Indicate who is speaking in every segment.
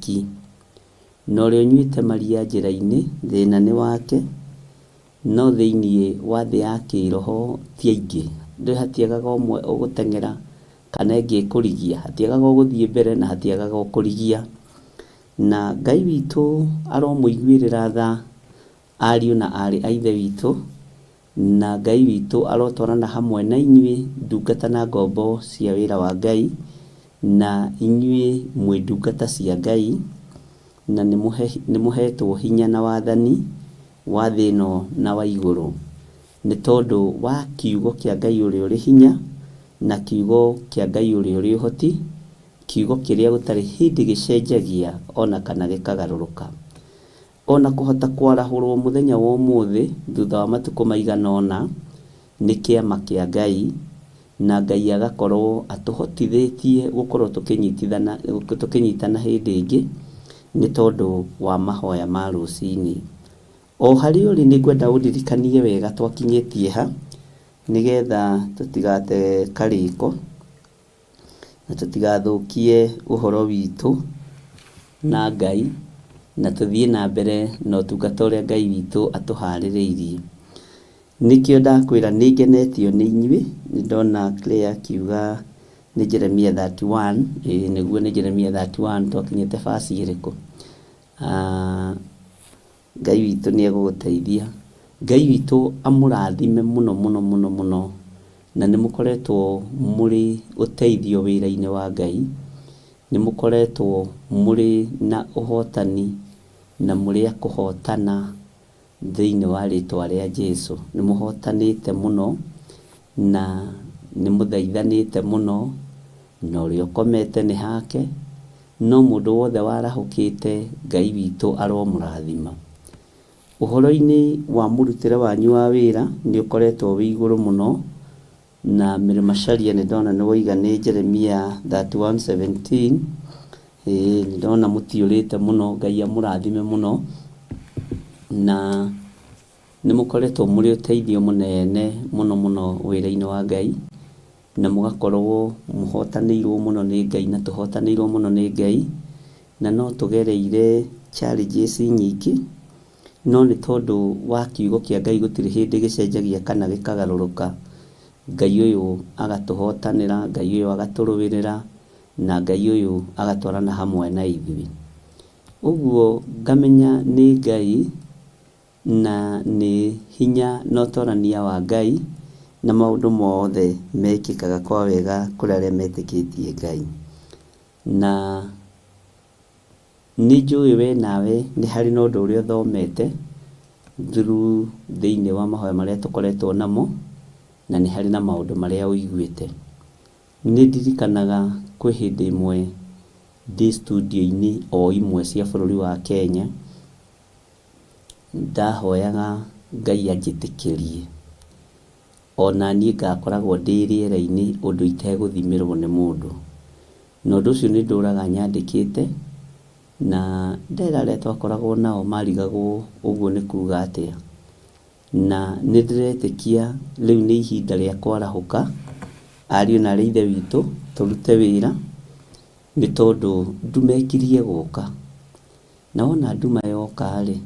Speaker 1: mwaki. Na ũrĩa ũnyuĩte maria njĩra-inĩ, thĩna nĩ wake, no thĩinĩ wa thĩ ya kĩroho ti aingĩ. Hatiagaga ũmwe ũgũteng'era kana ĩngĩ ĩkũrigia, hatiagaga ũgũthiĩ mbere na hatiagaga ũkũrigia. Na Ngai witũ aromũiguĩrĩra tha ariũ na arĩ a ithe witũ, na Ngai witũ arotwarana hamwe na inyuĩ ndungata na ngombo cia wĩra wa Ngai, na inyuĩ mwĩ ndungata cia Ngai, na nĩmũhetwo hinya na wathani wa thĩ ĩno na wa igũrũ, nĩ tondũ wa kiugo kĩa Ngai ũrĩa ũrĩ hinya na kiugo kĩa Ngai ũrĩa ũrĩ ũhoti, kiugo kĩrĩa gũtarĩ hĩndĩ gĩcenjagia ona kana gĩkagarũrũka. Ona kũhota kwarahũrwo mũthenya wa ũmũthĩ thutha wa matukũ maigana ũna nĩ kĩama kĩa Ngai, na Ngai agakorwo atũhotithĩtie gũkorwo tũkĩnyitana hĩndĩ ĩngĩ nĩ tondũ wa mahoya ma rũcinĩ. O harĩ ũrĩ nĩngwenda ũndirikanie wega twakinyĩtie ha, nĩgetha tũtigate karĩko na tũtigathũkie ũhoro witũ na Ngai, na tũthiĩ na mbere na ũtungata ũrĩa Ngai witũ atũharĩrĩirie. Nĩkĩo ndakwĩra nĩngenetio nĩ inyuĩ, nĩndona Claire akiuga nĩ Jeremia 31, nĩguo nĩ Jeremia 31, twakinyĩte basi ĩrĩkũ? Ngai witũ nĩegũgũteithia. Ngai witũ amũrathime mũno mũno mũno mũno, na nĩmũkoretwo mũrĩ ũteithio wĩra-inĩ wa Ngai, nĩmũkoretwo mũrĩ na ũhotani na mũrĩ a kũhotana thĩinĩ wa rĩtwa rĩa Jesũ. Nĩmũhotanĩte mũno na nĩmũthaithanĩte mũno, na ũrĩa ũkomete nĩ hake, no mũndũ wothe warahũkĩte Ngai witũ aromũrathima. Ũhoro-inĩ wa mũrutĩre wanyu wa wĩra nĩ ũkoretwo wĩ igũrũ mũno, na Mary Macharia nĩndona nĩwoiga nĩ Jeremia 31:17, nĩndona mũtiũrĩte mũno, Ngai amũrathime mũno, na nĩmũkoretwo mũrĩ ũteithio mũnene mũno mũno wĩra-inĩ wa Ngai, na mũgakorwo mũhotanĩirwo mũno nĩ Ngai na tũhotanĩirwo mũno nĩ Ngai, na no tũgereire challenges nyingĩ, no nĩ tondũ wa kiugo kĩa Ngai gũtirĩ hĩndĩ gĩcenjagia kana gĩkagarũrũka. Ngai ũyũ agatũhotanĩra, Ngai ũyũ agatũrũĩrĩra, na Ngai ũyũ agatwarana hamwe na ithuĩ. Ũguo ngamenya nĩ Ngai na nĩ hinya na ũtonania wa Ngai, na maũndũ mothe mekĩkaga kwa wega kũrĩ arĩa metĩkĩtie Ngai. Na nĩnjũĩ we nawe nĩ harĩ na ũndũ ũrĩa ũthomete thĩinĩ wa mahoya marĩa tũkoretwo namo, na nĩ harĩ na maũndũ marĩa ũiguĩte. Nĩ ndirikanaga kwĩ hĩndĩ ĩmwe ndĩ studio-inĩ o imwe cia bũrũri wa Kenya, ndahoyaga Ngai anjĩtĩkĩrie ona niĩ ngakoragwo ndĩ rĩera-inĩ ũndũ itegũthimĩrwo nĩ mũndũ. Na ũndũ ũcio nĩ ndũraga nyandĩkĩte, na ndera arĩa twakoragwo nao marigagwo ũguo nĩ kuga atĩa. Na nĩ ndĩretĩkia rĩu nĩ ihinda rĩa kwarahũka, ariũ na arĩa ithe witũ tũrute wĩra, nĩ tondũ nduma ĩkirie gũka. Na wona nduma yoka-rĩ,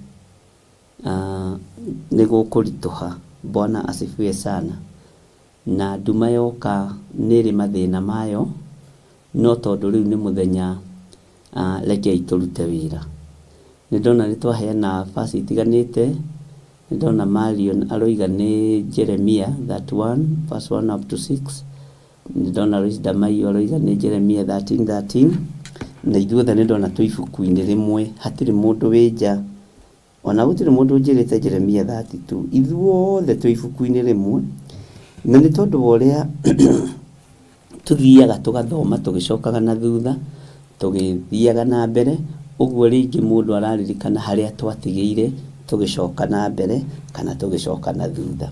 Speaker 1: nĩ gũkũritũha. Bwana asifiwe sana. Na nduma yoka nĩ ĩrĩ mathĩna mayo, no tondũ rĩu nĩ mũthenya, rekei tũrute wĩra. Nĩndona nĩ twaheana basi itiganĩte. Nĩndona Marion aroiga nĩ Jeremia 31:1 up to 6. Nĩndona Lois Damaio aroiga nĩ Jeremia 13:13. Na ithuothe nĩndona twĩ ibuku-inĩ rĩmwe, hatirĩ mũndũ wĩ nja, ona gũtirĩ mũndũ ũnjĩrĩte Jeremia 32. Ithuothe twĩ ibuku-inĩ rĩmwe, na nĩ tondũ wa ũrĩa tũthiaga tũgathoma tũgĩcokaga na thutha, tũgĩthiaga na mbere, ũguo rĩngĩ mũndũ araririkana harĩa twatigĩire tũgĩcoka na mbere kana tũgĩcoka na thutha.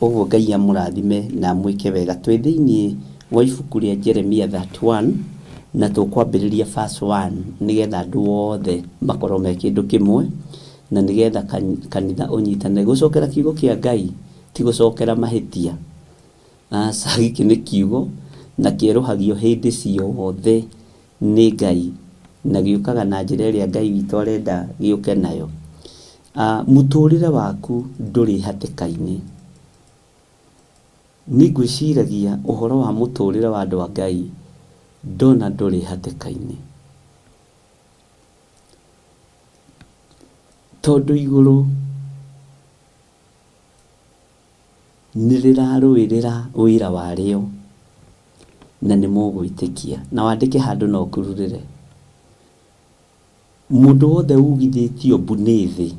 Speaker 1: Ũguo Ngai amũrathime na mwĩke wega. Twĩ thĩinĩ wa ibuku rĩa Jeremia 31 na tũkwambĩrĩria verse 1 nĩgetha andũ othe makorwo me kĩndũ kĩmwe, na nĩgetha kanitha ũnyitane. Gũcokera kiugo kĩa Ngai ti gũcokera mahĩtia. Gĩkĩ nĩ kiugo na kĩerũhagio hĩndĩ ciothe nĩ Ngai, na gĩũkaga na njĩra ĩrĩa Ngai witũ arenda gĩũke nayo. Mũtũrĩre waku ndũrĩ hatĩka-inĩ. Nĩ ngwĩciragia ũhoro wa mũtũrĩre wa andũ a Ngai ndona ndũrĩ hatĩka-inĩ. Tondũ igũrũ nĩ rĩrarũĩrĩra wĩra warĩo na nĩ mũgwĩtĩkia. Na wandĩke handũ na ũkururĩre. Mũndũ wothe ugithĩtio mbu nĩ thĩ,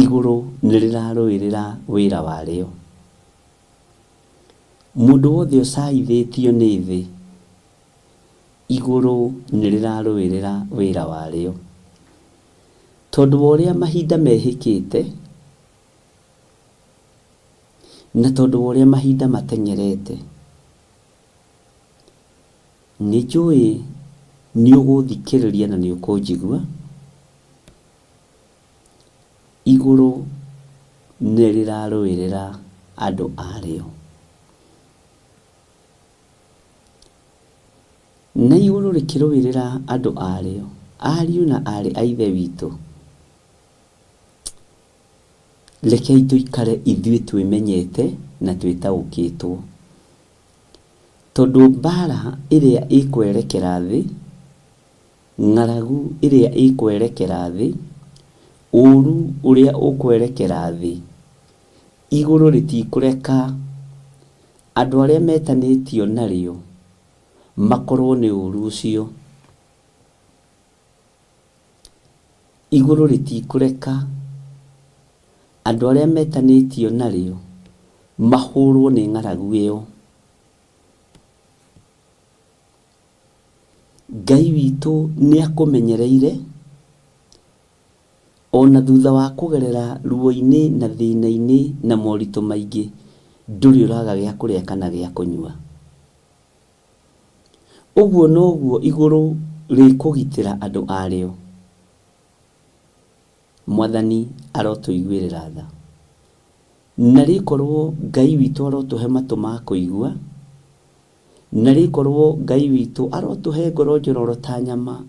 Speaker 1: igũrũ nĩ rĩrarũĩrĩra wĩra warĩo. Mũndũ wothe ũcahithĩtio nĩ thĩ, igũrũ nĩ rĩrarũĩrĩra wĩra warĩo. Tondũ wa ũrĩa mahinda mehĩkĩte, na tondũ wa ũrĩa mahinda mateng'erete, nĩ njũĩ nĩ ũgũthikĩrĩria na nĩ ũkũnjigua. Igũrũ nĩ rĩrarũĩrĩra andũ arĩo. Na igũrũ rĩkĩrũĩrĩra andũ arĩo, ariũ na arĩ a Ithe witũ, rekei tũikare ithuĩ twĩmenyete na twĩtaũkĩtwo. Tondũ mbara ĩrĩa ĩkwerekera thĩ, ng'aragu ĩrĩa ĩkwerekera thĩ, ũru ũrĩa ũkwerekera thĩ, igũrũ rĩtikũreka andũ arĩa metanĩtio narĩo makorwo nĩ ũru ũcio. Igũrũ rĩtikũreka andũ arĩa metanĩtio narĩo mahũrwo nĩ ng'aragu ĩyo. Ngai witũ nĩ akũmenyereire, ona thutha wa kũgerera ruo-inĩ na thĩna-inĩ na moritũ maingĩ, ndũrĩ ũraga gĩa kũrĩa kana gĩa kũnyua. Ũguo noguo igũrũ rĩkũgitĩra andũ arĩo. Mwathani arotũiguĩrĩra tha. Na rĩkorwo Ngai witũ arotũhe matũ ma kũigua, na rĩkorwo Ngai witũ arotũhe ngoro njororo ta nyama,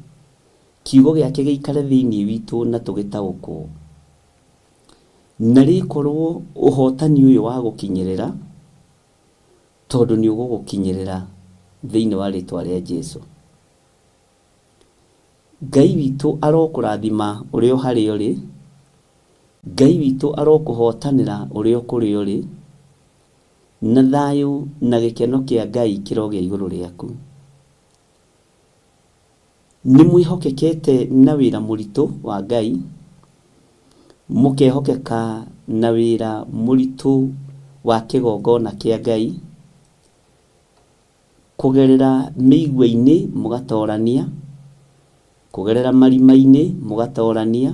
Speaker 1: kiugo gĩake gĩikare thĩinĩ witũ na tũgĩtaũkwo. Na rĩkorwo ũhotani ũyũ wa gũkinyĩrĩra, tondũ nĩ ũgũgũkinyĩrĩra thĩinĩ wa rĩtwa rĩa Jesũ. Ngai witũ arokũrathima ũrĩ o harĩa ũrĩ. Ngai witũ arokũhotanĩra ũrĩ o kũrĩa ũrĩ, na thayũ na gĩkeno kĩa Ngai kĩrogĩa igũrũ rĩaku. Nĩ mwĩhokekete na wĩra mũritũ wa Ngai, mũkehokeka na wĩra mũritũ wa kĩgongona kĩa Ngai, kũgerera mĩigua-inĩ mũgatorania, kũgerera marima-inĩ mũgatorania,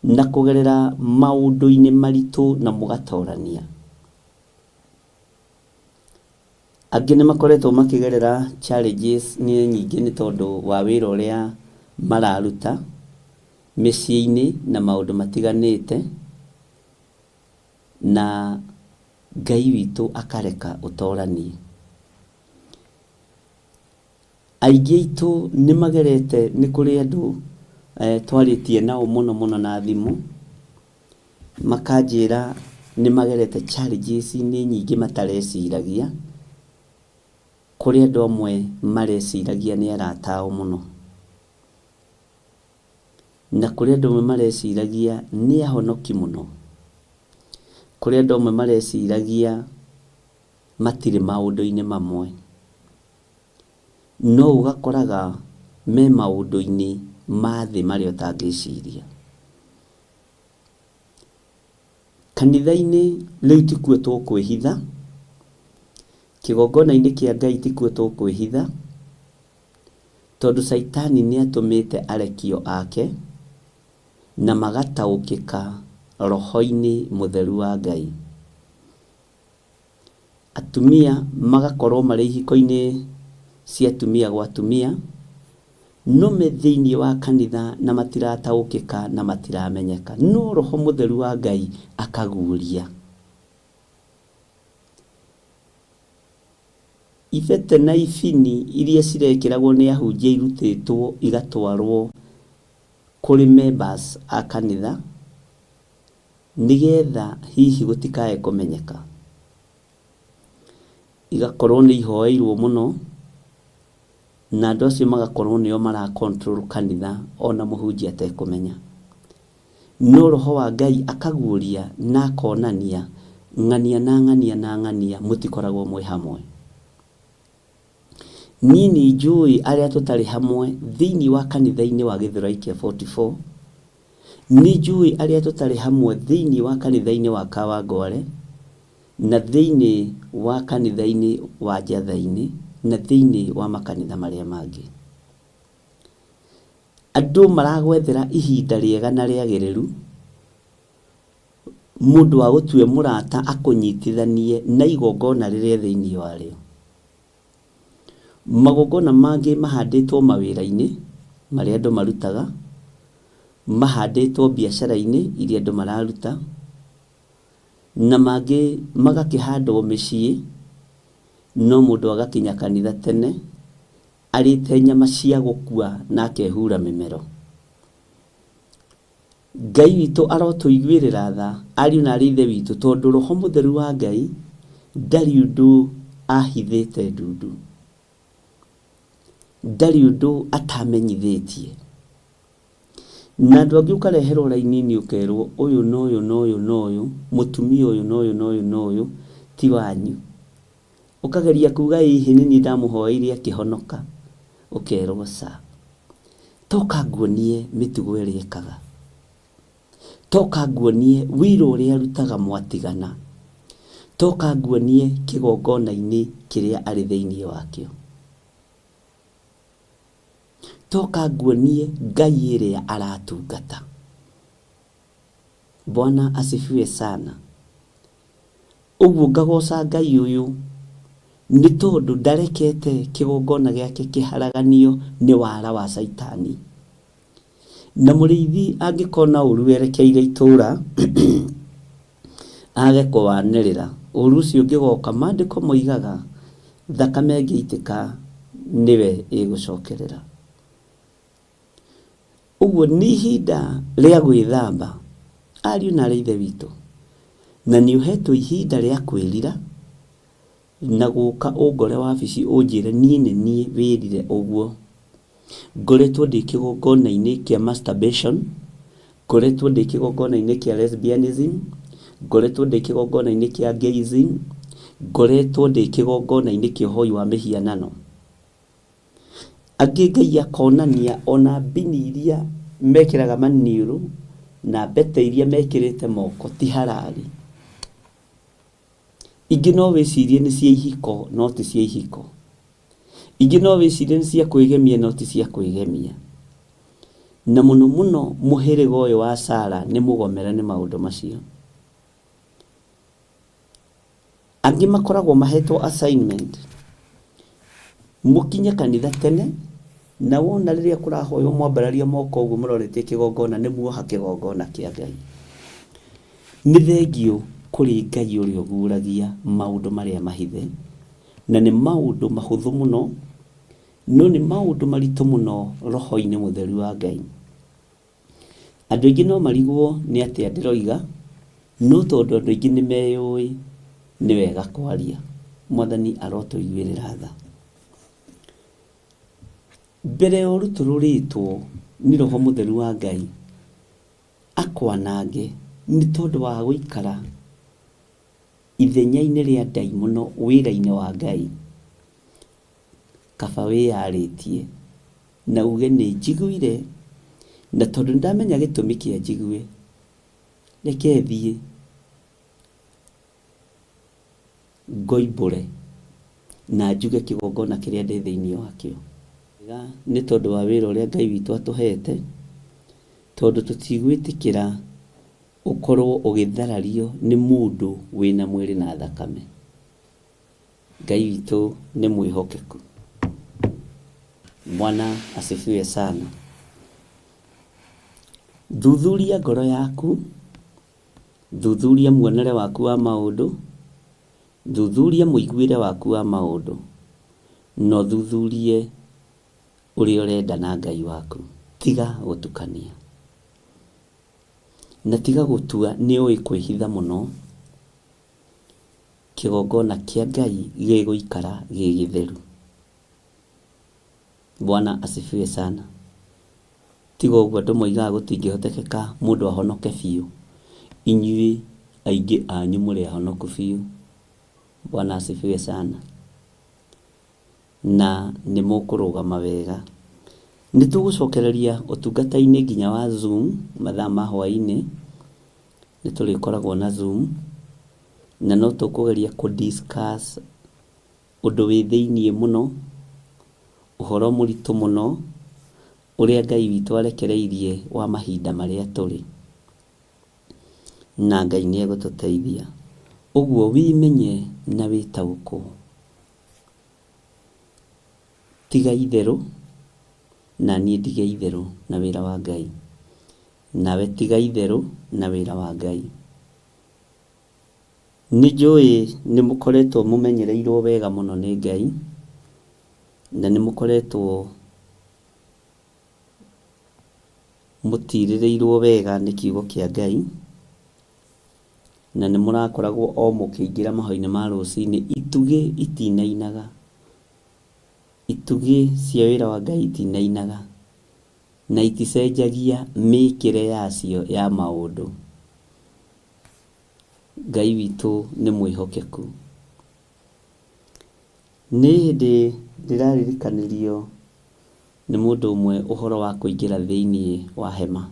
Speaker 1: na kũgerera maũndũ-inĩ maritũ na mũgatorania. Angĩ nĩ makoretwo makĩgerera challenges nĩ nyingĩ nĩ tondũ wa wĩra ũrĩa mararuta mĩciĩ-inĩ na maũndũ matiganĩte, na Ngai witũ akareka ũtoranie. Aingĩ aitũ nĩ magerete, nĩ kũrĩ andũ twarĩtie nao mũno na thimũ, makanjĩra nĩ magerete challenges nĩ nyingĩ matareciragia, kũrĩ andũ amwe mareciragia nĩ arata ao mũno, na kũrĩ andũ amwe mareciragia nĩ ahonoki mũno, kũrĩ andũ amwe mareciragia matirĩ maũndũ-inĩ mamwe, no ũgakoraga me maũndũ-inĩ ma thĩ marĩa ũtangĩciria. Kanitha-inĩ rĩu tikuo tũkwĩhitha, kĩgongona-inĩ kĩa Ngai tikuo tũkwĩhitha, tondũ Saitani nĩ atũmĩte arekio ake na magataũkĩka roho-inĩ mũtheru wa Ngai. Atumia magakorwo marĩ ihiko-inĩ cia atumia gwa atumia, no me thĩinĩ wa kanitha na matirataũkĩka na matiramenyeka, no roho mũtheru wa Ngai akaguũria. ibete na ibini iria cirekĩragwo nĩ ahunjia irutĩtwo igatwarwo kũrĩ members a kanitha nĩgetha hihi gũtikae kũmenyeka, igakorwo nĩ ihoeirwo mũno na andũ acio magakorwo nĩo mara control kanitha ona mũhunjia atekũmenya. No Roho wa Ngai akaguũria na akonania ng'ania na ng'ania na ng'ania mũtikoragwo mwĩ hamwe. Niĩ nĩ njũĩ arĩa tũtarĩ hamwe thĩinĩ wa kanitha-inĩ wa Gĩthũrai kĩa 44, nĩ njũĩ arĩa tũtarĩ hamwe thĩinĩ wa kanitha-inĩ wa Kawangware, na thĩinĩ wa kanitha-inĩ wa Njatha-inĩ, na thĩinĩ wa makanitha marĩa mangĩ. Andũ maragwethera ihinda rĩega na rĩagĩrĩru mũndũ wa gũtue mũrata akũnyitithanie na igongona rĩrĩa thĩinĩ warĩo. Magongona mangĩ mahandĩtwo mawĩra-inĩ marĩa andũ marutaga, mahandĩtwo biacara-inĩ iria andũ mararuta, na mangĩ magakĩhandwo mĩciĩ, no mũndũ agakinya kanitha tene arĩte nyama cia gũkua na akehura mĩmero. Ngai witũ arotũiguĩrĩra tha ariũ na arĩ ithe witũ, tondũ Roho Mũtheru wa Ngai ndarĩ ũndũ ahithĩte ndundu, ndarĩ ũndũ atamenyithĩtie. Na andũ angĩ ũkareherwo raini-inĩ ũkerwo ũyũ na ũyũ na ũyũ na ũyũ, mũtumia ũyũ na ũyũ na ũyũ na ũyũ ti wanyu. Ũkageria kuga hihi nĩ niĩ ndamũhoeire akĩhonoka, ũkerwo ca. Toka nguonie mĩtugo ĩrĩa ekaga, toka nguonie wĩra ũrĩa arutaga mwatigana, toka nguonie kĩgongona-inĩ kĩrĩa arĩ thĩinĩ wakĩo, toka nguonie Ngai ĩrĩa aratungata. Bwana asifiwe sana. Ũguo ngagoca Ngai ũyũ nĩ tondũ ndarekete kĩgongona gĩake kĩharaganio nĩ wara wa Saitani. Na mũrĩithi angĩkona ũru werekeire itũũra age kũwanĩrĩra, ũru ũcio ũngĩgoka, maandĩko moigaga thakame ĩngĩitĩka nĩwe ĩgũcokerera. Ũguo nĩ ihinda rĩa gwĩthamba ariũ na arĩ ithe witũ, na nĩ ũhetwo ihinda rĩa kwĩrira na gũka ũngore wabici ũnjĩre niĩ nĩ niĩ wĩrire ũguo. Ngoretwo ndĩ kĩgongona-inĩ kĩa masturbation, ngoretwo ndĩ kĩgongona-inĩ kĩa lesbianism, ngoretwo ndĩ kĩgongona-inĩ kĩa gayism, ngoretwo ndĩ kĩgongona-inĩ kĩa ũhoi wa mĩhianano. Angĩ Ngai akonania ona mbini iria mekĩraga maniũrũ na mbete iria mekĩrĩte moko ti halali. Ingĩ no wĩcirie nĩ cia ihiko no ti cia ihiko. Ingĩ no wĩcirie nĩ cia kwĩgemia no ti cia kwĩgemia. Na mũno mũno mũhĩrĩga ũyũ wa Sara nĩ mũgomere nĩ maũndũ macio. Angĩ makoragwo mahetwo assignment, mũkinye kanitha tene, na wona rĩrĩa kũrahoywo mwambararia moko ũguo mũroretie kĩgongona nĩ muoha kĩgongona kĩa Ngai. Nĩ thengio kũrĩ Ngai ũrĩa ũguũragia maũndũ marĩa mahithe, na nĩ maũndũ mahũthũ mũno, no nĩ maũndũ maritũ mũno Roho-inĩ Mũtheru wa Ngai. Andũ aingĩ no marigwo nĩ atĩa ndĩroiga, no tondũ andũ aingĩ nĩ meyũĩ nĩ wega kwaria. Mwathani arotũiguĩrĩra tha. Mbere ya ũru tũrũrĩtwo nĩ Roho Mũtheru wa Ngai akwanange nĩ tondũ wa gũikara ithenya-inĩ rĩa ndai mũno wĩra-inĩ wa Ngai. Kaba wĩyarĩtie na uge nĩ njiguire, na tondũ ndamenya gĩtũmi kĩa njigue, reke thiĩ ngoimbũre na njuge kĩgongona kĩrĩa ndĩ thĩinĩ wakĩo. Nĩ tondũ wa wĩra ũrĩa Ngai witũ atũhete, tondũ tũtigwĩtĩkĩra ũkorwo ũgĩtharario nĩ mũndũ wĩna mwĩrĩ na thakame. Ngai witũ nĩ mwĩhokeku. Bwana asifiwe sana. Thuthuria ngoro yaku, thuthuria muonere waku wa maũndũ, thuthuria mũiguĩre waku wa maũndũ, na ũthuthurie ũrĩa ũrenda na Ngai waku. Tiga gũtukania na tiga gũtua nĩ ũĩ kwĩhitha mũno. Kĩgongona kĩa Ngai gĩgũikara gĩ gĩtheru. Bwana asifiwe sana. Tiga ũguo andũ moigaga gũtingĩhotekeka mũndũ ahonoke biũ. Inyuĩ aingĩ anyu mũrĩ ahonoku biũ. Bwana asifiwe sana. Na nĩ mũkũrũgama wega. Nĩ tũgũcokereria ũtungata-inĩ nginya wa Zoom mathaa ma hwaĩ-inĩ. Nĩ tũrĩkoragwo na Zoom na no tũkũgeria discuss ũndũ wĩ thĩiniĩ mũno, ũhoro mũritũ mũno ũrĩa Ngai witũ arekereirie wa mahinda marĩa tũrĩ, na Ngai nĩ egũtũteithia. Ũguo wimenye na wĩtaũkwo. Tiga itherũ na niĩ ndige itherũ na wĩra wa Ngai, nawe tiga itherũ na wĩra wa Ngai. Nĩ njũĩ nĩ mũkoretwo mũmenyereirwo wega mũno nĩ Ngai, na nĩ mũkoretwo mũtirĩrĩirwo wega nĩ kiugo kĩa Ngai, na nĩ mũrakoragwo o mũkĩingĩra mahoya-inĩ ma rũciinĩ itugĩ itinainaga. Itugĩ cia wĩra wa Ngai itinainaga na iticenjagia mĩkĩre yacio ya maũndũ. Ngai witũ nĩ mwĩhokeku. Nĩ hĩndĩ ndĩraririkanĩrio nĩ mũndũ ũmwe ũhoro wa kũingĩra thĩiniĩ wa hema,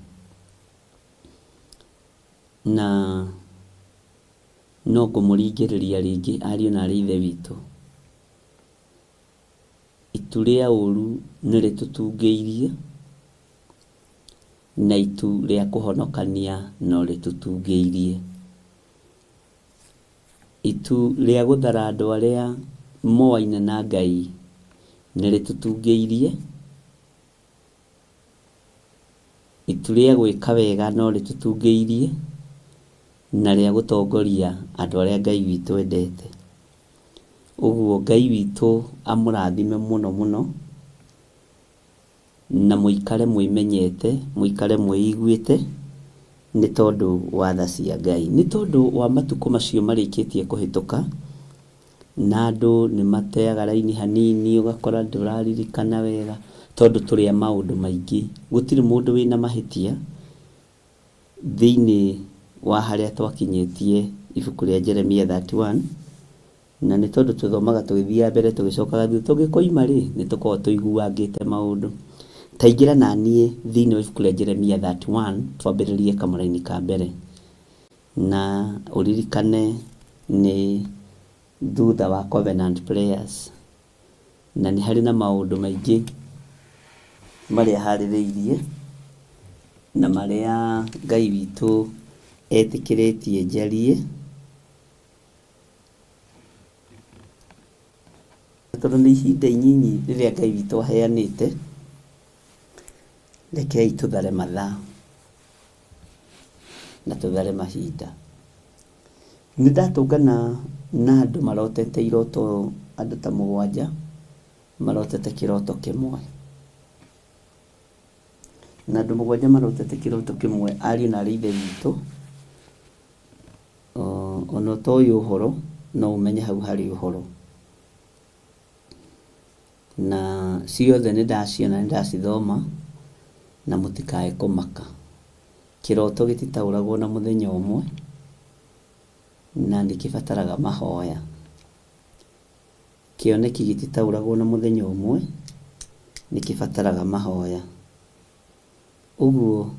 Speaker 1: na no ngũmũringĩrĩria rĩngĩ ariũ na aarĩ a Ithe witũ. Itu rĩa ũru nĩ rĩtũtungĩirie na itu rĩa kũhonokania no rĩtũtungĩirie. Itu rĩa gũthara andũ arĩa moaine na Ngai nĩ rĩtũtungĩirie. Itu rĩa gwĩka wega no rĩtũtungĩirie, na rĩa gũtongoria andũ arĩa Ngai witũ endete. Ũguo Ngai witũ amũrathime mũno mũno, na mũikare mwĩmenyete, mũikare mwĩiguĩte nĩ tondũ wa tha cia Ngai. Nĩ tondũ wa matukũ macio marĩkĩtie kũhĩtũka na andũ nĩ mateaga raini hanini, ũgakora ndũraririkana wega tondũ tũrĩ a maũndũ maingĩ. Gũtirĩ mũndũ wĩna mahĩtia thĩinĩ wa harĩa twakinyĩtie ibuku rĩa Jeremia 31, na nĩ tondũ tũthomaga tũgĩthiaga mbere tũgĩcokaga thutha, tũgĩkoima rĩ nĩ tũkoragwo tũiguangĩte maũndũ. Ta ingĩra na niĩ thĩinĩ wa ibuku rĩa Jeremia 31 twambĩrĩrie kamũra-inĩ ka mbere, na ũririkane nĩ thutha wa covenant prayers, na nĩ harĩ na maũndũ maingĩ marĩa harĩrĩirie na marĩa Ngai witũ etĩkĩrĩtie njarie. Tondũ nĩ ihinda inyinyi rĩrĩa Ngai witũ aheanĩte, rekei tũthare mathaa na tũthare mahinda. Nĩ ndatũngana na andũ marotete iroto, andũ ta 7 marotete kĩroto kĩmwe, na andũ 7 marotete kĩroto kĩmwe, ariũ na aarĩ a Ithe witũ. Ona ũtoĩ ũhoro no ũmenye hau harĩ ũhoro, na ciothe nĩ ndaciona, nĩ ndacithoma, na mũtikae kũmaka. Kĩroto gĩtitaũragwo na mũthenya ũmwe, na nĩkĩbataraga mahoya. Kĩoneki gĩtitaũragwo na mũthenya ũmwe, nĩkĩbataraga mahoya. Ũguo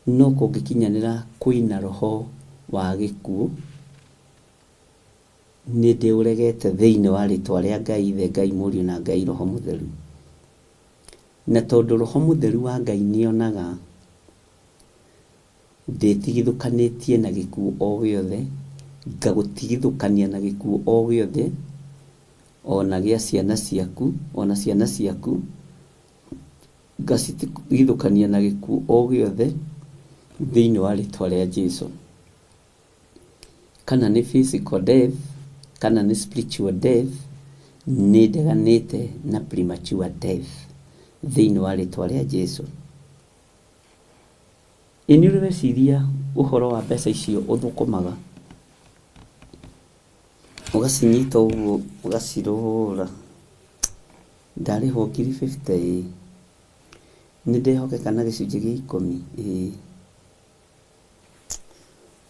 Speaker 1: no kũngĩkinyanĩra kwĩna roho wa gĩkuũ, nĩ ndĩũregete thĩinĩ wa rĩtwa rĩa Ngai Ithe, Ngai Mũriũ na Ngai Roho Mũtheru. Na tondũ Roho Mũtheru wa Ngai nĩonaga ndĩtigithũkanĩtie na gĩkuũ o gĩothe, ngagũtigithũkania na gĩkuũ o gĩothe, ona gĩa ciana ciaku, ona ciana ciaku ngacitigithũkania na gĩkuũ o gĩothe thĩinĩ wa rĩtwa rĩa Jesũ. Kana nĩ physical death, kana nĩ spiritual death, nĩndeganĩte na premature death thĩinĩ wa rĩtwa rĩa Jesũ. Nĩ ũreciria ũhoro wa mbeca icio ũthũkũmaga, ũgacinyita ũguo ũgacirũra, ndarĩhwo 50 nĩndehokeka na gĩcunjĩ gĩa 10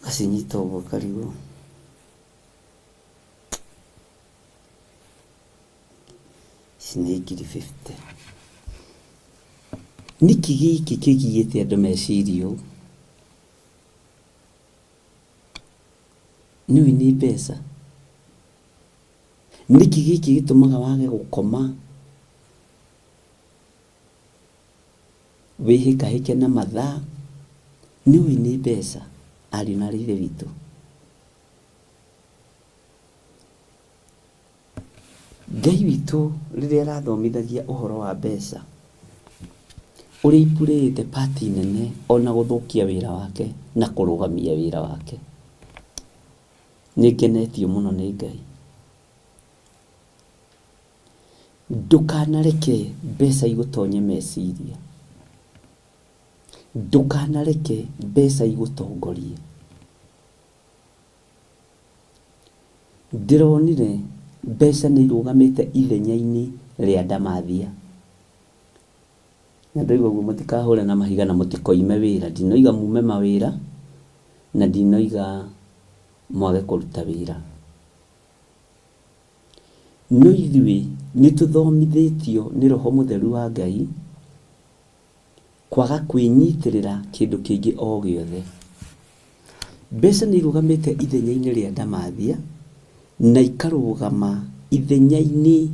Speaker 1: ũgacinyita ũguo karigũ, ici nĩ 50. Nĩkĩ gĩkĩ kĩgiĩte andũ meciria ũũ? Nĩũĩ nĩ mbeca. Nĩkĩ gĩkĩ gĩtũmaga wage gũkoma, wĩhĩkahĩke na mathaa? Nĩũĩ nĩ mbeca, ariũ na aarĩ a Ithe witũ. Ngai witũ rĩrĩa arathomithagia ũhoro wa mbeca, ũrĩa ipurĩte part nene ona gũthũkia wĩra wake na kũrũgamia wĩra wake, nĩngenetio mũno nĩ Ngai. Ndũkanareke mbeca igũtonye meciria, ndũkanareke mbeca igũtongorie. Ndĩronire mbeca nĩ irũgamĩte ithenya-inĩ rĩa ndamathia, na ndoiga ũguo mũtikahũre na mahiga na mũtikoime wĩra. Ndinoiga mume mawĩra na ndinoiga mwage kũruta wĩra, no ithuĩ nĩtũthomithĩtio nĩ Roho Mũtheru wa Ngai kwaga kwĩnyitĩrĩra kĩndũ kĩngĩ o gĩothe. Mbeca nĩ irũgamĩte ithenya-inĩ rĩa ndamathia na ikarũgama ithenya-inĩ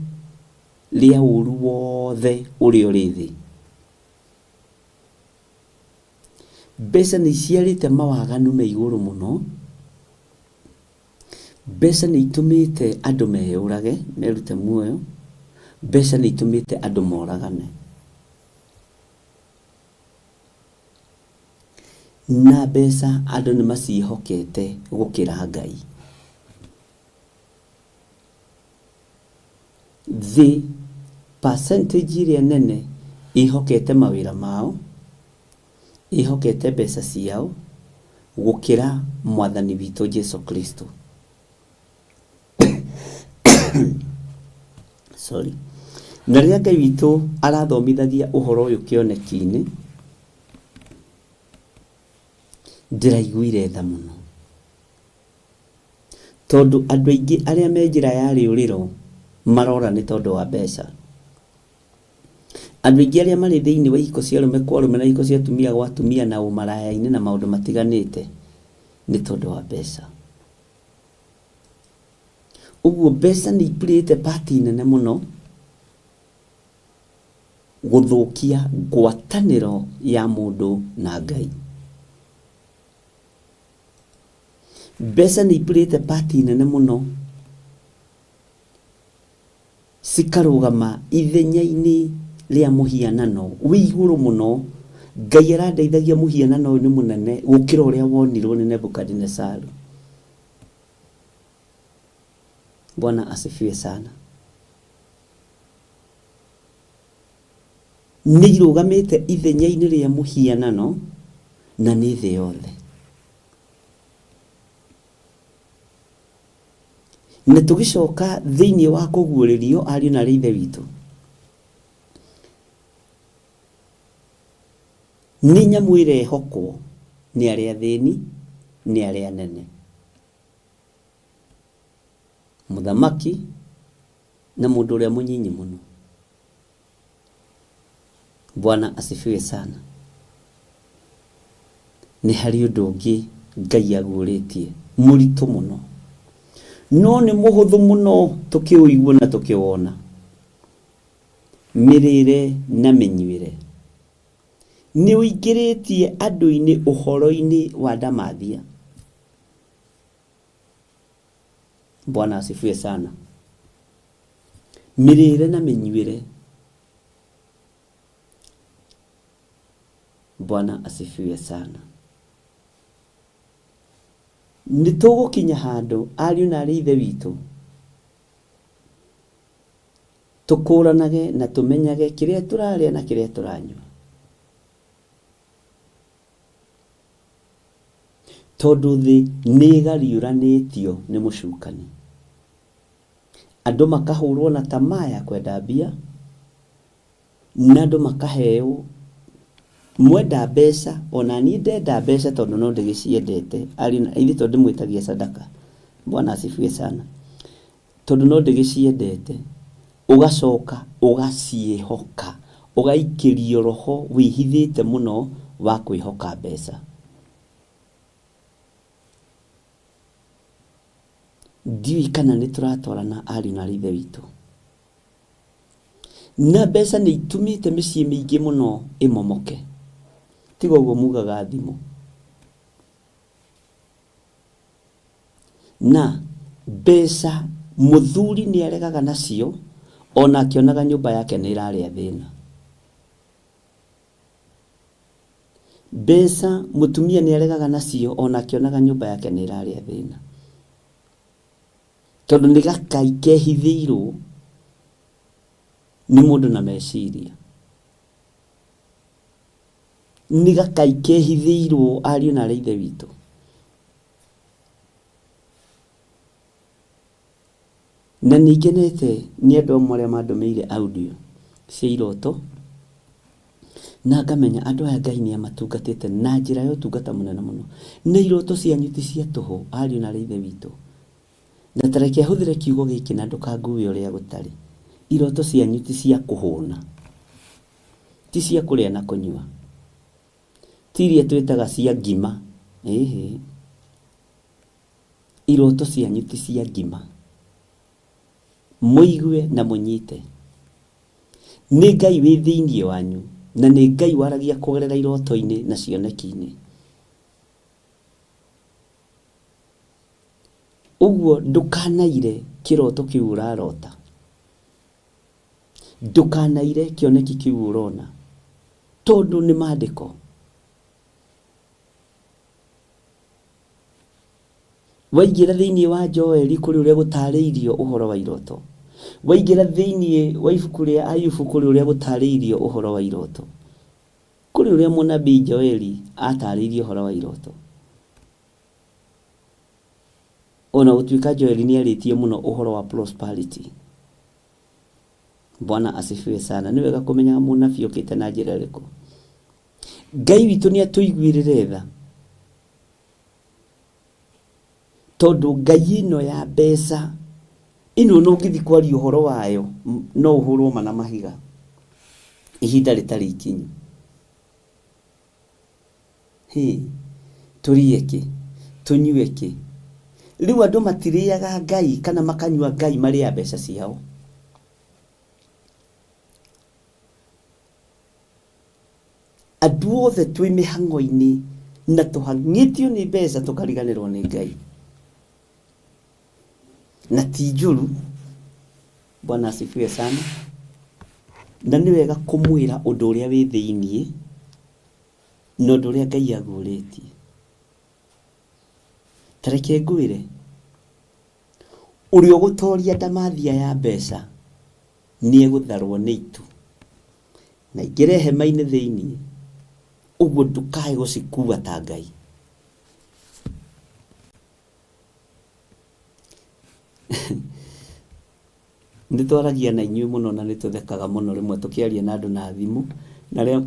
Speaker 1: rĩa ũru wothe ũrĩa ũrĩ thĩ. Mbeca nĩ iciarĩte mawaganu me igũrũ mũno. Mbeca nĩ itũmĩte andũ meyũrage, merute muoyo. Mbeca nĩ itũmĩte andũ moragane. Na mbeca andũ nĩ maciĩhokete gũkĩra Ngai. The percentage ĩrĩa nene ĩhokete mawĩra mao, ĩhokete mbeca ciao gũkĩra Mwathani witũ Jesũ Kristo. Sorry. Na rĩrĩa Ngai witũ arathomithagia ũhoro ũyũ kĩoneki-inĩ, ndĩraiguire tha mũno, tondũ andũ aingĩ arĩa me njĩra ya rĩũrĩro marora nĩ tondũ wa mbeca. Andũ aingĩ arĩa marĩ thĩinĩ wa ihiko cia arũme kwa arũme na ihiko cia atumia gwa atumia na ũmaraya-inĩ na maũndũ matiganĩte nĩ tondũ wa mbeca. Ũguo mbeca nĩ ipurĩte part nene mũno gũthũkia ngwatanĩro ya mũndũ na Ngai. Mbeca nĩ ipurĩte part nene mũno cikarũgama ithenya-inĩ rĩa mũhianano wĩ igũrũ mũno. Ngai arandeithagia mũhianano ũyũ nĩ mũnene gũkĩra ũrĩa wonirwo nĩ Nebukadnezaru. Bwana asifiwe sana. Nĩ irũgamĩte ithenya-inĩ rĩa mũhianano na nĩ thĩ yothe. Na tũgĩcoka thĩinĩ wa kũguũrĩrio ariũ na aarĩ a Ithe witũ, nĩ nyamũ ĩrehokwo nĩ arĩa athĩni, nĩ arĩa anene, mũthamaki na mũndũ ũrĩa mũnyinyi mũno. Bwana asifiwe sana. Nĩ harĩ ũndũ ũngĩ Ngai aguũrĩtie mũritũ mũno, no nĩ mũhũthũ mũno tũkĩũigua na tũkĩwona. Mĩrĩre na mĩnyuĩre nĩ ũingĩrĩtie andũ-inĩ ũhoro-inĩ wa ndamathia. Bwana asifiwe sana. Mĩrĩre na mĩnyuĩre. Bwana asifiwe sana. Nĩ tũgũkinya handũ ariũ na aarĩ a Ithe witũ tukuranage na tumenyage kiria turaria na kiria turanyua. Tondu thi nigariuranitio ni mucukani. Andu makahurwo na tamaa ya kwenda mbia, na andu makaheo mwenda mbeca, ona ni ndenda mbeca tondu no ndigiciendete ari na ithi tondu mwitagia sadaka. Bwana asifiwe sana. Tondu no ndigiciendete, ugacoka ugaciehoka, ugaikirio roho wihithite muno wa kwihoka mbeca. Ndiui kana ni turatwarana ari na rithe witu. Na mbeca ni itumite micii mingi muno imomoke. Tiga uguo mugaga thimu. Na mbeca muthuri ni aregaga nacio, ona akionaga nyumba yake ni iraria thina. Mbeca mutumia ni aregaga nacio, ona akionaga nyumba yake ni iraria thina. Tondu ni gakai kehithiirwo ni mundu na meciria. Ni gakai kehithiirwo ariu na rithe witu. Na nigenete ni andu amwe mandumeire audio cia iroto, na ngamenya andu aya Ngai ni amatungatite na njira ya utungata munene muno. Na iroto cianyu ti cia tuhu ariu na rithe witu. Na tareke huthire kiugo giki na ndukangue uria gutari. Iroto cianyu ti cia kuhuna, ti cia kuria na kunyua, ti iria twitaga cia ngima. Iroto cianyu ti cia ngima. Muigue na munyite. Ni Ngai wi thiini wanyu, na ni Ngai waragia kugerera iroto-ini na cioneki-ini. Uguo ndukanaire kiroto kiu urarota. Ndukanaire kioneki kiu urona. Tondu ni maandiko. Waingira thiini wa Joeli kuri uria gutariirio uhoro wa iroto. Waingira thiini wa ibuku ria Ayubu kuri uria gutariirio uhoro wa iroto. Kuri uria munabii Joeli atariirio uhoro wa iroto. Ona utuika Joeli ni aritie muno uhoro wa prosperity. Bwana asifiwe sana. Ni wega kumenya munabii ukite na njira riku. Ngai witu ni atuiguirire tha. Tondu Ngai ino ya mbeca ino no ngithi kwari uhoro wayo no uhurwo mana mahiga ihinda ritari ikinyu. Turie ki, tunyue ki. Riu andu matiriaga Ngai kana makanyua Ngai mari ya mbeca ciao. Andu othe twi mihango-ini na tuhang'itio ni mbeca tukariganirwo ni Ngai. Na ti njuru. Bwana asifiwe sana. Na ni wega kumwira undu uria wi thiini no undu uria Ngai aguritie. Tareke ngwire uri ugutoria ndamathia ya mbeca ni egutharwo ni itu na ingire hema-ini thiini. Uguo ndukae gucikua ta Ngai. Nditwaragia na inyuĩ muno na nituthekaga muno rimwe tukiaria na andu na thimu, na ria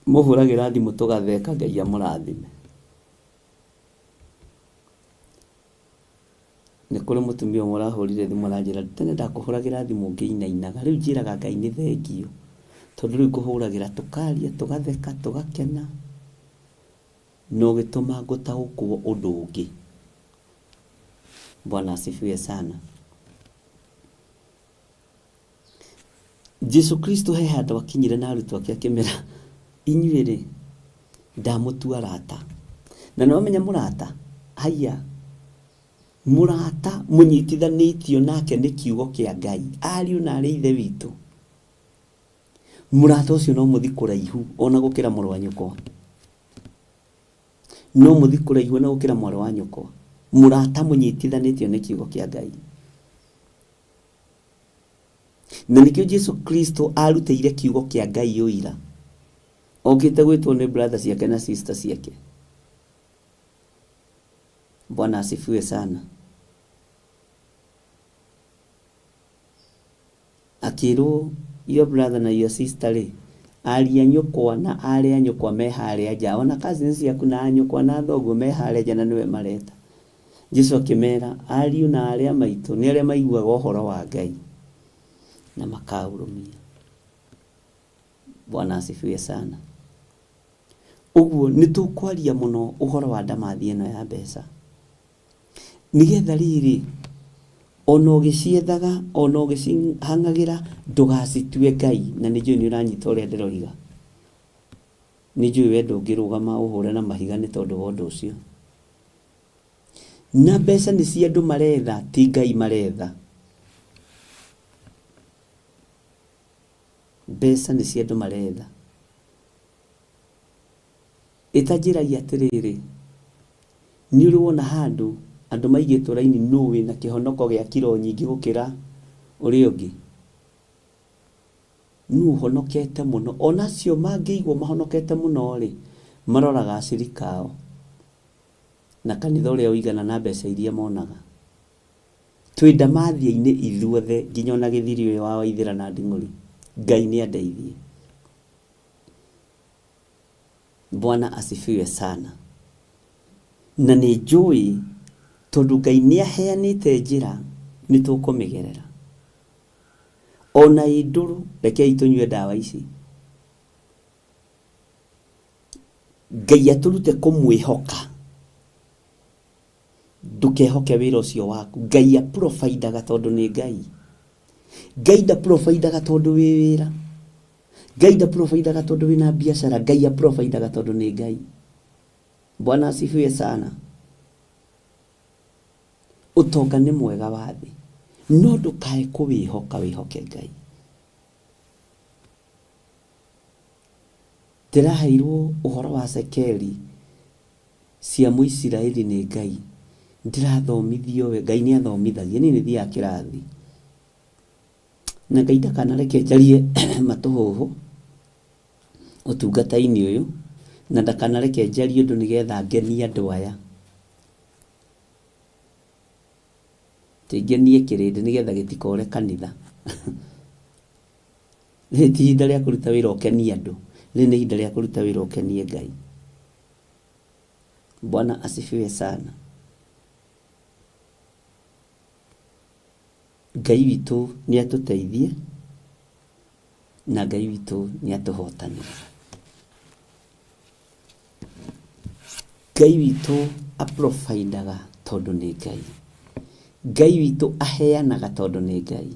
Speaker 1: muhuragira thimu tugatheka Ngai amurathime. Ni kuri mutumia umwe arahurire thimu aranjira tene ndakuhuragira thimu ngiinainaga, riu njiraga Ngai ni thengio tondu riu kuhuragira tukaria tugatheka tugakena no gituma ngutaukwo undu ungi. Bwana asifiwe sana. Jesu Kristo he handu akinyire na arutwo ake akimera inyuĩ ri ndamutua rata. Na no menya murata haya murata munyitithanitio nake ni kiugo kia Ngai ariu na ari ithe witu. Murata ucio no muthi kuraihu ona gukira muru wa nyukwa. No muthi kuraihu na gukira muru wa nyukwa. Murata munyitithanitio ni kiugo kia Ngai. Na nikio Jesu Kristo arutĩire kiugo kĩa Ngai ũira, okĩte gwĩtwo nĩ brother ciake na sister ciake. Bwana asifiwe sana. Akĩrwo your brother na your sister rĩ, aria nyũkwa na arĩa nyũkwa me harĩa nja, ona cousins ciaku na nyũkwa na thoguo me harĩa nja na nĩwe mareta. Jesu akĩmera ariũ na arĩa maitũ nĩ arĩa maiguaga ũhoro wa Ngai na makaurumia. Bwana asifiwe sana. Ũguo nĩtũkwaria mũno ũhoro wa ndamathi ĩno ya mbeca, nĩgetha rĩrĩ ona ũgĩciethaga ona ũgĩcihang'agĩra ndũgacitue Ngai. Na nĩnjũĩ nĩũranyita ũrĩa ndĩroiga, nĩnjũĩ we ndũngĩrũgama ũhũre na mahiga nĩ tondũ wa ũndũ ũcio. Na mbeca nĩ cia andũ maretha, ti Ngai maretha. Mbeca nĩ cia andũ maretha. Ĩtanjĩragia atĩrĩrĩ, nĩ ũrĩ wona handũ andũ maigĩtwo raini nũ wĩna kĩhonoko gĩa kiro nyingĩ gũkĩra ũrĩa ũngĩ? Nũ ũhonokete mũno? Ona acio mangĩigwo mahonokete mũno rĩ, maroraga acirika ao na kanitha ũrĩa ũigana na mbeca iria monaga. Twĩ ndamathia-inĩ ithuothe, nginya ona gĩthiri ũyũ wa Waithĩra na Nding'ũri. Ngai nĩ andeithie. Bwana asifiwe sana. Na nĩ njũĩ tondũ Ngai nĩ aheanĩte njĩra nĩ tũkũmĩgerera. Ona indũrũ rekei tũnyue ndawa ici. Ngai atũrute kũmwĩhoka. Ndũkehoke wĩra ũcio waku. Ngai aprovidaga tondũ nĩ Ngai. Ngai ndaprovidaga tondũ wĩ wĩra. Ngai ndaprovidaga tondũ wĩna biacara. Ngai aprovidaga tondũ nĩ Ngai. Bwana asifiwe sana. Ũtonga nĩ mwega wa thĩ, no ndũkae kũwĩhoka, wĩhoke Ngai. Ndĩraheirwo ũhoro wa cekeri cia Mũisiraeli nĩ Ngai. Ndĩrathomithio we, Ngai nĩ athomithagia, niĩ nĩ thiaga kĩrathi. Na Ngai ndakanareke njarie matũhũhũ ũtungata-inĩ ũyũ, na ndakanareke njarie ũndũ nĩgetha ngenie andũ aya. Ngenie kĩrĩndĩ nĩgetha gĩtikore kanitha. Rĩrĩ ti ihinda rĩa kũruta wĩra ũkenie andũ, rĩrĩ nĩ ihinda rĩa kũruta wĩra ũkenie Ngai. Bwana asifiwe sana. Ngai witũ nĩ atũteithie na Ngai witũ nĩ atũhotanĩre. Ngai witũ aprovidaga tondũ nĩ Ngai. Ngai witũ aheanaga tondũ nĩ Ngai.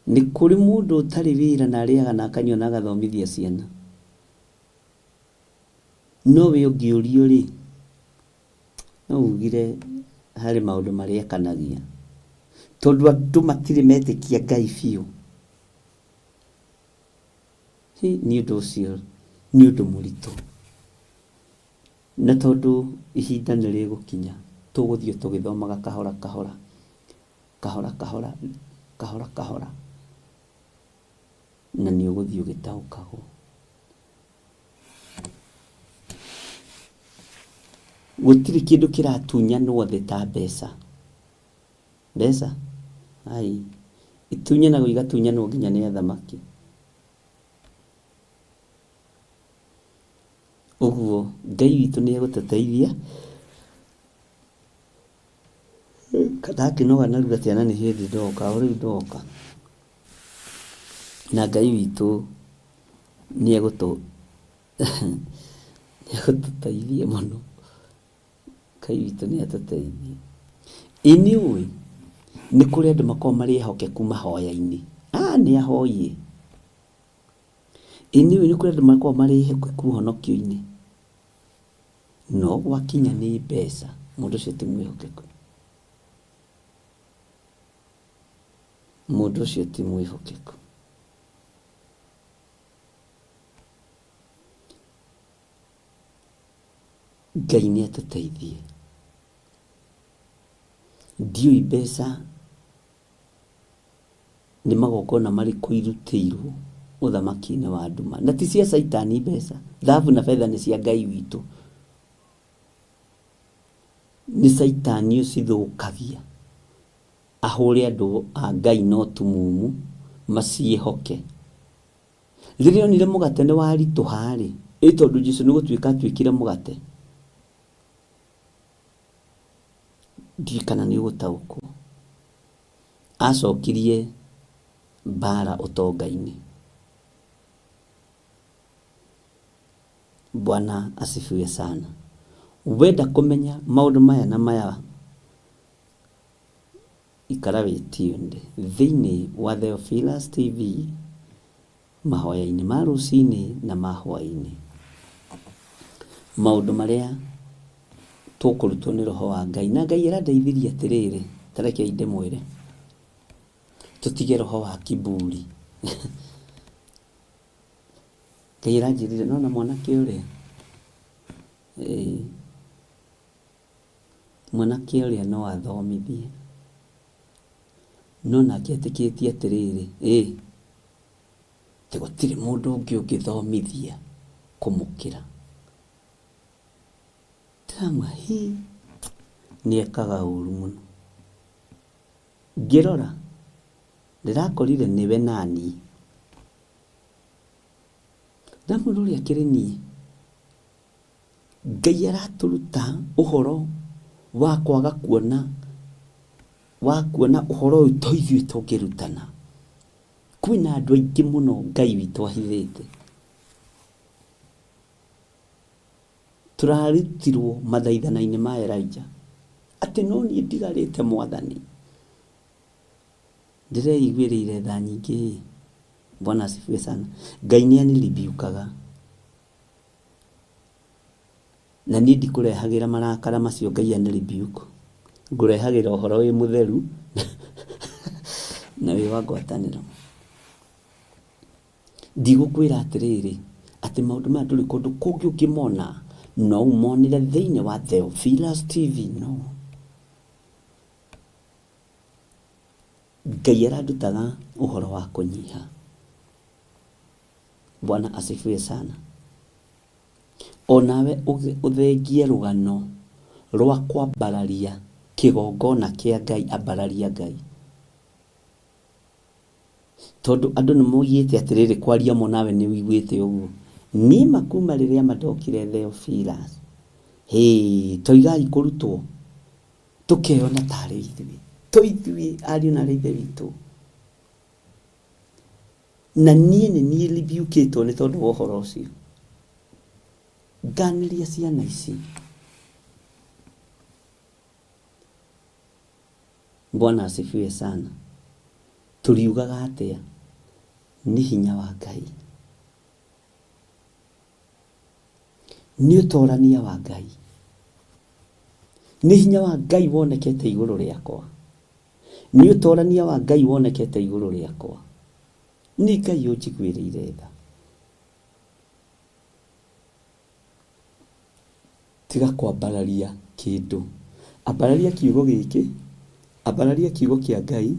Speaker 1: Nĩ kũrĩ mũndũ ũtarĩ wĩra na arĩaga na akanyua na agathomithia ciana. No we ũngĩũrio rĩ, no ugire harĩ maũndũ marĩa ekanagia. Tondũ andũ matirĩ metĩkia Ngai biũ. Nĩ ũndũ ũcio nĩ ũndũ mũritũ. Na tondũ ihinda nĩ rĩgũkinya, tũgũthiĩ tũgĩthomaga kahora kahora, kahora kahora, kahora kahora, na nĩ ũgũthiĩ ũgĩtaũkagwo. Gũtirĩ kĩndũ kĩratunyanwo thĩ ta mbeca. Mbeca ai itunyanagwo igatunyanwo nginya nĩ athamaki. Ũguo Ngai witũ nĩ egũtũteithia. Kana akĩnoga naruga ciana nĩ hĩndĩ ndoka, o rĩu ndoka. Na Ngai witũ nĩ egũtũteithia mũno. Ngai witũ nĩ atũteithie. Inyuĩ nĩ kũrĩ andũ makoragwo marĩ ehokeku mahoya-inĩ. Nĩ ahoie. Inyuĩ nĩ kũrĩ andũ makoragwo marĩ ehokeku ũhonokio-inĩ. No gwakinya nĩ mbeca, mũndũ ũcio ti mwĩhokeku. Mũndũ ũcio ti mwĩhokeku. Ngai nĩ atũteithie. ndiũĩ mbeca nĩ magongona marĩkũ irutĩirwo ũthamaki-inĩ wa nduma, na ti cia Saitani mbeca. Thahabu na betha nĩ cia Ngai witũ. Nĩ Saitani ũcithũkagia ahũre andũ a Ngai no tumumu maciĩhoke. Rĩrĩa onire mũgate nĩ waritũha-rĩ, tondũ Jesũ nĩ gũtuĩka atuĩkire mũgate, ndiũĩ kana nĩ ũgũtaũkwo, acokirie mbara ũtonga-inĩ. Bwana asifiwe sana. Wenda kũmenya maũndũ maya na maya, ikara wĩtionde thĩinĩ wa Theophilus TV, mahoya-inĩ ma rũcinĩ na ma hwaĩ-inĩ. Maũndũ marĩa tũkũrutwo nĩ Roho wa Ngai, na Ngai arandeithirie atĩrĩrĩ, tareke ndĩmwĩre, tũtige roho wa kiburi. Ngai aranjĩrire nona mwanake ũrĩa, mwanake ũrĩa no athomithie, no nake etĩkĩtie atĩrĩrĩ, tĩ gũtirĩ mũndũ ũngĩ ũngĩthomithia kũmũkĩra. Ndĩramwa nĩekaga ũru mũno. Ngĩrora ndĩrakorire nĩwe nani, ndamwĩra ũrĩa akĩrĩ niĩ. Ngai aratũruta ũhoro wa kwaga kuona, ũhoro ũyũ to ithuĩ tũngĩrutana. Kwĩna andũ aingĩ mũno Ngai witũ ahithĩte. Tũrarutirwo mathaithana-inĩ ma Elijah atĩ no niĩ ndigarĩte Mwathani. Ndĩreiguĩrĩire tha nyingĩ. Bwana asifiwe sana. Ngai nĩaniribiukaga, na niĩ ndikũrehagĩra marakara macio Ngai aniribiuko. Ngũrehagĩra ũhoro wĩ mũtheru na wĩ wa ngwatanĩro. Ndigũkwĩra atĩrĩrĩ atĩ maũndũ maya ndũrĩ kũndũ kũngĩ ũngĩmona, no ũmonire thĩinĩ wa Theophilus TV. No, Ngai arandutaga ũhoro wa kũnyiha. Bwana asifiwe sana. Onawe ũthengie rũgano rwa kwambararia kĩgongona kĩa Ngai, ambararia Ngai. Tondũ andũ nĩ moigĩte atĩrĩrĩ, kwaria mo nawe nĩ wiguĩte ũguo. Niĩ makuma rĩrĩa mandokire Theophilus, toigai kũrutwo, tũkeyona tarĩ ithuĩ, ithuĩ ariũ na ithe witũ. Na niĩ nĩ niĩ ribiukĩtwo nĩ tondũ wa ũhoro ũcio. Nganĩria ciana ici. Bwana asifiwe sana. Tũriugaga atĩa? Nĩ hinya wa Ngai, nĩ ũtorania wa Ngai, nĩ hinya wa Ngai wonekete igũrũ rĩakwa, nĩ ũtorania wa Ngai wonekete igũrũ rĩakwa. Nĩ Ngai ũnjiguĩrĩire tha. Tiga kwambararia kĩndũ, ambararia kiugo gĩkĩ, ambararia kiugo kĩa Ngai,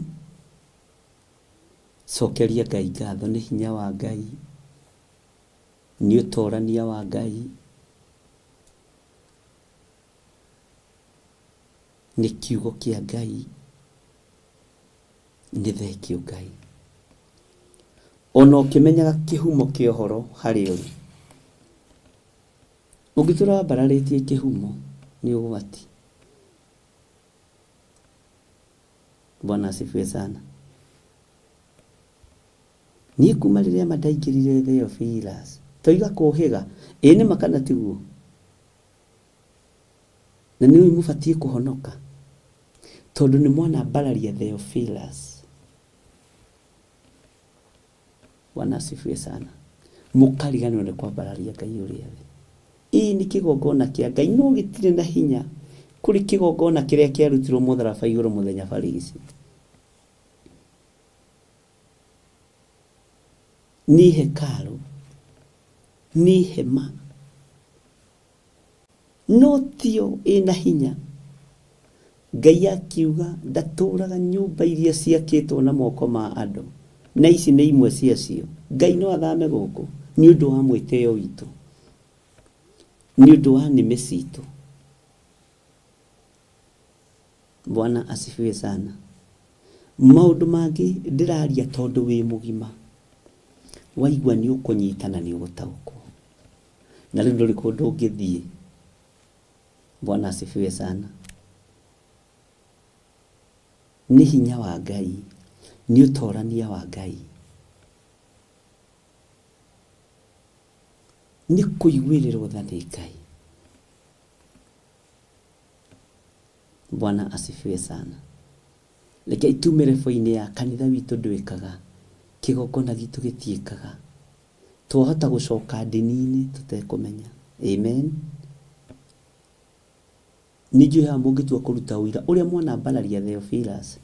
Speaker 1: cokeria Ngai ngatho. Nĩ hinya wa Ngai, nĩ ũtorania wa Ngai, nĩ kiugo kĩa Ngai, nĩ thekio Ngai. Ona ũkĩmenyaga kĩhumo kĩa ũhoro harĩ ũrĩ, ũngĩtũra wambararĩtie kĩhumo nĩ ũgwati. Bwana asifiwe sana. Niĩ kuma rĩrĩa mandaingĩrire Theophilus, toiga kũhĩga, nĩ makana tiguo, na nĩ mũbatiĩ kũhonoka, tondũ nĩ mwana mbararia Theophilus. Bwana asifiwe sana. Mũkariganĩrwo nĩ kwambararia Ngai ũrĩa thĩ. Nĩ kĩgongona kĩa Ngai, no gĩtirĩ na hinya kũrĩ kĩgongona kĩrĩa kĩarutirwo mũtharaba igũrũ mũthenya barigici. Nĩ hekalu, nĩ hema, no tio ĩna hinya. Ngai akiuga ndatũraga nyũmba iria ciakĩtwo na moko ma andũ, na ici nĩ imwe ciacio. Ngai no athame gũkũ nĩ ũndũ wa mwĩtĩo witũ, nĩ ũndũ wa nĩmĩ citũ. Bwana asifiwe sana. Maũndũ mangĩ ndĩraria tondũ wĩ mũgima, waigua nĩ ũkũnyita na nĩ ũgũtaũkwo, na rĩu ndũrĩ kũndũ ũngĩthiĩ. Bwana asifiwe sana. Nĩ hinya wa Ngai, nĩ ũtorania wa Ngai, nĩ kũiguĩrĩrwo tha nĩ Ngai. Bwana asifiwe sana. Reke itume rebo-inĩ ya kanitha witũ ndwĩkaga, kĩgongona gitũ gĩtiĩkaga, twahota gũcoka ndini-inĩ tũtekũmenya. Amen. Nĩnjũĩ haha mũngĩtua kũruta ũira ũrĩa mwana mbararia Theophilus,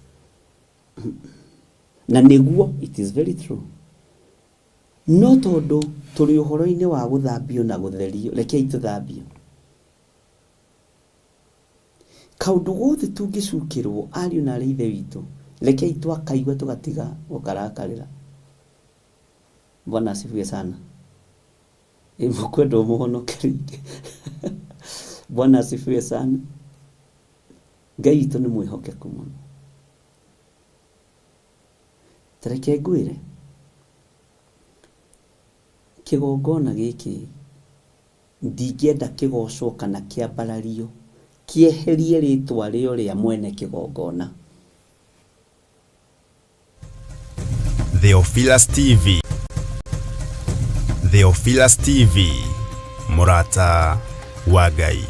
Speaker 1: na nĩguo, it is very true. No tondũ tũrĩ ũhoro-inĩ wa gũthambio na gũtherio, rekei tũthambio. Kaũndũ gothe tũngĩcukĩrwo ariũ na arĩ ithe witũ, rekei twakaigua tũgatiga gũkarakarĩra. Bwana asifiwe sana. Mũkwenda ũmũhonokerie. Bwana asifiwe sana. Ngai witũ nĩ mwĩhokeku mũno. Tareke ngwĩre, kĩgongona gĩkĩ ndingĩenda kĩgocwo kana kĩambarario kieherie rĩtwa rĩo rĩa mwene kĩgongona.
Speaker 2: Theophilus TV. Theophilus TV, mũrata wa Ngai.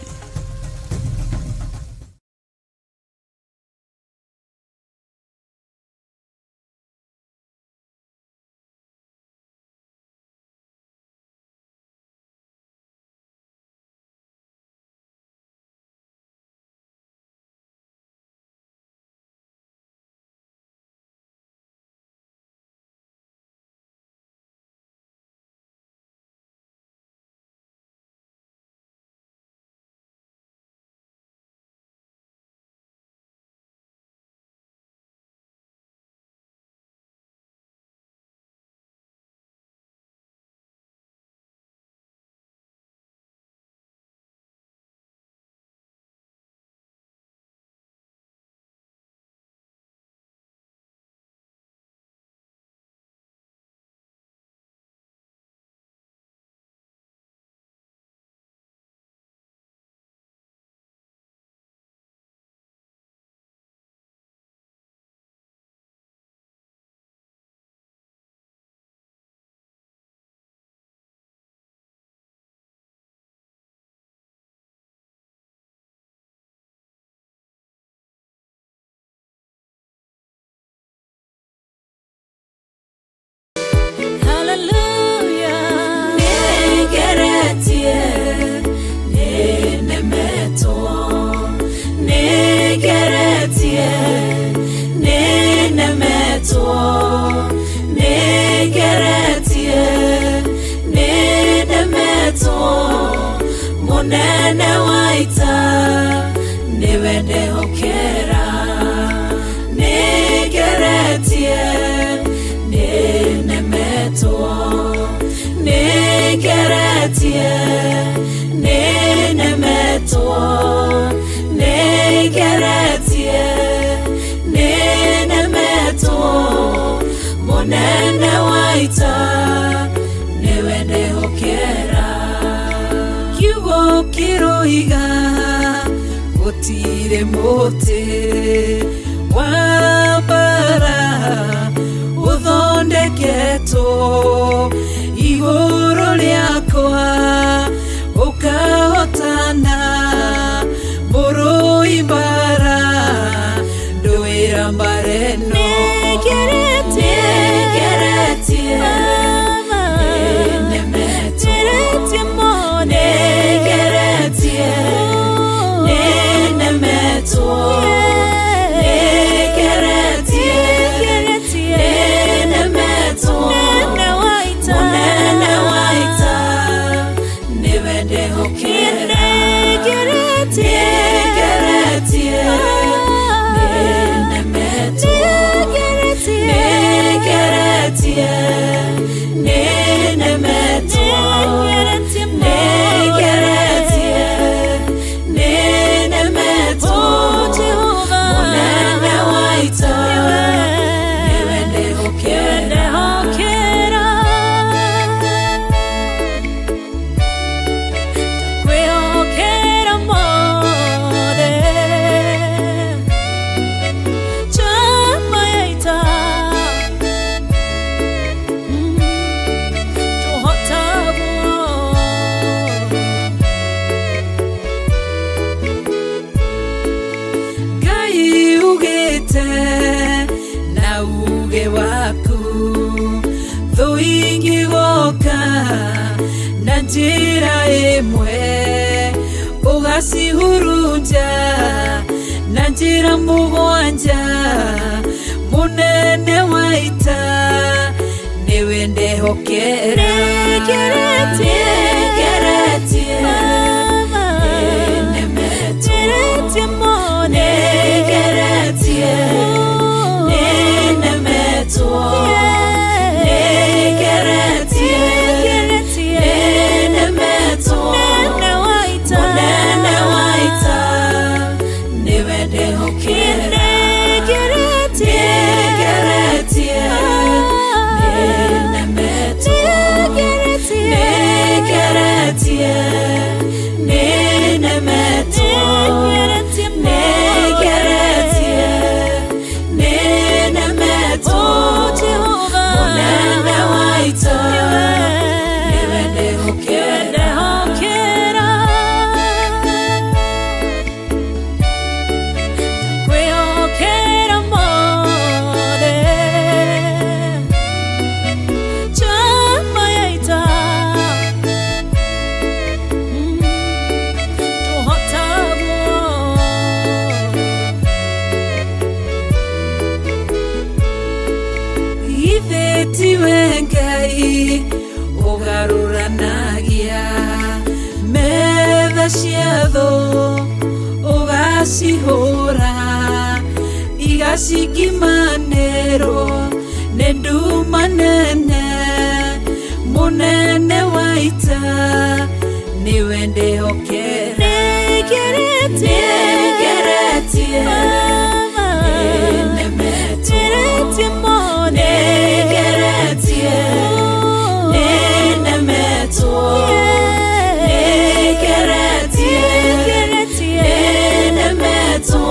Speaker 3: Munene waita niwende hokera nigeretie ninemetwo nigeretie ninemetwo nigeretie ninemetwo munene waita niwende hokera kiroiga gutire muti wa bara uthondeketo iguru riakwa ukahotana muru ibara nduira mbareno njira imwe ugacihurunja na njira mugwanja munene wa ita niwe ndehokera Sigimanero nedu manene munene waita niwende hokera negeretie nemetie mone negeretie nemeto negeretie nemeto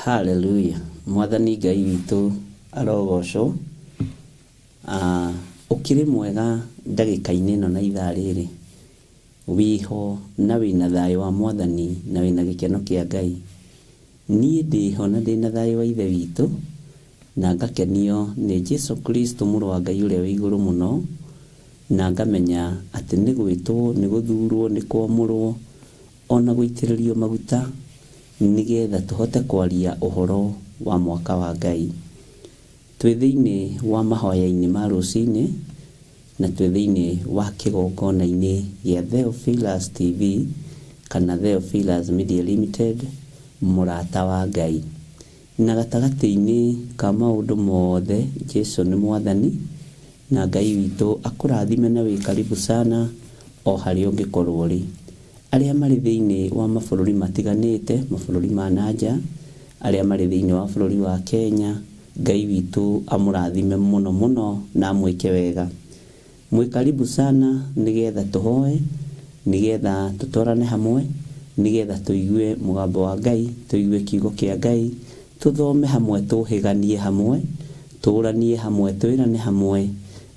Speaker 1: Hallelujah. Mwathani Ngai witũ arogocwo. Ukiri mwega ndagĩka-inĩ ĩno na ithaa rĩrĩ. Wiho na wĩna thayũ wa Mwathani na wĩna gĩkeno kĩa Ngai. Niĩ ndĩho na ndĩna thayũ wa Ithe witũ na ngakenio nĩ Jesu Kristo mũrũ wa Ngai ũrĩa wĩ igũrũ mũno, na ngamenya atĩ nĩ gwĩtwo, nĩ gũthurwo, nĩ kwamũrwo, ona gũitĩrĩrio maguta nĩgetha tũhote kwaria ũhoro wa mwaka wa Ngai. Twĩ thĩinĩ wa mahoya-inĩ ma rũcinĩ, na twĩ thĩinĩ wa kĩgongona-inĩ gĩa Theophilus TV kana Theophilus Media Limited, mũrata wa Ngai. Na gatagatĩ-inĩ ka maũndũ mothe, Jesu nĩ mwathani, na Ngai witũ akũrathime na wĩ karibu sana o harĩa ũngĩkorwo ũrĩ. Arĩa marĩ thĩinĩ wa mabũrũri matiganĩte, mabũrũri ma nanja, arĩa marĩ thĩinĩ wa bũrũri wa Kenya, Ngai witũ amũrathime mũno mũno na amwĩke wega. Mwĩ karibu sana nĩgetha tũhoe, nĩgetha tũtwarane hamwe, nĩgetha tũigue mũgambo wa Ngai, tũigue kiugo kĩa Ngai, tũthome hamwe, tũhĩganie hamwe, tũranie hamwe, twĩrane hamwe,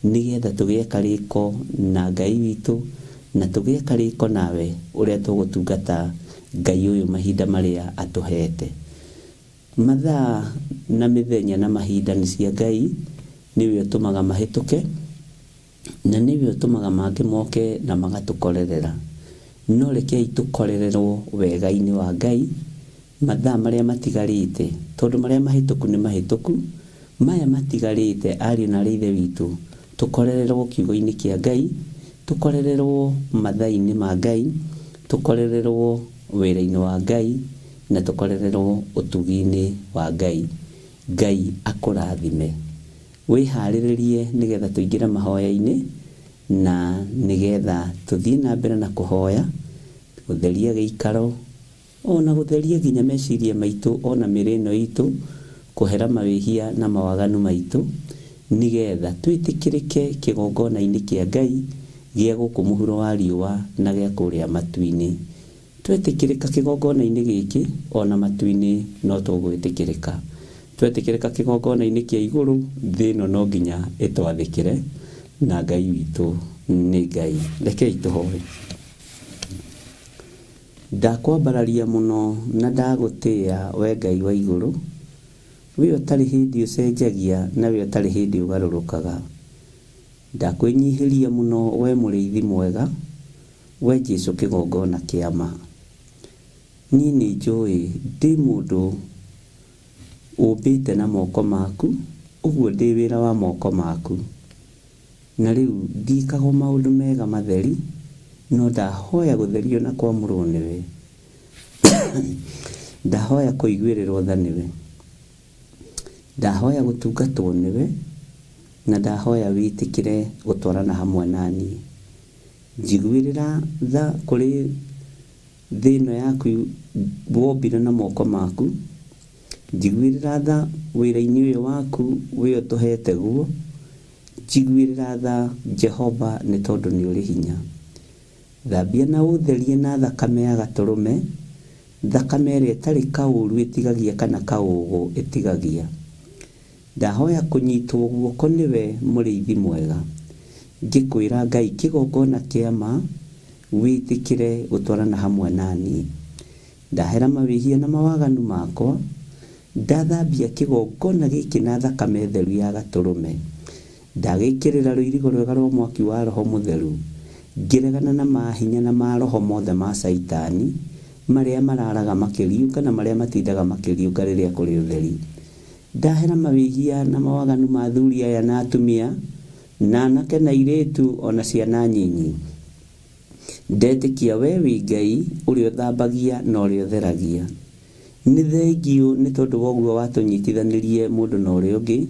Speaker 1: nĩgetha tũgĩe karĩko na Ngai witũ, na tũgĩe karĩko nawe ũrĩa tũgũtungata Ngai ũyũ mahinda marĩa atũhete. Mathaa na mĩthenya na mahinda nĩ cia Ngai, nĩwe ũtũmaga mahĩtũke, na nĩwe ũtũmaga mangĩ moke na magatũkorerera. No rekei tũkorererwo wega-inĩ wa Ngai mathaa marĩa matigarĩte, tondũ marĩa mahĩtũku nĩ mahĩtũku. Maya matigarĩte, ariũ na ithe witũ, tũkorererwo kiugo-inĩ kĩa Ngai, tũkorererwo mathaa-inĩ ma Ngai, tũkorererwo wĩra-inĩ wa Ngai, na tũkorererwo ũtugi-inĩ wa Ngai. Ngai akũrathime. Wĩharĩrĩrie nĩgetha tũingĩre mahoya-inĩ, na nĩgetha tũthiĩ na mbere na kũhoya, gũtheria gĩikaro, ona gũtheria nginya meciria maitũ, ona mĩrĩ ĩno itũ, kũhera mawĩhia na mawaganu maitũ, nĩgetha twĩtĩkĩrĩke kĩgongona-inĩ kĩa Ngai gĩa gũkũ mũhuro wa riũa na gĩa kũrĩa matu-inĩ. Twetĩkĩrĩka kĩgongona-inĩ gĩkĩ, ona matu-inĩ no tũgwĩtĩkĩrĩka. Twetĩkĩrĩka kĩgongona-inĩ kĩa igũrũ, thĩ ĩno no nginya ĩtwathĩkĩre, na Ngai witũ nĩ Ngai. Rekei tũhoe. Ndakwambararia mũno na ndagũtĩĩa we Ngai wa igũrũ, we ũtarĩ hĩndĩ ũcenjagia, na we ũtarĩ hĩndĩ ũgarũrũkaga. Ndakwĩnyihĩria mũno we mũrĩithi mwega, we Jesu kĩgongona kĩa ma. Niĩ nĩ njũĩ ndĩ mũndũ ũmbĩte na moko maku, ũguo ndĩ wĩra wa moko maku. Na rĩu ndikagwo maũndũ mega matheri, no ndahoya gũtherio na kwamũrwo nĩwe. Ndahoya kũiguĩrĩrwo tha nĩwe. Ndahoya gũtungatwo nĩwe, na ndahoya wĩtĩkĩre gũtwarana hamwe naniĩ. Njiguĩrĩra tha kũrĩ thĩ ĩno yaku wombire na moko maku. Njiguĩrĩra tha wĩra-inĩ ũyũ waku we ũtũhete guo. Njiguĩrĩra tha Jehova nĩ tondũ nĩ ũrĩ hinya. Thambia na ũtherie na thakame ya gatũrũme, thakame ĩrĩa ĩtarĩ kaũru ĩtigagia kana kaũgũ ĩtigagia. Ndahoya kũnyitwo guoko nĩwe mũrĩithi mwega. Ngĩkwĩra Ngai kĩgongona kĩa ma, wĩtĩkĩre gũtwarana hamwe naniĩ. Ndahera mawĩhia na mawaganu makwa, ndathambia kĩgongona gĩkĩ na thakame theru ya gatũrũme. Ndagĩkĩrĩra rũirigo rwega rwa mwaki wa Roho Mũtheru, ngĩregana na mahinya na maroho mothe ma Saitani, marĩa mararaga makĩriũka na marĩa matindaga makĩriũka rĩrĩa kũrĩ ũtheri. Ndahera mawĩhia na mawaganu ma athuri aya na atumia, na anake na airĩtu ona ciana nyinyi. Ndetĩkia we wĩ Ngai ũrĩa ũthambagia na ũrĩa ũtheragia. Nĩ thengiũ nĩ tondũ wa ũguo watũnyitithanĩrie mũndũ na ũrĩa ũngĩ,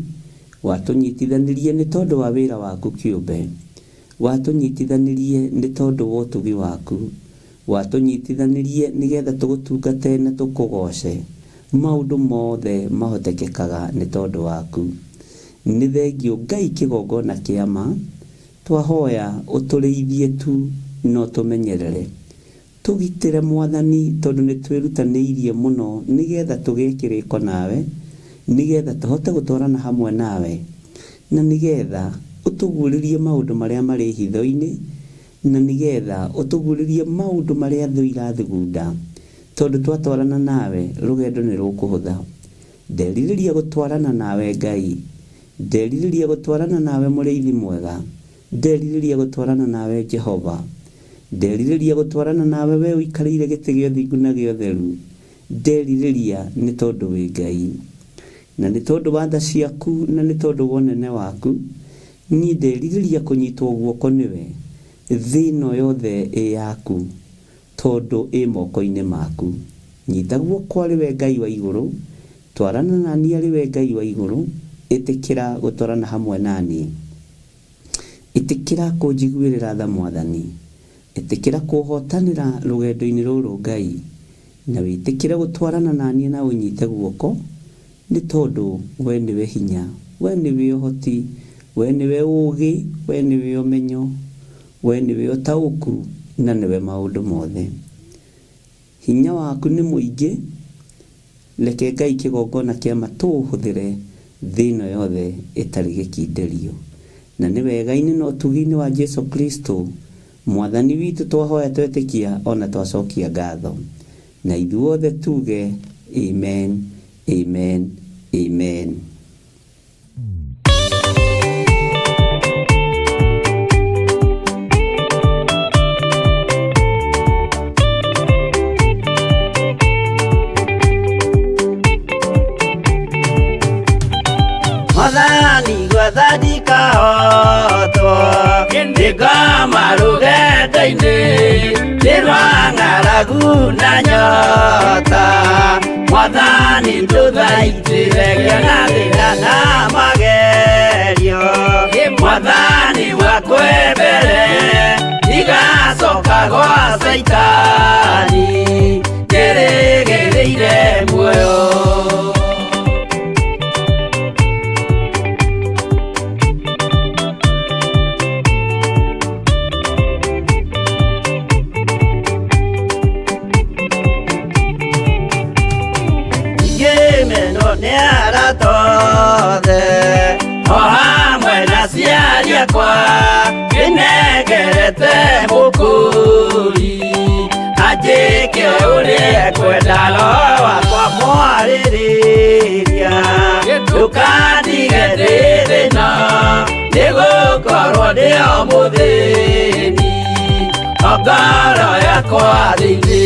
Speaker 1: watũnyitithanĩrie nĩ tondũ wa wĩra waku kĩũmbe, watũnyitithanĩrie nĩ tondũ wa ũtugi waku, watũnyitithanĩrie nĩgetha tũgũtungate na tũkũgoce. Maũndũ mothe mahotekekaga nĩ tondũ waku. Nĩ thengiũ Ngai kĩgongona kĩa ma, twahoya ũtũrĩithie tu no tũmenyerere. Tũgitĩre Mwathani tondũ nĩ twĩrutanĩirie mũno nĩgetha tũgĩe kĩrĩko nawe, nĩgetha tũhote gũtwarana hamwe nawe, na nĩgetha ũtũguũrĩrie maũndũ marĩa marĩ hitho-inĩ, na nĩgetha ũtũguũrĩrie maũndũ marĩa thũ irathugunda, tondũ twatwarana nawe rũgendo nĩ rũkũhũtha. nderirĩria gũtwarana nawe Ngai, nderirĩria gũtwarana nawe mũrĩithi mwega, nderirĩria gũtwarana nawe Jehova, nderirĩria gũtwarana nawe we ũikarĩire gĩtĩ gĩa ũthingu na gĩa ũtheru, nderirĩria nĩ tondũ wĩ Ngai, na nĩ tondũ wa tha ciaku, na nĩ tondũ wa ũnene waku, niĩ nderirĩria kũnyitwo guoko nĩwe thĩ ĩno yothe ĩ yaku, tondũ ĩ moko-inĩ maku. Nyita guoko arĩ we Ngai wa igũrũ, twarana nani arĩ we Ngai wa igũrũ, ĩtĩkĩra gũtwarana hamwe nani, ĩtĩkĩra kũnjiguĩrĩra tha Mwathani, ĩtĩkĩra kũhotanĩra rũgendo-inĩ rũrũ Ngai, na wĩtĩkĩre gũtwarana nani na ũnyite guoko, nĩ tondũ we nĩwe hinya, we nĩwe ũhoti, we nĩwe ũũgĩ, we nĩwe ũmenyo, we nĩwe ũtaũku, na nĩwe maũndũ mothe. Hinya waku nĩ mũingĩ, reke Ngai kĩgongona kĩa ma tũũhũthĩre thĩ ĩno yothe ĩtarĩ gĩkindĩrio. Na nĩ wega-inĩ na ũtugi-inĩ wa Jesu Kristo, Mwathani witũ twahoya twetĩkia ona twacokia ngatho. Na ithuothe tuge amen, amen, amen.
Speaker 4: Mwathani gwathani kahotwo ndĩngoma rũgendo-inĩ ndĩrwa ng'aragu na nyota. Mwathani ndũthaitĩre gĩa thĩna na magerio, Mwathani wakwe mbere igacoka gwa Saitani ngĩrĩgĩrĩire muoyo. O hamwe na ciari akwa ngĩnengerete mũkũri, anjĩke ũrĩa kwenda Roho wakwa mwarĩrĩria. Ndũkandige ndĩ thĩna nĩgũkorwo ndĩ o mũthĩni, o ngoro yakwa thĩinĩ.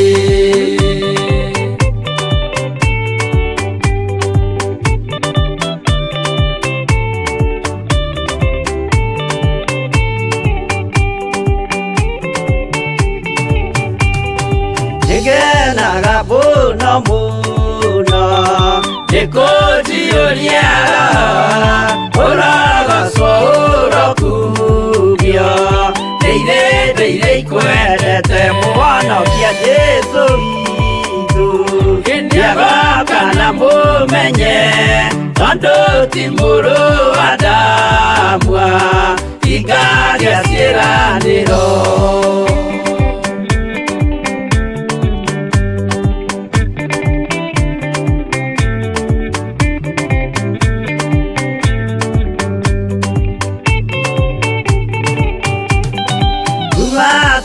Speaker 4: Ngenaga mũno mũno nĩkũnjiyũria ũrogocwo ũrokugio, ndĩirĩ ikwendete mũhonokia Jesũ witũ. Nĩagoka na mũmenye tondũ ti mũrũ wa ndamwa, ingagĩa ciĩranĩro.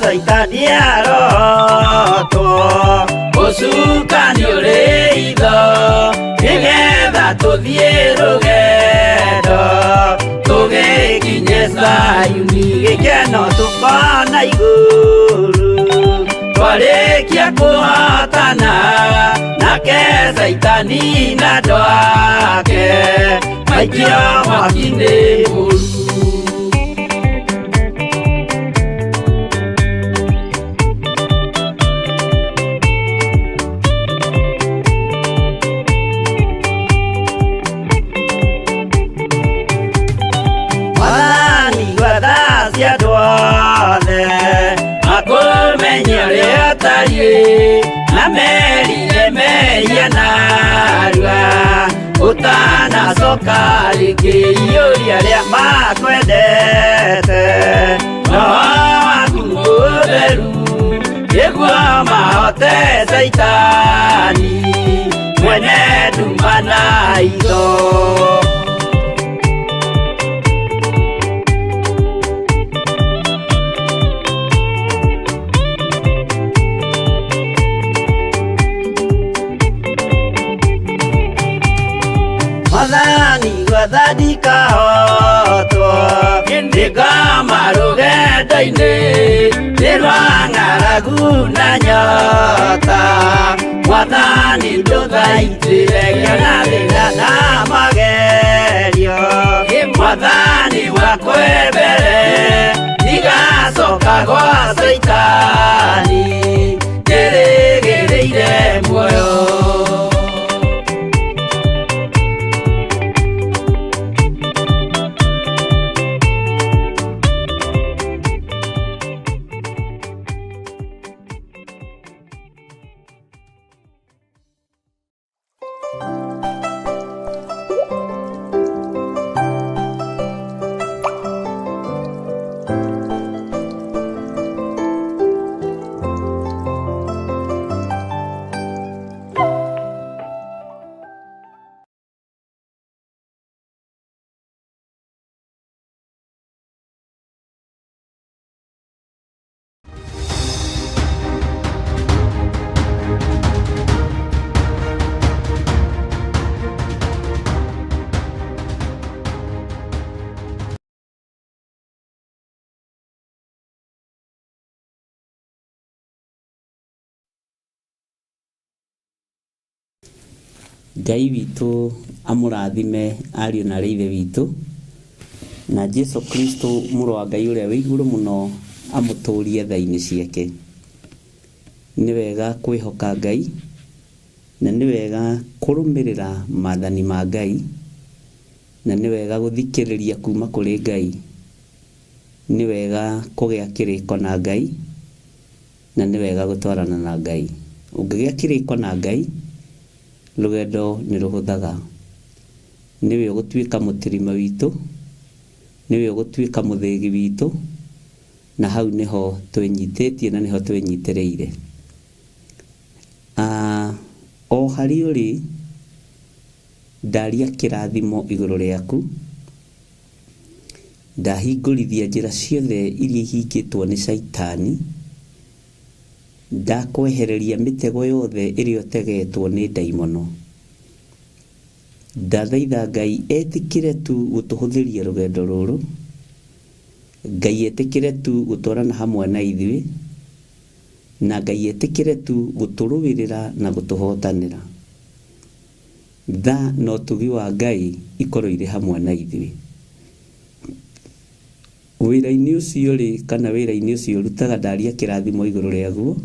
Speaker 4: Saitani arotwo ũcukani ũrĩ itho, nĩgetha tũthiĩ rũgendo tũgĩkinye Zayuni, gĩkeno tũkona igũrũ twarĩkia kũhotana nake Saitani na andũ ake maikio mwaki-inĩ mũru. Na merire mehia narua ũtanacoka rĩngĩ iyũria rĩa makwendete. Roho waku mũtheru nĩguo mahote Saitani mwene nduma na itho. wathani gwathani kahotwo ndikama rũgendo-inĩ nĩrwa ng'aragu na nyota wathani ndũthaitĩre kĩona thĩna na magerio wathani wakwe mbere igacoka gwa Saitani ndĩrĩgĩrĩire muoyo.
Speaker 1: Ngai witũ amũrathime ariũ na ithe witũ, na Jesu Kristo mũrũ wa Ngai ũrĩa wĩ igũrũ mũno amũtũrie tha-inĩ ciake. Nĩ wega kwĩhoka Ngai na nĩ wega kũrũmĩrĩra maathani ma Ngai, na nĩ wega gũthikĩrĩria kuma kũrĩ Ngai. Nĩ wega kũgĩa kĩrĩko na Ngai na nĩ wega gũtwarana na Ngai. Ũngĩgĩa kĩrĩko na Ngai rũgendo nĩ rũhũthaga. Nĩwe ũgũtuĩka mũtirima witũ, nĩwe ũgũtuĩka mũthĩgi witũ, na hau nĩho twĩnyitĩtie na nĩho twĩnyitĩrĩire. O harĩ ũrĩ ndaria kĩrathimo igũrũ rĩaku, ndahingũrithia njĩra ciothe iria ihingĩtwo nĩ Saitani, ndakwehereria mĩtego yothe ĩrĩa ũtegetwo nĩ ndaimono. Ndathaitha Ngai etĩkĩre tu gũtũhũthĩria rũgendo rũrũ, Ngai etĩkĩre tu gũtwarana hamwe na ithuĩ, na Ngai etĩkĩre tu gũtũrũĩrĩra na gũtũhotanĩra. Tha na ũtugi wa Ngai ikorwo irĩ hamwe na ithuĩ. Wĩra-inĩ ũcio rĩ kana wĩra-inĩ ũcio rutaga ndaria kĩrathimo igũrũ rĩaguo,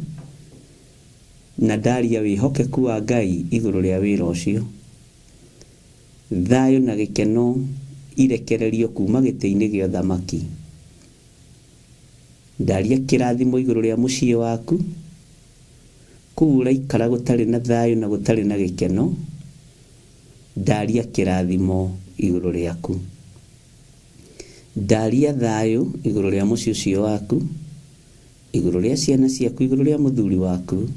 Speaker 1: na ndaria wĩhokeku wa Ngai igũrũ rĩa wĩra ũcio. Thayũ na gĩkeno irekererio kuma gĩtĩ-inĩ gĩa ũthamaki. Ndaria kĩrathimo igũrũ rĩa mũciĩ waku, kũu ũraikara gũtarĩ na thayũ na gũtarĩ na gĩkeno, ndaria kĩrathimo igũrũ rĩaku. Ndaria thayũ igũrũ rĩa mũciĩ ũcio waku, igũrũ rĩa ciana ciaku, igũrũ rĩa mũthuri waku,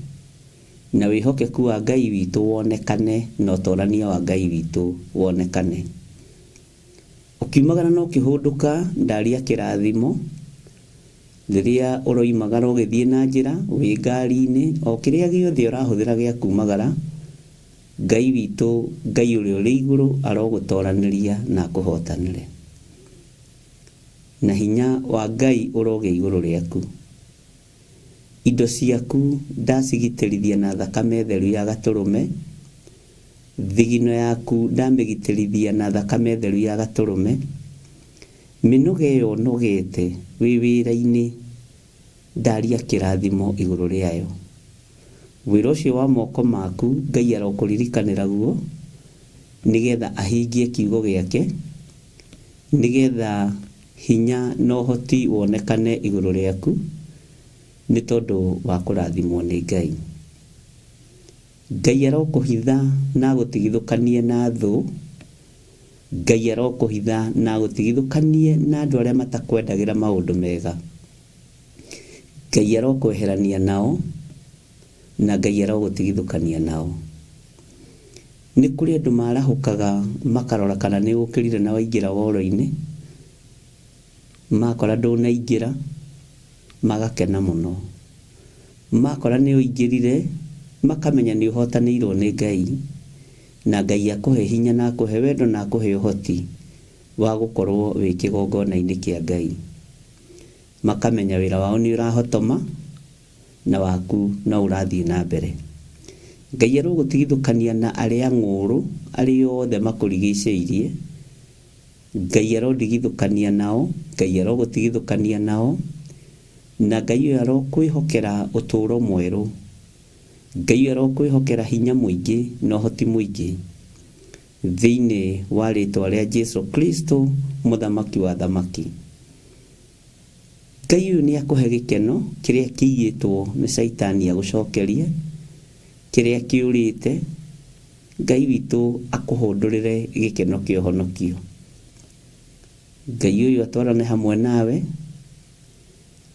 Speaker 1: na wĩhokeku wa Ngai witũ wonekane na ũtorania wa Ngai witũ wonekane. Ũkiumagara na ũkĩhũndũka ndaria kĩrathimo, rĩrĩa ũroimagara ũgĩthiĩ na njĩra, wĩ ngari-inĩ, o kĩrĩa gĩothe ũrahũthĩra gĩa kumagara, Ngai witũ, Ngai ũrĩa ũrĩ igũrũ arogũtoranĩria na akũhotanĩre. Na hinya wa Ngai ũroge igũrũ rĩaku. Indo ciaku ndacigitĩrithia na thakame theru ya gatũrũme, thigino yaku ndamĩgitĩrithia na thakame theru ya gatũrũme, mĩnoga ĩyo nogete wĩ wĩra-inĩ ndaria kĩrathimo igũrũ rĩayo. Wĩra ũcio wa moko maku Ngai arokũririkanĩra guo, nĩgetha ahingie kiugo gĩake, nĩgetha hinya na ũhoti wonekane igũrũ rĩaku, nĩ tondũ wa kũrathimwo nĩ Ngai. Ngai arokũhitha na gũtigithũkanie na thũ, Ngai arokũhitha na gũtigithũkanie na andũ arĩa matakwendagĩra maũndũ mega. Ngai arokweherania nao na Ngai arogũtigithũkania nao. Nĩ kũrĩ andũ marahũkaga makarora kana nĩ ũkĩrire na waingĩra woro-inĩ, makora ndũnaingĩra magakena mũno. Makora nĩ ũingĩrire makamenya nĩ ũhotanĩirwo nĩ Ngai, na Ngai akũhe hinya na akũhe wendo na akũhe ũhoti wa gũkorwo wĩ kĩgongona-inĩ kĩa Ngai. Makamenya wĩra wao nĩ ũrahotoma na waku no ũrathiĩ na mbere. Ngai arogũtigithũkania na arĩa ng'ũrũ arĩa othe makũrigicĩirie. Ngai arodigithũkania nao, Ngai arogũtigithũkania nao, na Ngai ũyũ arokwĩhokera ũtũũro mwerũ. Ngai arokwĩhokera hinya mũingĩ na ũhoti mũingĩ thĩinĩ wa rĩĩtwa rĩa Jesũ Kristo, mũthamaki wa thamaki. Ngai ũyũ nĩ akũhe gĩkeno kĩrĩa kĩiyĩtwo nĩ Saitani agũcokerie, kĩrĩa kĩũrĩte. Ngai witũ akũhũndũrĩre gĩkeno kĩa ũhonokio. Ngai ũyũ atwarane hamwe nawe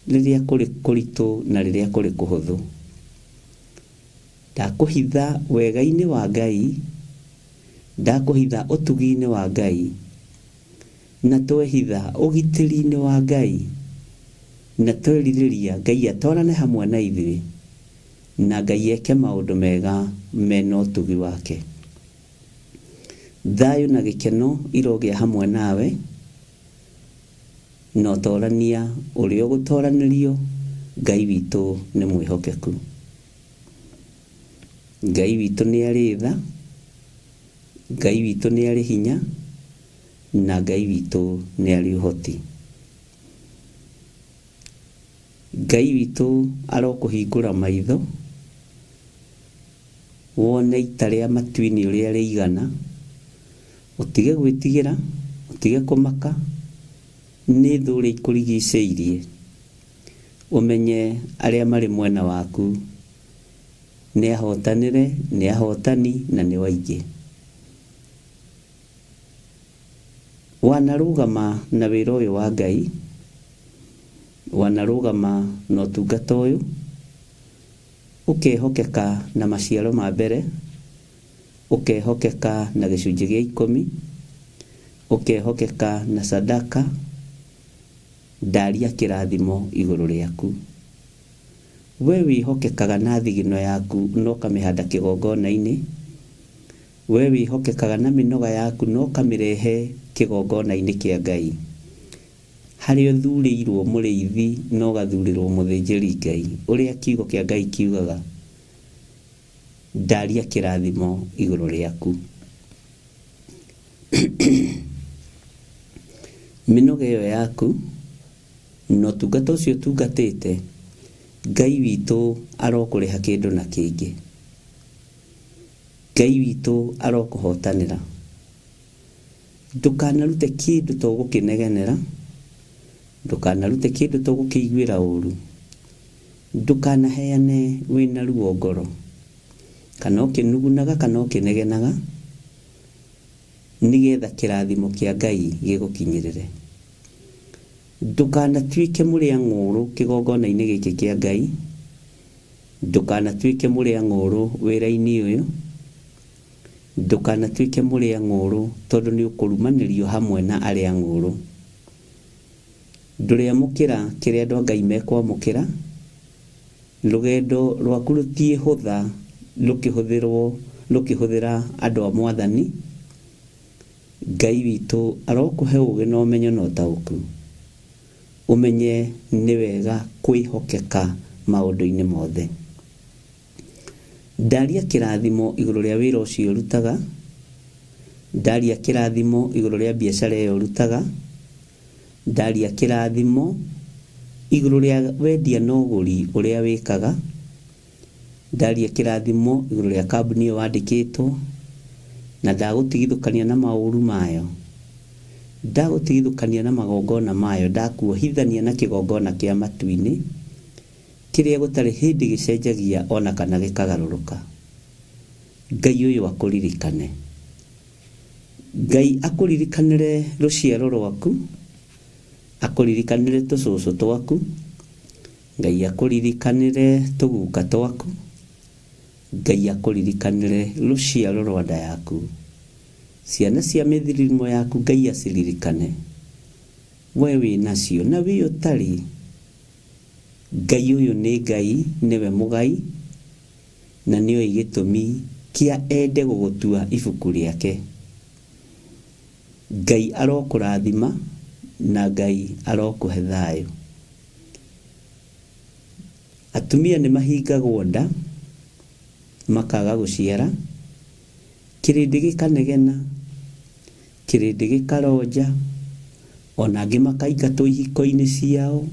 Speaker 1: rĩrĩa kũrĩ kũritũ na rĩrĩa kũrĩ kũhũthũ. Ndakũhitha wega-inĩ wa Ngai, ndakũhitha ũtugi-inĩ wa Ngai, na twehitha ũgitĩri-inĩ wa Ngai, na twerirĩria Ngai atwarane hamwe na ithuĩ, na Ngai eke maũndũ mega mena ũtugi wake. Thayũ na gĩkeno irogĩa hamwe nawe, na ũtorania ũrĩa ũgũtoranĩrio. Ngai witũ nĩ mwĩhokeku. Ngai witũ nĩ arĩ tha, Ngai witũ nĩ arĩ hinya, na Ngai witũ nĩ arĩ ũhoti. Ngai witũ arokũhingũra maitho wone ita rĩa matu-inĩ ũrĩa rĩigana, ũtige gwĩtigĩra, ũtige kũmaka nĩ thũ ũrĩa ikũrigicĩirie. Ũmenye arĩa marĩ mwena waku nĩ ahotanĩre, nĩ ahotani na nĩ waingĩ. Wanarũgama na wĩra ũyũ wa Ngai, wanarũgama na ũtungata ũyũ, ũkehokeka na maciaro ma mbere, ũkehokeka na gĩcunjĩ gĩa 10, ũkehokeka na sadaka. Ndaria kĩrathimo igũrũ rĩaku. We wĩhokekaga na thigino yaku no kamĩhanda kĩgongona-inĩ. We wĩhokekaga na mĩnoga yaku no kamĩrehe kĩgongona-inĩ kĩa Ngai. Harĩa ũthurĩirwo mũrĩithi no gathurĩrwo mũthĩnjĩri Ngai. Ũrĩa kiugo kĩa Ngai kiugaga, ndaria kĩrathimo igũrũ rĩaku. Mĩnoga ĩyo yaku no tungata ũcio tungatĩte, Ngai witũ arokũrĩha kĩndũ na kĩngĩ. Ngai witũ arokũhotanĩra. Ndũkanarute kĩndũ to gũkĩnegenera, ndũkanarute kĩndũ to gũkĩiguĩra ũũru, ndũkanaheane wĩna ruo ngoro, kana ũkĩnugunaga kana ũkĩnegenaga, nĩgetha kĩrathimo kĩa Ngai gĩgũkinyĩrĩre. Ndũkanatuĩke mũrĩa ng'ũrũ kĩgongona-inĩ gĩkĩ kĩa Ngai, ndũkanatuĩke mũrĩa ng'ũrũ wĩra-inĩ ũyũ, ndũkanatuĩke mũrĩa ng'ũrũ tondũ nĩ ũkũrumanĩrio hamwe na arĩa ng'ũrũ. Ndũrĩamũkĩra kĩrĩa andũ a Ngai mekwamũkĩra. Rũgendo rwaku rũtiĩhũtha rũkĩhũthĩra andũ a Mwathani. Ngai witũ arokũhe ũũgĩ na ũmenyo na ũtaũku. Ũmenye nĩ wega kwĩhokeka maũndũ-inĩ mothe. Ndaria kĩrathimo igũrũ rĩa wĩra ũcio ũrutaga. Ndaria kĩrathimo igũrũ rĩa biacara ĩyo ũrutaga. Ndaria kĩrathimo igũrũ rĩa wendia na ũgũri ũrĩa wĩkaga. Ndaria kĩrathimo igũrũ rĩa kambuni ĩyo wandĩkĩtwo, na ndagũtigithũkania na maũru mayo. Ndagũtigithũkania na magongona mayo, ndakuohithania na kĩgongona kĩa matu-inĩ kĩrĩa gũtarĩ hĩndĩ gĩcenjagia ona kana gĩkagarũrũka. Ngai ũyũ akũririkane. Ngai akũririkanĩre rũciaro rwaku, akũririkanĩre tũcũcũ twaku, Ngai akũririkanĩre tũguka twaku, Ngai akũririkanĩre rũciaro rwa nda yaku. Ciana cia mĩthiririmo yaku Ngai aciririkane. We wĩ nacio na wĩ ũtarĩ. Ngai ũyũ nĩ Ngai, nĩwe mũgai, na nĩoĩ gĩtũmi kia ende gũgũtua ibuku rĩake. Ngai arokũrathima na Ngai arokũhe thayũ. Atumia nĩ mahingagwo nda makaga gũciara, kĩrĩndĩ gĩkanegena, kĩrĩndĩ gĩkaronja, ona angĩ makaingatwo ihiko-inĩ ciao,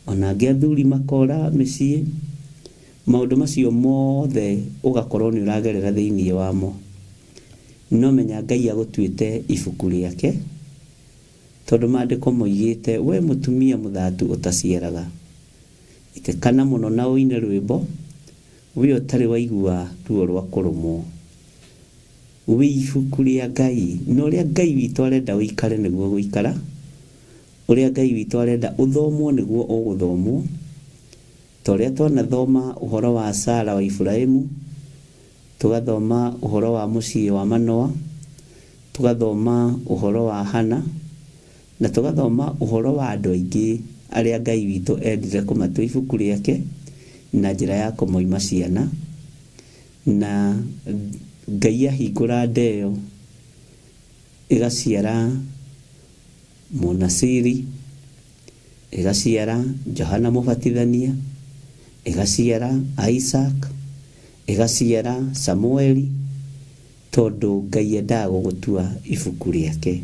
Speaker 1: ona angĩ athuri makora mĩciĩ. Maũndũ macio mothe ũgakorwo nĩ ũragerera thĩinĩ wamo. No menya Ngai agũtuĩte ibuku rĩake, tondũ maandĩko moigĩte we mũtumia mũthatu ũtaciaraga, itekana mũno na ũine rwĩmbo, we ũtarĩ waigua ruo rwa kũrũmwo. Wĩ ibuku rĩa Ngai, na ũrĩa Ngai witũ arenda ũikare nĩguo gũikara, ũrĩa Ngai witũ arenda ũthomwo nĩguo ũgũthomwo. Ta ũrĩa twanathoma ũhoro wa Sara wa Ibrahimu, tugathoma ũhoro wa mũciĩ wa Manoa, tugathoma ũhoro wa Hana, na tugathoma ũhoro wa andũ aingĩ arĩa Ngai witũ endire kũmatua ibuku rĩake na njĩra ya kũmoima ciana. Na Ngai ahingũra ndeyo ĩgaciara Mũnasiri, ĩgaciara Johana Mũbatithania, ĩgaciara Isaac, ĩgaciara Samueli, tondũ Ngai endaga gũgũtua ibuku rĩake.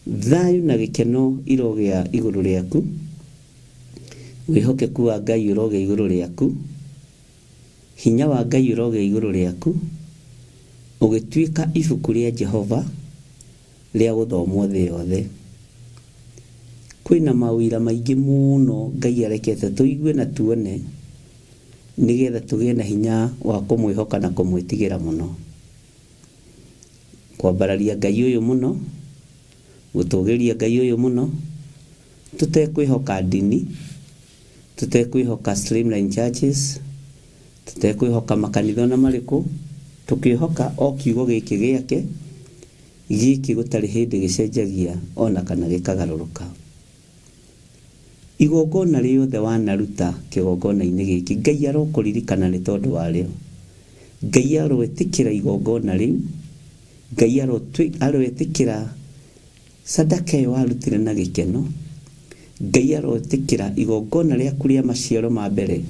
Speaker 1: Thayũ na gĩkeno irogĩa igũrũ rĩaku, wĩhokeku wa Ngai ũrogĩa igũrũ rĩaku, hinya wa Ngai ũrogĩa igũrũ rĩaku, ũgĩtuĩka ibuku rĩa Jehova rĩa gũthomwo thĩ yothe. Kwĩna mawĩra maingĩ mũno Ngai arekete tũigue na tuone, nĩgetha tũgĩe na hinya wa kũmwĩhoka na kũmwĩtigĩra mũno. Kwambararia Ngai ũyũ mũno, gũtũgĩria Ngai ũyũ mũno, tũtekwĩhoka ndini, tũtekwĩhoka streamline churches, tũtekwĩhoka makanitha na marĩkũ, tũkĩhoka o kiugo gĩkĩ gĩake, gĩkĩ gũtarĩ hĩndĩ gĩcenjagia ona kana gĩkagarũrũka. Igongona rĩothe wanaruta kĩgongona-inĩ gĩkĩ, Ngai arokũririkana nĩ tondũ warĩo. Ngai arotĩkĩra igongona rĩu, Ngai arotĩkĩra sadaka ĩyo warutire na gĩkeno, Ngai arotĩkĩra igongona rĩaku rĩa maciaro ma mbere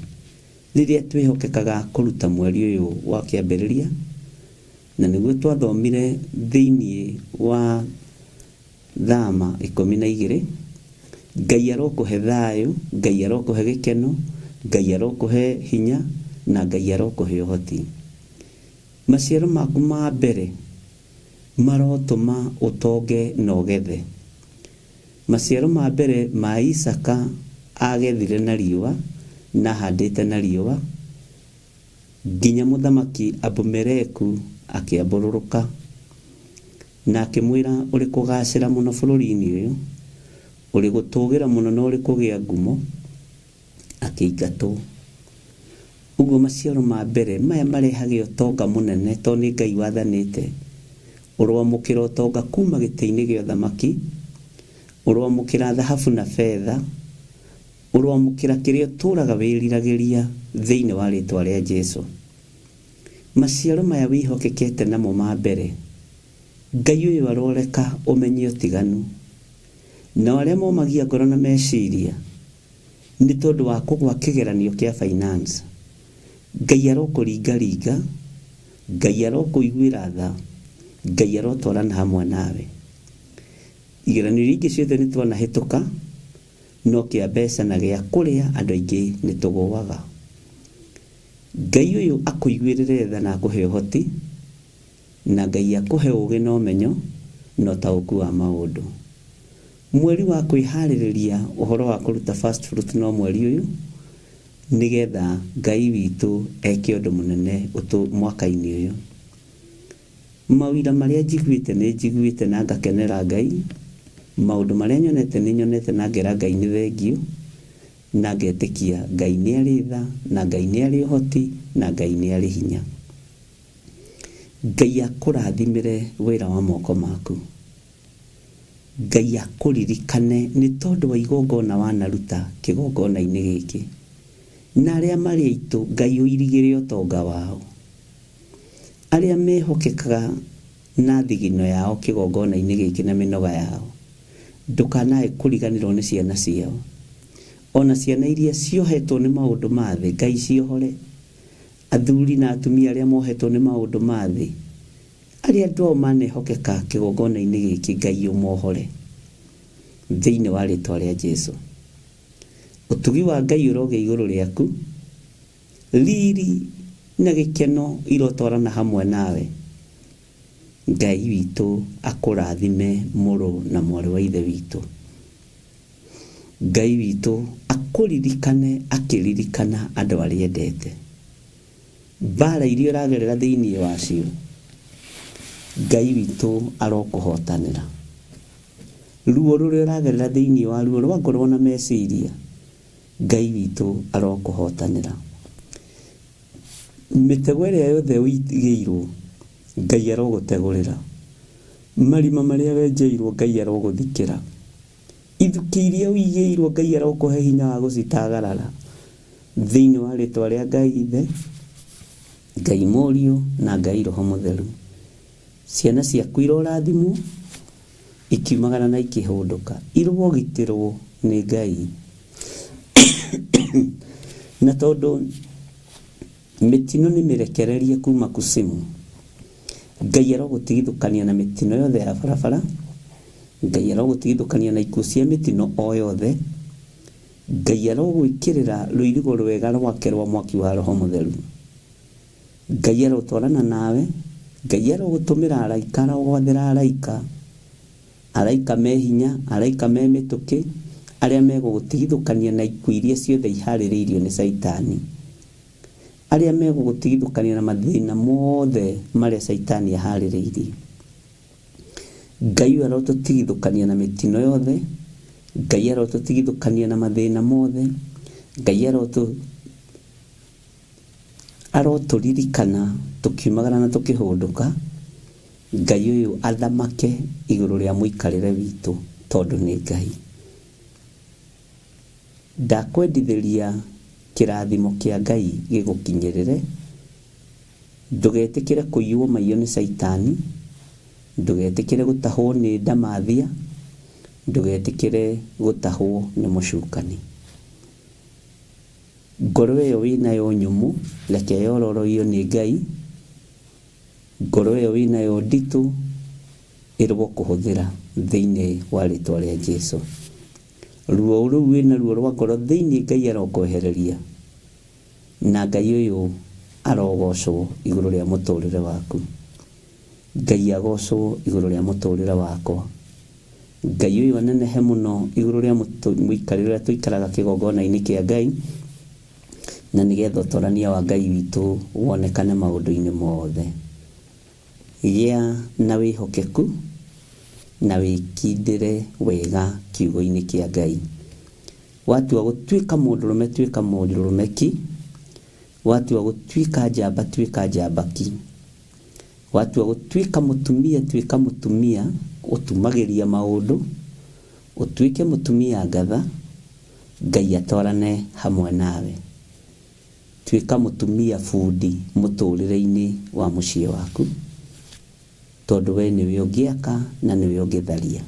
Speaker 1: rĩrĩa twĩhokekaga kũruta mweri ũyũ wa kĩambĩrĩria. Na nĩguo twathomire thĩinĩ wa Thama 12, Ngai arokũhe thayũ, Ngai arokũhe gĩkeno, Ngai arokũhe hinya, na Ngai arokũhe ũhoti. Maciaro maku ma mbere marotũma ũtonge na ũgethe. Maciaro ma mbere ma Isaka agethire na riũa na handĩte na riũa, nginya mũthamaki Abumeleku akĩambũrũrũka na akĩmwĩra ũrĩ kũgacĩra mũno bũrũri-inĩ ũyũ, ũrĩ gũtũgĩra mũno na ũrĩ kũgĩa ngumo, akĩingatwo. Ũguo maciaro ma mbere maya marehage ũtonga mũnene, tondũ nĩ Ngai wathanĩte. Ũrwamũkĩra ũtonga kuma gĩtĩ-inĩ gĩa ũthamaki, ũrwamũkĩra thahabu na betha, ũrwamũkĩra kĩrĩa ũtũraga wĩriragĩria thĩinĩ wa rĩtwa rĩa Jesũ. Maciaro maya wĩhokekete namo ma mbere, Ngai ũyũ aroreka ũmenye ũtiganu. Na arĩa momagia ngoro na meciria nĩ tondũ wa kũgwa kĩgeranio kĩa finance, Ngai arokũringaringa, Ngai arokũiguĩra tha, Ngai arotwarana hamwe nawe. Igeranio iria ciothe nĩ twanahĩtũka, no kĩa mbeca na gĩa kũrĩa andũ aingĩ nĩ tũgũaga. Ngai ũyũ akũiguĩrĩre tha na akũhe ũhoti, na Ngai akũhe ũũgĩ na ũmenyo na ũtaũku wa maũndũ. Mweri wa kwĩharĩrĩria ũhoro wa kũruta first fruit no mweri ũyũ, nĩgetha Ngai witũ eke ũndũ mũnene mwaka-inĩ ũyũ. Mawĩra marĩa njiguĩte na ngakenera Ngai, maũndũ marĩa nyonete nĩ nyonete na ngera Ngai nĩ thengio, na ngetĩkia Ngai nĩ arĩ tha, na Ngai nĩ arĩ ũhoti, na Ngai nĩ arĩ hinya. Ngai akũrathimĩre wĩra wa moko maku. Ngai akũririkane nĩ tondũ wa igongona wanaruta kĩgongona-inĩ gĩkĩ. Na arĩa marĩ aitũ, Ngai ũirigĩre ũtonga wao. Arĩa mehokekaga na thigino yao kĩgongona-inĩ gĩkĩ na mĩnoga yao, ndũkanae kũriganĩrwo nĩ ciana ciao. Ona ciana iria ciohetwo nĩ maũndũ ma thĩ, Ngai ciohore. Athuri na atumia arĩa mohetwo nĩ maũndũ ma thĩ, arĩa andũ manehokeka kĩgongona-inĩ gĩkĩ, Ngai ũmohore thĩinĩ wa rĩtwa rĩa Jesũ. Ũtugi wa Ngai ũroge igũrũ rĩaku, riri na gĩkeno irotwarana hamwe nawe. Ngai witũ akũrathime mũrũ na mwarĩ wa ithe witũ. Ngai witũ akũririkane akĩririkana andũ arĩa endete. Mbara iria ũragerera thĩinĩ wacio, Ngai witũ arokũhotanĩra. Ruo rũrĩa ũragerera thĩinĩ wa ruo rwa ngoro na meciria, Ngai witũ arokũhotanĩra. Mĩtego ĩrĩa yothe ũigĩirwo, Ngai arogũtegũrĩra. Marima marĩa wenjeirwo, Ngai arogũthikĩra. Ithukĩ iria ũigĩirwo, Ngai arokũhe hinya wa gũcitagarara thĩinĩ wa rĩtwa rĩa Ngai Ithe, Ngai Mũriũ na Ngai Roho Mũtheru. Ciana ciaku irorathimwo, ikiumagara na ikĩhũndũka, irogitĩrwo nĩ Ngai. Na tondũ mĩtino nĩ mĩrekererie kuma kusimu, Ngai arogũtigithũkania na mĩtino yothe ya barabara. Ngai arogũtigithũkania na ikuũ cia mĩtino o yothe. Ngai arogwĩkĩrĩra rũirigo rwega rwake rwa mwaki wa Roho Mũtheru. Ngai arotwarana nawe. Ngai arogũtũmĩra araika, arogwathĩra araika, araika me hinya, araika me mĩtũkĩ, arĩa megũgũtigithũkania na ikuũ iria ciothe iharĩrĩirio nĩ Saitani, arĩa megũgũtigithũkania na mathĩna mothe marĩa Saitani aharĩrĩirie. Ngai arotũtigithũkania na mĩtino yothe. Ngai arotũtigithũkania na mathĩna mothe. Ngai arotũririkana tũkiumagara na tũkĩhũndũka. Ngai ũyũ athamake igũrũ rĩa mũikarĩre witũ, tondũ nĩ Ngai. Ndakwendithĩria kĩrathimo kĩa Ngai gĩgũkinyĩrĩre. Ndũgetĩkĩre kũiywo maiyo nĩ Saitani. Ndũgetĩkĩre gũtahwo nĩ ndamathia. Ndũgetĩkĩre gũtahwo nĩ mũcukani. Ngoro ĩyo wĩnayo nyũmũ, reke yororoio nĩ Ngai. Ngoro ĩyo wĩnayo nditũ, ĩrogwo kũhũthĩra thĩinĩ wa rĩtwa rĩa Jesũ. Ruo rũu wĩnaruo rwa ngoro thĩinĩ, Ngai arokwehereria. Na Ngai ũyũ arogocwo igũrũ rĩa mũtũrĩre waku. Ngai agocwo igũrũ rĩa mũtũrĩre wakwa. Ngai ũyũ anenehe mũno igũrũ rĩa mũikarĩre ũrĩa tũikaraga kĩgongona-inĩ kĩa Ngai, na nĩgetha ũtonania wa Ngai witũ wonekane maũndũ-inĩ mothe. Gĩa na wĩhokeku na wĩkindĩre wega kiugo-inĩ kĩa Ngai. Watua gũtuĩka mũndũrũme, tuĩka mũndũrũmeki. Watua gũtuĩka njamba, tuĩka njambaki. Watua gũtuĩka mũtumia, tuĩka mũtumia ũtumagĩria maũndũ. Ũtuĩke mũtumia ngatha, Ngai atwarane hamwe nawe. Tuĩka mũtumia bundi mũtũrĩre-inĩ wa mũciĩ waku, tondũ we nĩwe ũngĩaka na nĩwe ũngĩtharia.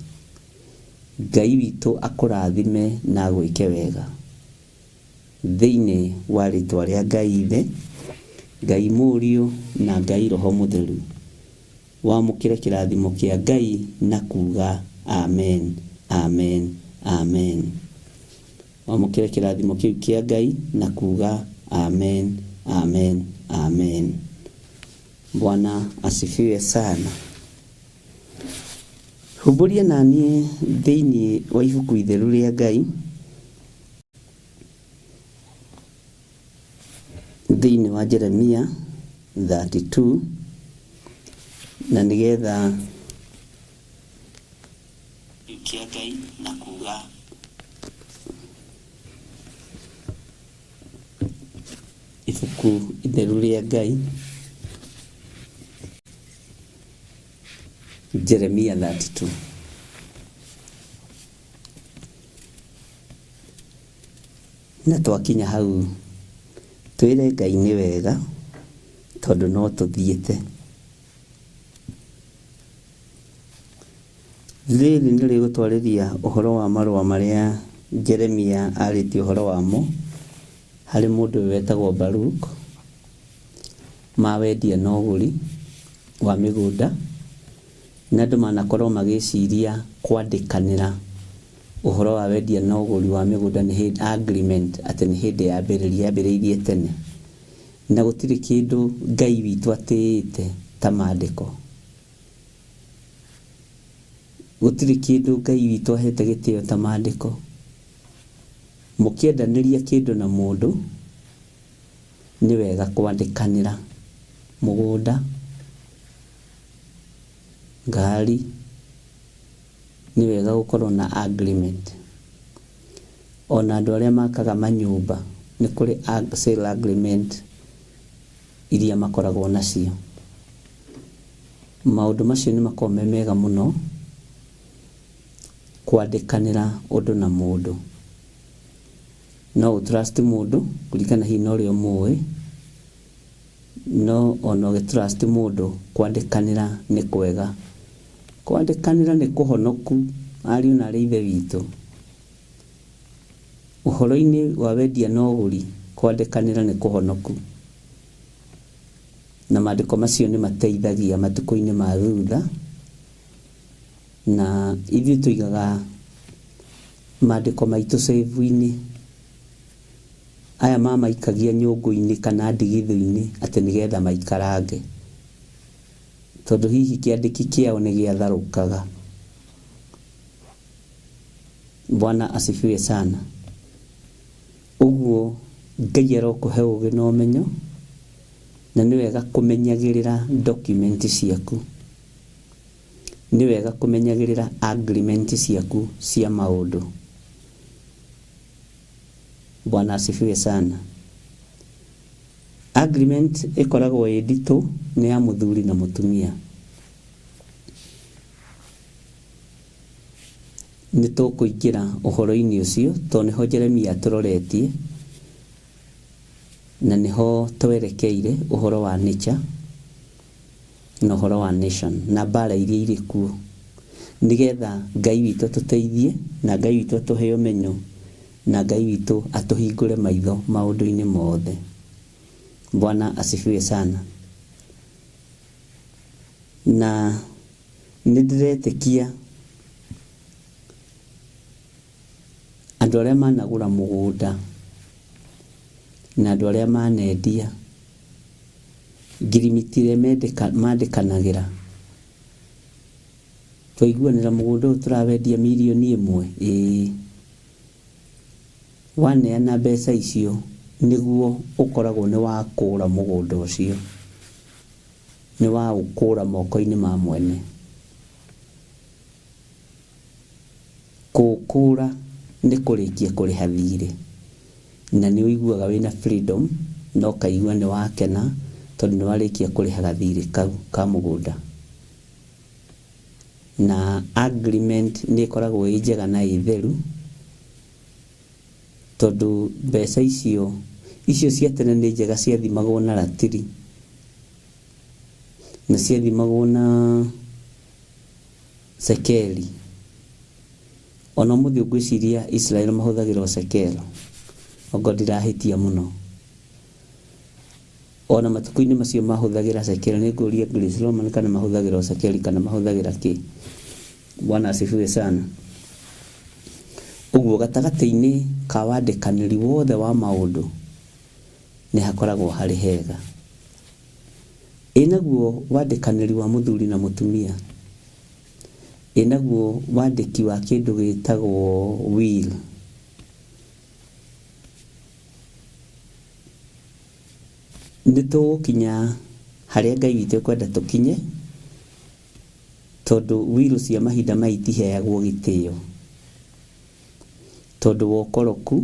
Speaker 1: Ngai witũ akũrathime na agwĩke wega thĩinĩ wa rĩtwa rĩa Ngai Ithe, Ngai Mũriũ na Ngai Roho Mũtheru. Wamũkĩre kĩrathimo kĩa Ngai na kuga amen, amen, amen. Wamũkĩre kĩrathimo kĩu kĩa Ngai na kuga amen, amen, amen. Bwana asifiwe sana. Humburia naniĩ thĩinĩ wa ibuku itheru rĩa Ngai, thĩinĩ wa Jeremia 32, na nĩgetha kĩa Ngai na kuga ibuku itheru rĩa Ngai, Jeremia 32. Na twakinya hau twĩre Ngai nĩ wega, tondũ no tũthiĩte. Rĩrĩ nĩ rĩgũtwarĩria ũhoro wa marũa marĩa Jeremia arĩtie ũhoro wamo harĩ mũndũ wetagwo Baruch, ma wendia na ũgũri wa mĩgũnda, na andũ manakorwo magĩciria kwandĩkanĩra ũhoro wa wendia na ũgũri wa mĩgũnda nĩ agreement, atĩ nĩ hĩndĩ yambĩrĩirie tene, na gũtirĩ kĩndũ Ngai witũ atĩĩte ta maandĩko. Gũtirĩ kĩndũ Ngai witũ ahete gĩtĩo ta maandĩko. Mũkĩendanĩria kĩndũ na mũndũ nĩ wega kwandĩkanĩra mũgũnda, ngari, nĩ wega gũkorwo na agreement. Ona andũ arĩa makaga manyũmba nĩ kũrĩ sale agreement iria makoragwo nacio. Maũndũ macio nĩ makoragwo me mega mũno kwandĩkanĩra ũndũ na mũndũ. No ũtrust mũndũ kũringana hihi na ũrĩa ũmũĩ, no ona ũgĩtrust mũndũ kwandĩkanĩra nĩ kwega. Kwandĩkanĩra nĩ kũhonoku, ariũ na arĩ ithe witũ. Ũhoro-inĩ wa wendia na ũgũri, kwandĩkanĩra nĩ kũhonoku. Na maandĩko macio nĩ mateithagia matukũ-inĩ ma thutha, na ithuĩ tũigaga maandĩko maitũ save-inĩ, aya mamaikagia nyũngũ-inĩ kana ndigithũ-inĩ atĩ nĩgetha maikarange, tondũ hihi kĩandĩki kĩao nĩ gĩatharũkaga. Bwana asifiwe sana. Ũguo Ngai arokũhe ũũgĩ na ũmenyo, na nĩ wega kũmenyagĩrĩra document ciaku, nĩ wega kũmenyagĩrĩra agreement ciaku cia maũndũ. Bwana asifiwe sana. Agreement ĩkoragwo ĩ nditũ, nĩ ya mũthuri na mũtumia. Nĩ tũkũingĩra ũhoro-inĩ ũcio tondũ nĩho Jeremia tũroretie, na nĩho twerekeire ũhoro wa nature na ũhoro wa nation na mbara iria irĩ kuo, nĩgetha Ngai witũ tũteithie na Ngai witũ atũhe ũmenyo na Ngai witũ atũhingũre maitho maũndũ-inĩ mothe. Bwana asifiwe sana. Na nĩndĩretĩkia andũ arĩa managũra mũgũnda na andũ arĩa manendia, ngirimiti ĩrĩa mandĩkanagĩra, twaiguanĩra mũgũnda ũyũ tũrawendia mirioni 1, waneana mbeca icio nĩguo ũkoragwo nĩ wa kũũra mũgũnda ũcio, nĩ wa ũkũũra moko-inĩ ma mwene. Kũũkũũra nĩ kũrĩkia kũrĩha thirĩ, na nĩ ũiguaga wĩna freedom, no ũkaigua nĩ wakena tondũ nĩ warĩkia kũrĩha gathirĩ kau ka mũgũnda. Na agreement nĩ ĩkoragwo ĩ njega na ĩ theru, tondũ mbeca icio cia tene nĩ njega, ciathimagwo na ratiri na ciathimagwo na sekeli. Ona mũthĩ ngwĩciria Israel mahũthagĩra sekeli, ongo ndirahĩtia mũno. Ona matukũ-inĩ macio mahũthagĩra sekeli, nĩ ngũria Grace Roman kana mahũthagĩra sekeli kana mahũthagĩra kĩ. Bwana asifiwe sana. Ũguo gatagatĩ-inĩ ka wandĩkanĩri wothe wa maũndũ nĩ hakoragwo harĩ hega. Naguo wandĩkanĩri wa mũthuri na mũtumia, naguo wandĩki wa kĩndũ gĩtagwo will, nĩ tũgũkinya harĩa Ngai witũ kwenda tũkinye, tondũ will cia mahinda maya itiheagwo gĩtĩo, tondũ wa ũkoroku,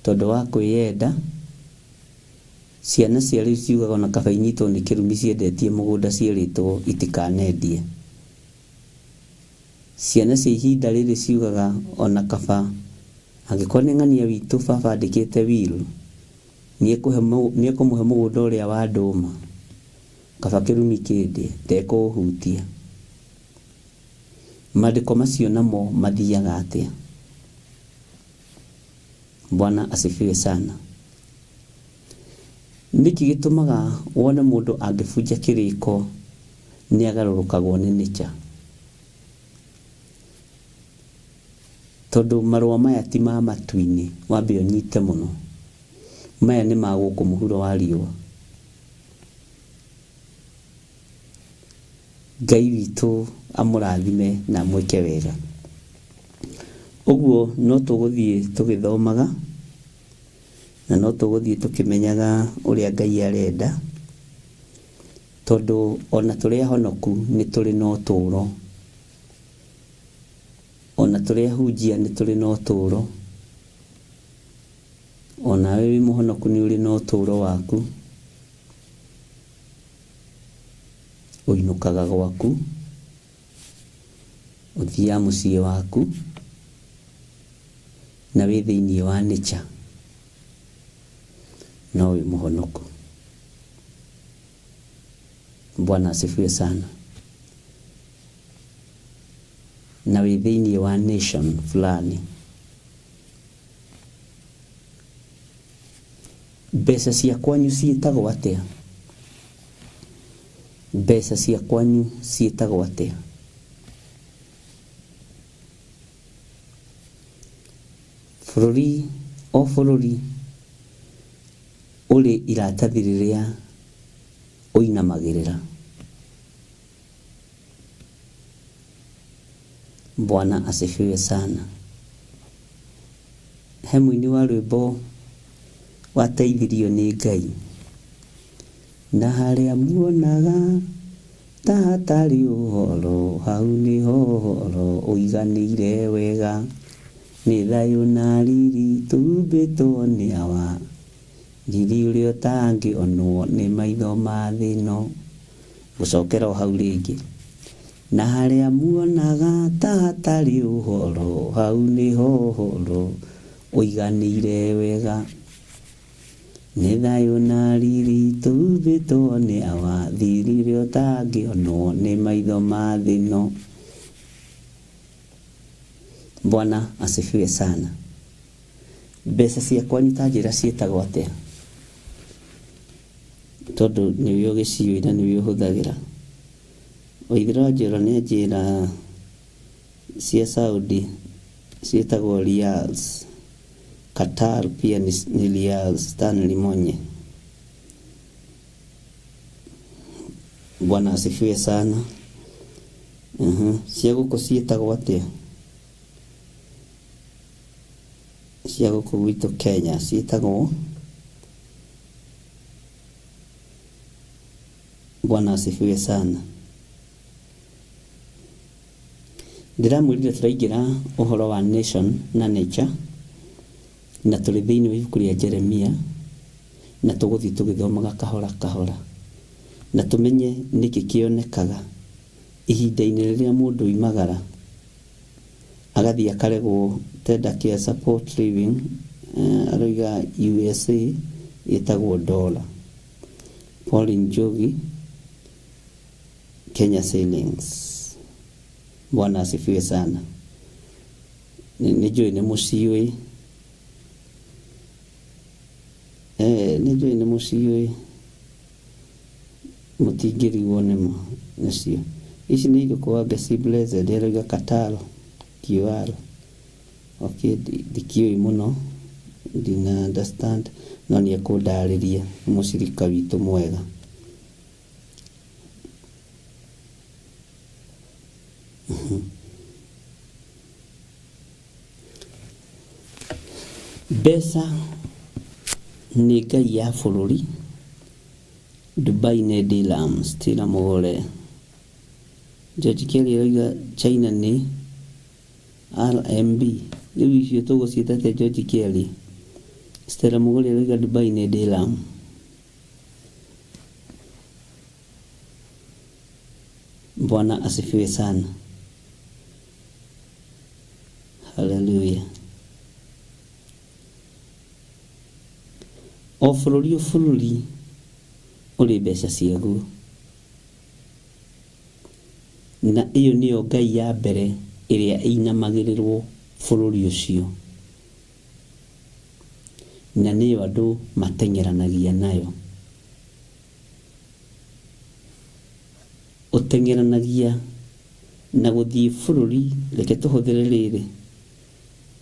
Speaker 1: tondũ wa kwĩyenda. Ciana cia rĩu ciugaga ona kaba inyitwo nĩ kĩrumi ciendetie mũgũnda ciĩrĩtwo itikanendie. Ciana cia ihinda rĩrĩ ciugaga ona kaba angĩkorwo nĩ ng'ania witũ baba andĩkĩte will, nĩ ekũmũhe mũgũnda ũrĩa wa ndũma, kaba kĩrumi kĩndie ndekũũhutia. Maandĩko macio namo mathiaga atĩa? Bwana asifiwe sana. Niki gĩtũmaga wone mũndũ angĩbunja kĩrĩko nĩ agarũrũkagwo nĩ nature? Tondũ marũa maya ti ma matu-inĩ, wambe ũnyite mũno. Maya nĩ ma gũkũ mũhuro wa riũa. Ngai witũ amũrathime na mwĩke wega. Ũguo no tũgũthiĩ tũgĩthomaga na no tũgũthiĩ tũkĩmenyaga ũrĩa Ngai arenda, tondũ ona tũrĩ ahonoku nĩ tũrĩ na ũtũũro, ona tũrĩ ahunjia nĩ tũrĩ na ũtũũro, ona wĩ mũhonoku nĩ ũrĩ na ũtũũro waku, ũinũkaga gwaku, ũthiaga mũciĩ waku, na wĩ thĩinĩ wa nature, no wĩ mũhonoku. Bwana asifiwe sana. Na wĩ thĩinĩ wa nation fulani. Mbeca cia kwanyu ciĩtagwo atĩa? Mbeca cia kwanyu ciĩtagwo atĩa? Bũrũri o bũrũri ũrĩ iratathi rĩrĩa ũinamagĩrĩra. Bwana asifiwe sana. He mũini wa rwĩmbo wateithirio nĩ Ngai. Na harĩa muonaga ta hatarĩ ũhoro, hau nĩho ũhoro ũiganĩire wega. Nĩ thayũ na riri tumbĩtwo nĩ awa, riri ũrĩa ũtangĩonwo nĩ maitho ma thĩ ĩno. Gũcokera o hau rĩngĩ. Na harĩa muonaga ta hatarĩ ũhoro, hau nĩho ũhoro ũiganĩire wega. Nĩ thayũ na riri tumbĩtwo nĩ awa, riri ũrĩa ũtangĩonwo nĩ maitho ma thĩ ĩno. Bwana asifiwe sana. Mbeca cia kwanyu ta njĩra ciĩtagwo atĩa? Tondũ nĩwe ũgĩciũĩ na nĩwe ũhũthagĩra. Waithĩra Njĩra nĩ njĩra cia Saudi ciĩtagwo riyals. Qatar pia ni riyals. Stanley Monye. Bwana asifiwe sana. Cia gũkũ ciĩtagwo atĩa? Cia gũkũ gwitũ Kenya ciĩtagwo. Bwana asifiwe sana. Ndiramwĩrire tũraingĩra ũhoro wa nation na nature, na tũrĩ thĩinĩ wa ibuku rĩa Jeremia, na tũgũthiĩ tũgĩthomaga kahora kahora, na tũmenye nĩkĩ kĩonekaga ihinda-inĩ rĩrĩa mũndũ oimagara agathiĩ akaregwo tenda care support living, aroiga USA ĩtagwo dollar, Pauline Njogi Kenya shillings. Bwana asifiwe sana. Nijui nĩ mũciĩ. Nijui nĩ mũciĩ. Mũtingĩrigwo nĩcio. Ici nĩ igũkũa Gesi Blessed aroiga Qatar QR. Okay, ndikiũĩ mũno, ndina understand, no nĩ ekũndarĩria mũcirika witũ mwega. Mbeca nĩ ngai ya bũrũri. Dubai nĩ dirhams, tira mũgore. George Kelly aroiga China nĩ RMB. Rĩu icio tũgũciĩta atĩa George Kelly? Stella Mugore aroiga Dubai nĩ dirham. Bwana asifiwe sana. Hallelujah. O bũrũri ũrĩ mbeca ciaguo, na iyo nĩyo ngai ya mbere iria inamagirirwo bũrũri ũcio, na nĩyo andũ matengeranagia nayo. Ũtengeranagia na gũthiĩ bũrũri, reke tũhũthĩre rĩrĩ,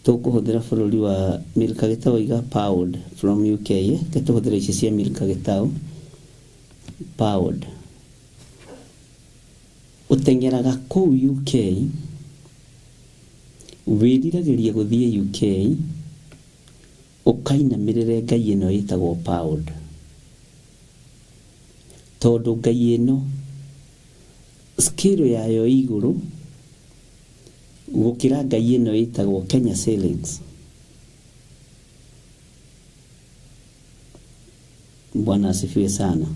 Speaker 1: tũkũhũthĩra bũrũri wa Milka Gitau iga pound from UK, reke tũhũthĩre ici cia Milka Gitau pound. Ũtengeraga kũu UK, wĩriragĩria gũthiĩ UK, ũkainamĩrĩre ngai ĩno ĩtagwo pound, tondũ ngai ĩno scale yayo igũrũ gũkĩra ngai ĩno ĩtagwo Kenya shillings. Bwana asifiwe sana.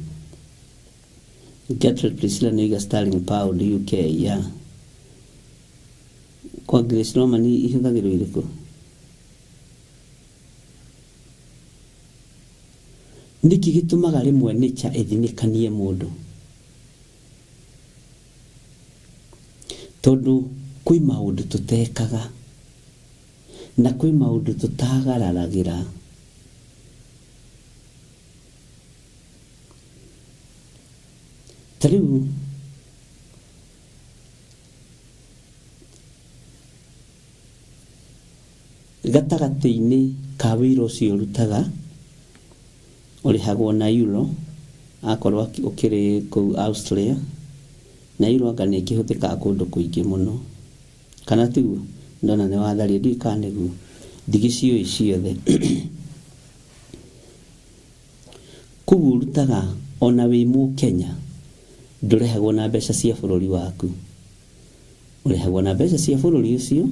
Speaker 1: Gertrude Priscilla nĩiga sterling pound UK ya kwa Grace Roman ihũthagĩrwo irĩkũ? Nĩkĩ gĩtũmaga rĩmwe nature ĩthinĩkanie mũndũ? Tondũ kwĩ maũndũ tũtekaga na kwĩ maũndũ tũtagararagĩra. Tarĩu gatagatĩ-inĩ ka wĩra ũcio ũrutaga ũrĩhagwo na euro, akorwo ũkĩrĩ kũu Australia, na euro anga nĩ ĩkĩhũthĩkaga kũndũ kũingĩ mũno, kana tiguo? Ndona nĩ watharia ndiũĩ kana nĩguo, ndigĩciũĩ ciothe. Kũu ũrutaga ona wĩ Mũkenya, ndũrĩhagwo na mbeca cia bũrũri waku, ũrĩhagwo na mbeca cia bũrũri ũcio,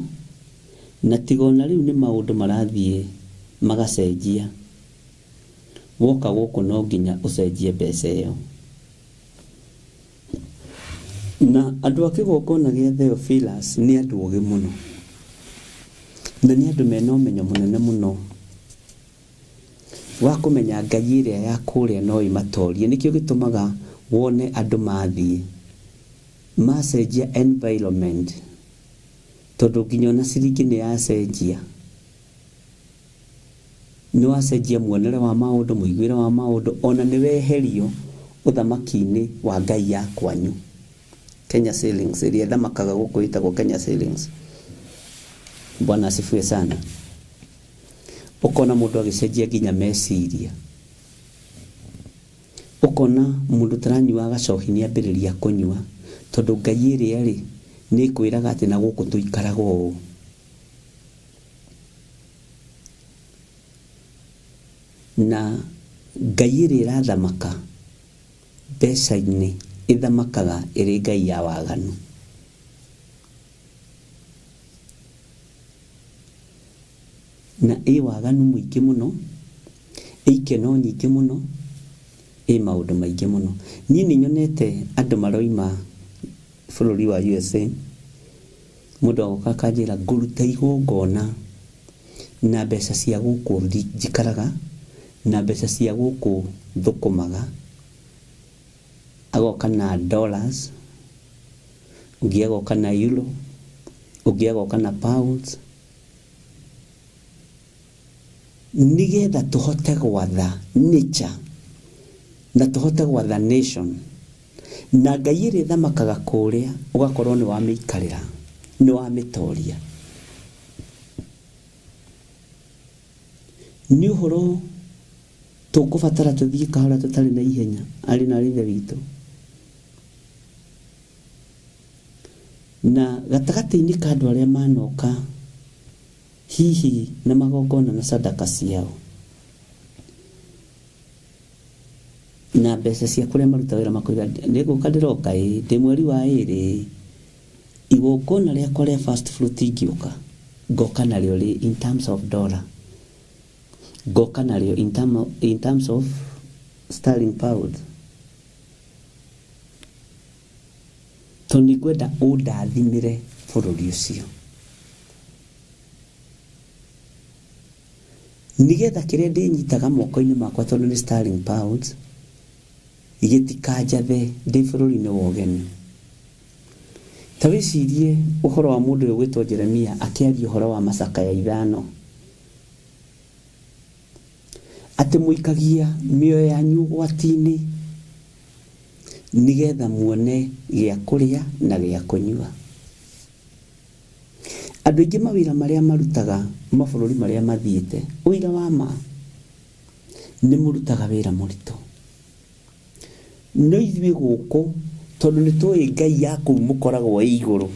Speaker 1: na tigona rĩu nĩ maũndũ marathiĩ magacenjia. Woka gũkũ no nginya ũcenjie mbeca ĩyo. Na andũ a kĩgongona gĩa Theophilus nĩ andũ ũgĩ mũno, na nĩ andũ mena ũmenyo mũnene mũno wa kũmenya ngai ĩrĩa ya kũrĩa no ĩmatorie. Nĩkĩo gĩtũmaga wone andũ mathiĩ macenjia environment, tondũ nginya ona ciringi nĩ yacenjia. Nĩ wacenjia muonere wa maũndũ, mũiguĩre wa maũndũ, ona nĩ weherio ũthamaki-inĩ wa ngai ya kwanyu. Kenya shillings ĩrĩa thamakaga gũkũ ĩtagwo Kenya shillings. Bwana asifiwe sana. Ũkona mũndũ agĩcenjia nginya meciria, ũkona mũndũ taranyua gacohi nĩ ambĩrĩria kũnyua, tondũ ngai ĩrĩa rĩ nĩ kwĩraga atĩ na gũkũ tũikaraga ũũ. Na ngai ĩrĩa ĩrathamaka mbeca-inĩ ĩthamakaga ĩrĩ ngai ya waganu. Na ĩ waganu mũingĩ mũno, ĩ ikeno nyingĩ mũno, ĩ maũndũ maingĩ mũno. Niĩ nĩ nyonete andũ maroima bũrũri wa USA, mũndũ agoka akanjĩra ngũruta igongona na mbeca cia gũkũ njikaraga, na mbeca cia gũkũ thũkũmaga. Agoka na dollars, ũngĩ agoka na euro, ũngĩ agoka na pounds, nĩgetha tũhote gwatha nature na tũhote gwatha nation. Na ngai ĩrĩa thamakaga kũrĩa ũgakorwo nĩ wamĩikarĩra, nĩ wamĩtoria. Nĩ ũhoro tũkũbatara tũthiĩ kahora tũtarĩ na ihenya, arĩ na ithe witũ. Na gatagatĩ-inĩ ka andũ arĩa manoka hihi na magongona na sadaka ciao, na mbeca cia kũrĩa maruta wĩra makoiga nĩgũka ndĩroka ndĩ mweri wa ĩrĩ, igongona rĩakwa rĩa first fruit ingĩũka, ngoka narĩo rĩ in terms of dollar, ngoka narĩo in terms of sterling pound. Tondũ ngwenda ũndathimĩre bũrũri ũcio, nĩgetha kĩrĩa ndĩnyitaga moko-inĩ makwa tondũ nĩ sterling pounds gĩtikanjathe ndĩ bũrũri-inĩ wa ũgeni. Tawicirie uhoro wa mundu ugwitwo Jeremia akiaria uhoro wa macakaya 5 ati muikagia mioyo yanyu gwatini nigetha muone gya kuria na gya kunyua. Andu aingi mawira maria marutaga mabururi maria mathiite uira wa ma ni murutaga wira murito no ithui guku tondu ni tui ngai yaku mukoragwo iguru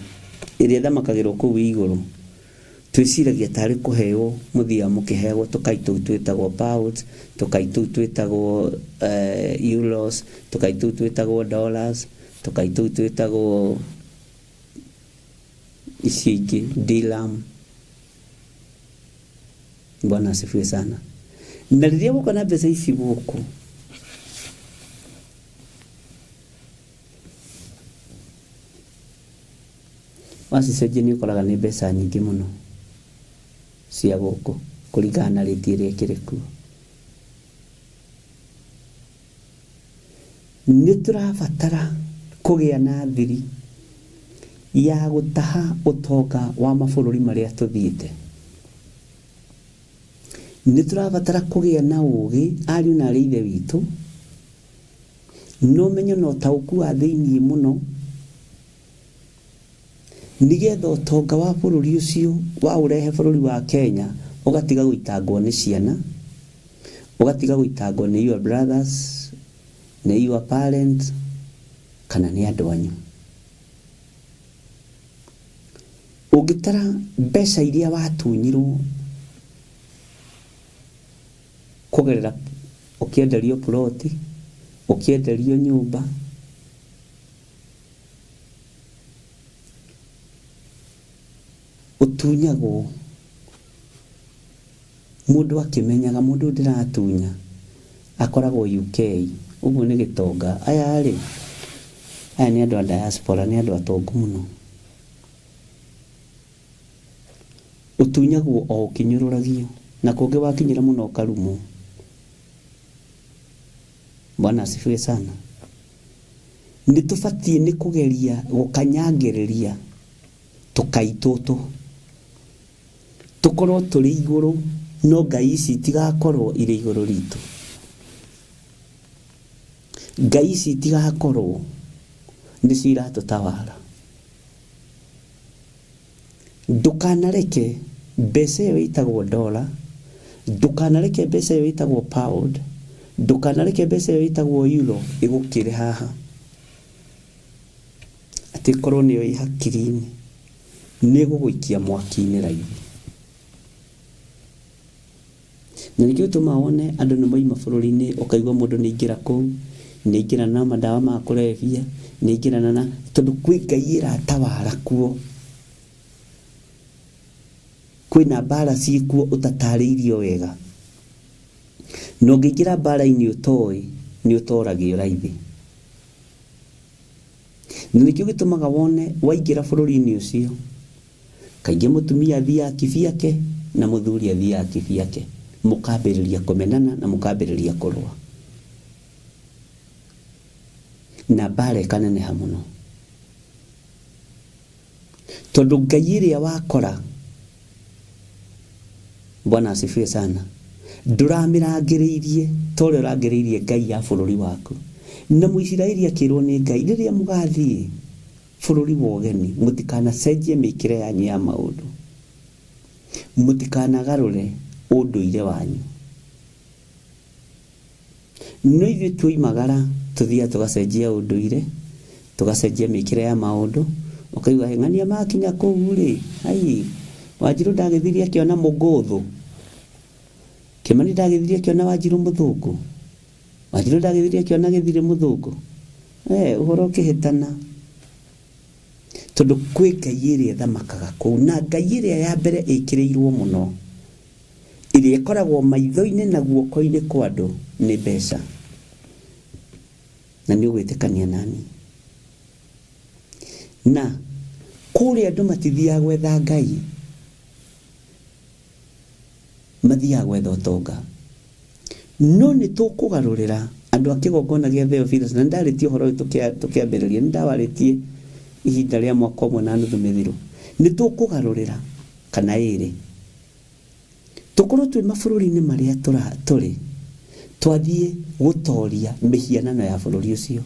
Speaker 1: iria thamakagirwo kuu iguru twiciragia tari kuheo muthia mukihego tukaitu twitagwo pounds tukaitu twitagwo euros tukaitu twitagwo dollars tukaitu twitagwo isiki dirham. Bwana asifiwe sana. Na riria guko na mbeca ici guku wasicenjia ni ukoraga ni mbeca nyingi muno cia guku kuringana na rĩti ĩrĩa ĩkĩrĩ kuo. Nĩ tũrabatara kũgĩa na thiri ya gũtaha ũtonga wa mabũrũri marĩa tũthiĩte. Nĩ tũrabatara kũgĩa na ũũgĩ ariũ na arĩ ithe witũ no menyo no taũku wa thĩinĩ mũno nigetha ũtonga wa bũrũri ũcio wa ũrehe bũrũri wa Kenya ũgatiga gũitangwo nĩ ciana, ũgatiga gũitangwo nĩ your brothers, nĩ your parents kana nĩ andũ anyu. Ũngĩtara mbeca iria watunyirwo kũgerera ũkĩenderio ploti, ũkĩenderio nyũmba, utunyagwo mundu akimenyaga mundu ndiratunya akoragwo UK uguo ni gitonga aya ni andu a diaspora ni andu atongu muno utunyagwo o kinyururagio na kungi wakinyira muno karumo. Bwana asifiwe sana. Nitufatie ni kugeria gukanyangiriria tukaitutu tukorwo turi iguru no ngai ici tigakorwo iri iguru ritu. Ngai ici tigakorwo nicio iratutawara. Ndukanareke mbeca ĩyo ĩtagwo dollar, ndukanareke mbeca ĩyo ĩtagwo pound, ndukanareke mbeca ĩyo ĩtagwo euro igukire haha ati korwo niyo ihakiri-ini ni gũgũikia mwaki-inĩ raithi. Na nikio tumawone andu ni moima bũrũri-inĩ ukaigwa mundu ni ingira kuu ni ingira na madawa ma kulevya ni ingira na tondu kwi ngai iratawara kuo, kwina bara cikuo utatariirio wega no ngĩingĩra bara-inĩ ũtoĩ ni ũtoragio raithi. Nikio gĩtũmaga wone waingĩra bũrũri-inĩ ũcio kaingĩ mutumia athia kivyake na muthuri athia kivyake, mukambĩrĩria kumenana na mukambĩrĩria kurũa na bara ĩkaneneha muno tondu ngai ĩrĩa wakora. Bwana asifiwe sana. Ndũramirangĩrĩirie tore ũrangĩrĩirie ngai ya bũrũri waku. Na Mũisiraeli akĩrwo nĩ ngai rĩrĩa mũgathiĩ bũrũri wa ũgeni mũtikanacenjie mĩkĩre yanyu ya maũndũ, mũtikanagarũre ũndũire wanyu. No ithuĩ tuoimagara tuthia tugacenjia ũndũire, tugacenjia mĩkĩre ya maũndũ, ũkaigua ng'ania makinya kũu rĩ ai Wanjiru ndagĩthirie akiona mũgũthũ, Kimani ndagĩthirie akiona Wanjiru mũthũngũ, Wanjiru ndagĩthirie akiona Gĩthirĩ mũthũngũ. Ũhoro ũkĩhĩtana tondu kwĩ ngai ĩrĩa thamakaga kũu, na ngai ĩrĩa ya mbere ĩkĩrĩirwo mũno ĩrĩa ĩkoragwo maitho-inĩ na guoko-inĩ kwa andũ nĩ mbeca. Na nĩ ũgwĩtĩkania nani na kũrĩa andũ matithiaga gwetha ngai, mathiaga gwetha ũtonga. No nĩ tũkũgarũrĩra andũ a kĩgongona gĩa Theophilus, na ndarĩtie ũhoro ũyũ tũkĩambĩrĩria, nĩ ndawarĩtie ihinda rĩa mwaka ũmwe na nuthu mĩthiru nĩ tũkũgarũrĩra kana ĩrĩ tũkorwo twĩ mabũrũri-inĩ marĩa tũrĩ twathiĩ gũtoria mĩhianano ya bũrũri ũcio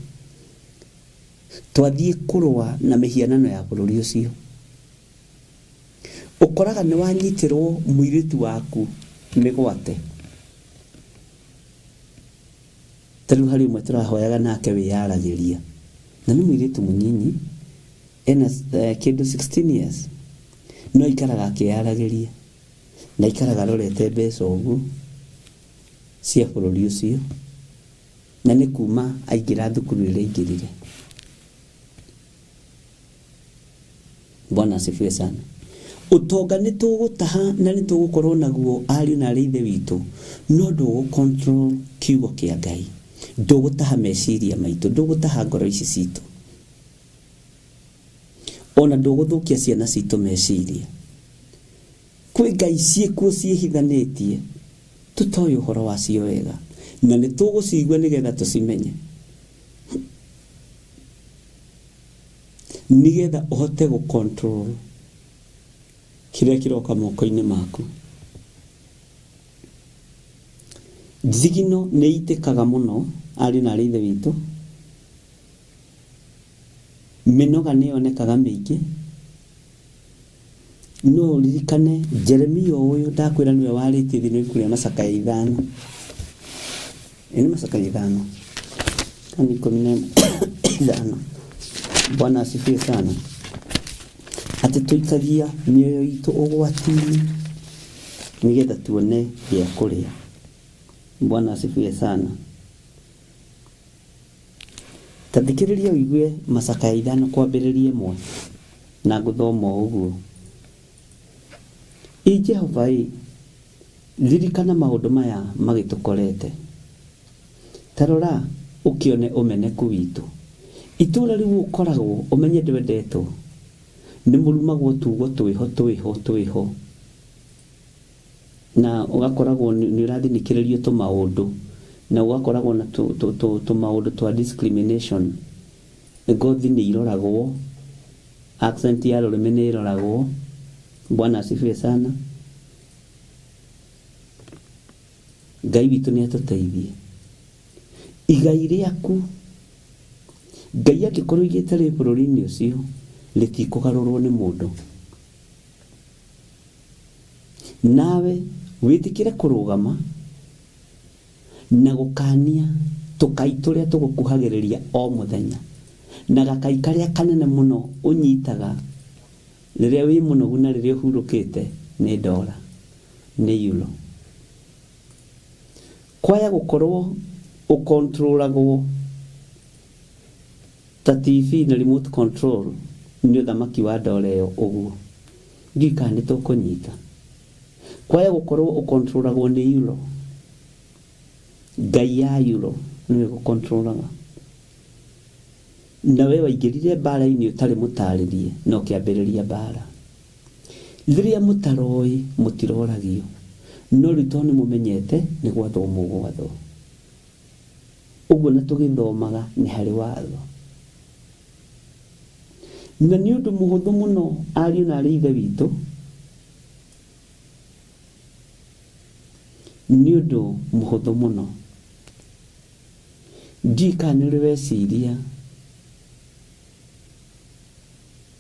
Speaker 1: twathiĩ kũrũa na mĩhianano ya bũrũri ũcio ũkoraga nĩ wanyitirwo mũirĩtu waku mĩgwate tarĩu harĩ ũmwe tũrahoyaga nake wĩyaragĩria na nĩ mũirĩtu mũnyinyi ena kĩndũ 16 years no ikaraga akĩyaragĩria na ikaraga rorete mbeca ũguo cia bũrũri ũcio na nĩ kuma aingĩra thukuru ĩrĩa aingĩrire. Bwana asifiwe sana. Utonga nĩ tũgũtaha na nĩ tũgũkorwo naguo ariũ na ithe witũ no ndũgũ control kiugo kĩa Ngai, ndũgũtaha meciria maitũ, ndũgũtaha ngoro ici citũ, ona ndũgũthũkia ciana citũ meciria. Kwĩ ngai ciĩkuo ciĩhithanĩtie tũtoĩ ũhoro wacio wega na nĩ tũgũcigua nĩgetha tũcimenye, nĩgetha ũhote gũcontrol kĩrĩa kĩroka moko-inĩ maku. Thigino nĩ itĩkaga mũno ariũ na ithe witũ, mĩnoga nĩ yonekaga mĩingĩ. No ririkane Jeremia ũyũ ndakwĩra nĩwe warĩtie thĩ nĩwe kũrĩa Macakaya 5 ĩnĩ Macakaya 5 kana 15. Bwana asifiwe sana. Atĩ tũikagia mĩoyo itũ ũgwati-inĩ nĩgetha tuone gĩa kũrĩa. Bwana asifiwe sana. Tathikĩrĩria ũigue Macakaya 5 kwambĩrĩria 1 na gũthoma ũguo. Jehova ririkana maũndũ maya magĩtũkorete. Tarora ũkĩone ũmeneku witũ. Itũra rĩu ũkoragwo ũmenye ndwendetwo. Nĩ mũrumagwo tugo twĩho. Na ũgakoragwo nĩ ũrathinikĩrĩrio tũmaũndũ. Na ũgakoragwo na tũmaũndũ twa discrimination. Ngothi nĩ iroragwo. Accent ya rũrĩmĩ nĩ iroragwo. Bwana asifiwe sana. Ngai witũ nĩ atũteithie. Igai rĩaku Ngai angĩkorwo igĩte rĩ bũrũri-inĩ ũcio rĩtikũgarũrwo nĩ mũndũ. Nawe wĩtĩkĩre kũrũgama na gũkania tũkai tũrĩa tũgũkuhagĩrĩria o mũthenya, na gakai karĩa kanene mũno ũnyitaga rĩrĩa wĩ mũnogu na rĩrĩa ũhurũkĩte nĩ ndora, nĩ euro. Kwaya gũkorwo ũkontrolagwo ta TV na remote control nĩ ũthamaki wa ndora ĩyo ũguo. Ndika nĩ tũkũnyita. Kwaya gũkorwo ũkontrolagwo nĩ euro. Ngai ya euro nĩwe gũkontrolaga. Na we waingĩrire mbara-inĩ ũtarĩ mũtarĩrie no kĩambĩrĩria mbara. Rĩrĩa mũtaroĩ mũtiroragio. No rĩtwa nĩ mũmenyete nĩ gwathwo mũgwathwo. Ũguo na tũgĩthomaga nĩ harĩ watho. Na nĩ ũndũ mũhũthũ mũno ariũ na ithe witũ. Nĩ ũndũ mũhũthũ mũno. Ndika nĩ ũrĩ weciria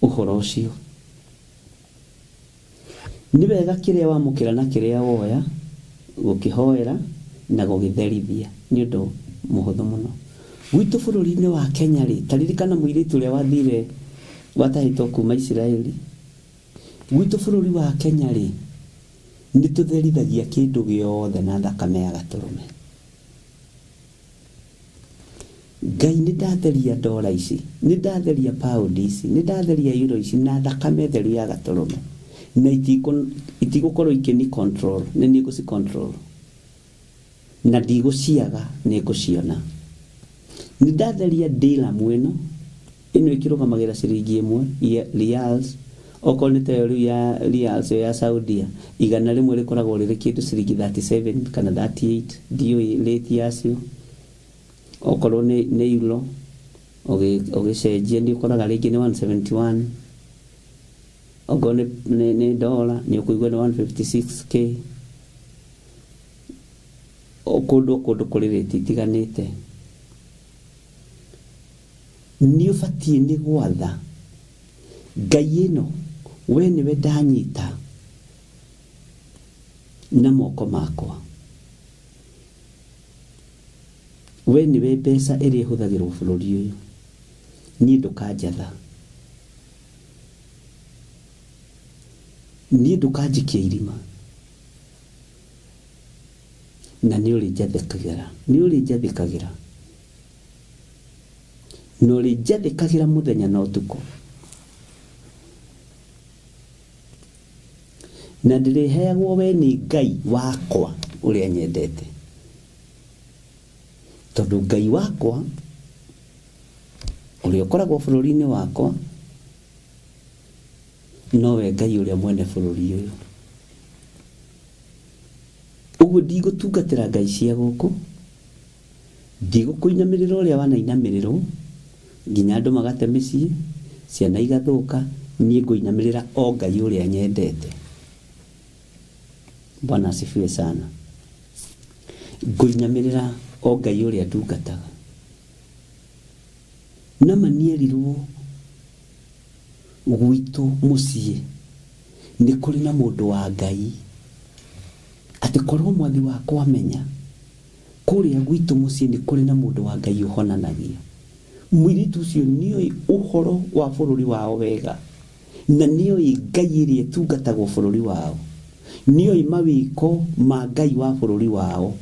Speaker 1: ũhoro ũcio. Nĩ wega kĩrĩa wamũkĩra na kĩrĩa woya gũkĩhoera na gũgĩtherithia nĩ ũndũ mũhũthũ mũno. Gwitũ bũrũri-inĩ wa Kenya rĩ, taririkana mũirĩtu ũrĩa wathire watahĩtwo kuma Isiraeli. Gwitũ bũrũri wa Kenya rĩ, nĩ tũtherithagia kĩndũ gĩothe na thakame ya gatũrũme. Ngai nĩ ndatheria ndora ici, nĩ ndatheria pound ici, nĩ ndatheria euro ici na thakame theru ya gatũrũme. Na itigũkorwo ikĩni control, nĩ niĩ ngũci control. Na ndigũciaga nĩ ngũciona. Nĩ ndatheria dirham ĩno ĩkĩrũgamagĩra ciringi 1 reals. Okorwo nĩ tayo rĩu ya reals ya Saudia, igana rĩmwe rĩkoragwo rĩrĩ kĩndũ ciringi 37 kana 38, ndiũĩ rate yacio. Okorwo nĩ euro Ogicenjia nĩ ũkoraga rĩngĩ nĩ 171, okorwo nĩ dollar nĩ ũkũigua nĩ 156k, kũndũ kũrĩ rate itiganĩte. Nĩ ũbatiĩ nĩ gwatha Ngai ĩno we nĩwe ndanyita na moko makwa, we nĩwe mbeca ĩrĩa ĩhũthagĩrwo bũrũri ũyũ, niĩ ndũkanjatha, niĩ ndũkanjikia irima, na nĩ ũrĩ njathĩkagĩra, na ũrĩ njathĩkagĩra mũthenya na ũtukũ, na ndĩrĩheagwo we nĩ Ngai wakwa ũrĩa nyendete, tondũ Ngai wakwa ũrĩa ũkoragwo bũrũri-inĩ wakwa nowe Ngai ũrĩa mwene bũrũri ũyũ. Ũguo ndigũtungatĩra ngai cia gũkũ, ndigũkũinamĩrĩra ũrĩa wanainamĩrĩrwo nginya andũ magate mĩciĩ, ciana igathũka, niĩ ngũinamĩrĩra o Ngai ũrĩa nyendete. Bwana asifiwe sana. Ngũinamĩrĩra o Ngai ũrĩa ndungataga. Na manierirwo gwitũ mũciĩ nĩ kũrĩ na mũndũ wa Ngai, atĩ korwo mwathi wakwa amenya kũrĩa gwitũ mũciĩ nĩ kũrĩ na mũndũ wa Ngai ũhonanagia. Mũirĩtu ũcio nĩoĩ ũhoro wa bũrũri wao wega, na nĩoĩ Ngai ĩrĩa ĩtungatagwo bũrũri wao, nĩoĩ mawĩko ma Ngai wa bũrũri wao,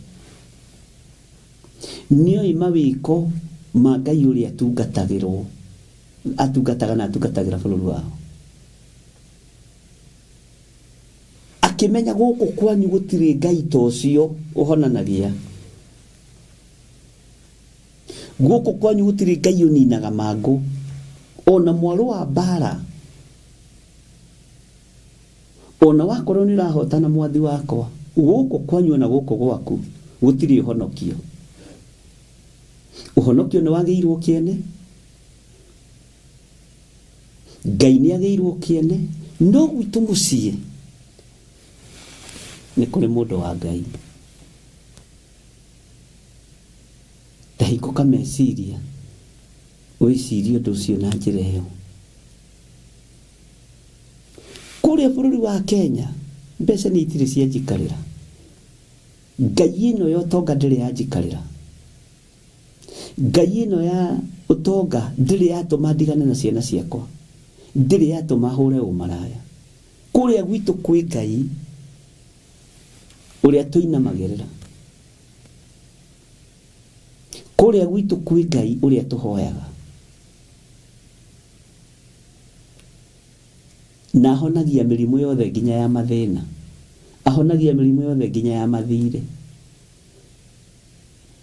Speaker 1: nĩoĩ mawĩko ma Ngai ũrĩa atungataga na atungatagĩra bũrũri wao. Akĩmenya gũkũ kwanyu gũtirĩ Ngai ta ũcio ũhonanagia, gũkũ kwanyu gũtirĩ Ngai ũninaga mangũ, ona mwarũ wa mbara, ona wakorwo nĩ ũrahotana mwathi wakwa, gũkũ kwanyu na gũkũ gwaku gũtirĩ ũhonokio. Ũhonokio nĩ wagĩirwo kĩene, Ngai nĩ agĩirwo kĩene, no gwitũ mũciĩ nĩ kũrĩ mũndũ wa Ngai. Tahingũka meciria wĩcirie ũndũ ũcio na njĩra ĩyo. Kũrĩa bũrũri wa Kenya mbeca nĩ itirĩ cianjikarĩra, Ngai ĩno ya ũtonga ndĩrĩ yanjikarĩra, Ngai ĩno ya ũtonga ndĩrĩ yatũma ndigane na ciana ciakwa, ndĩrĩ yatũma hũre ũmaraya. Kũrĩa gwitũ kwĩ Ngai ũrĩa tũinamagĩrĩra, kũrĩa gwitũ kwĩ Ngai ũrĩa tũhoyaga, na ahonagia mĩrimũ yothe nginya ya mathĩna, ahonagia mĩrimũ yothe nginya ya mathirĩ.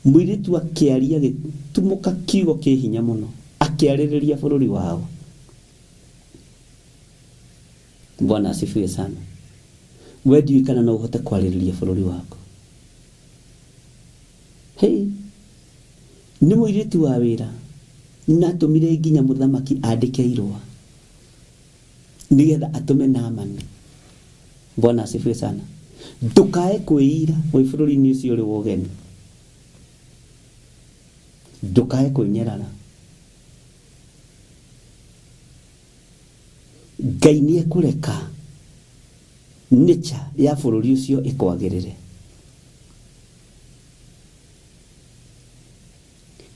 Speaker 1: Mũirĩtu akĩaria gĩtumũka kiugo kĩ hinya mũno, akĩarĩrĩria bũrũri wao. Bwana asifiwe sana. We ndiũĩ kana no ũhote kwarĩrĩria bũrũri wako. Hei, nĩ mũirĩtu wa wĩra, na atũmire nginya mũthamaki andĩke irũa nĩgetha atũme Naamani. Bwana asifiwe sana. Ndũkae kwĩira wĩ bũrũri-inĩ ũcio ũrĩ wa ũgeni, ndũkae kwĩnyerara. Ngai nĩ ekũreka nature ya bũrũri ũcio ĩkwagĩrĩre.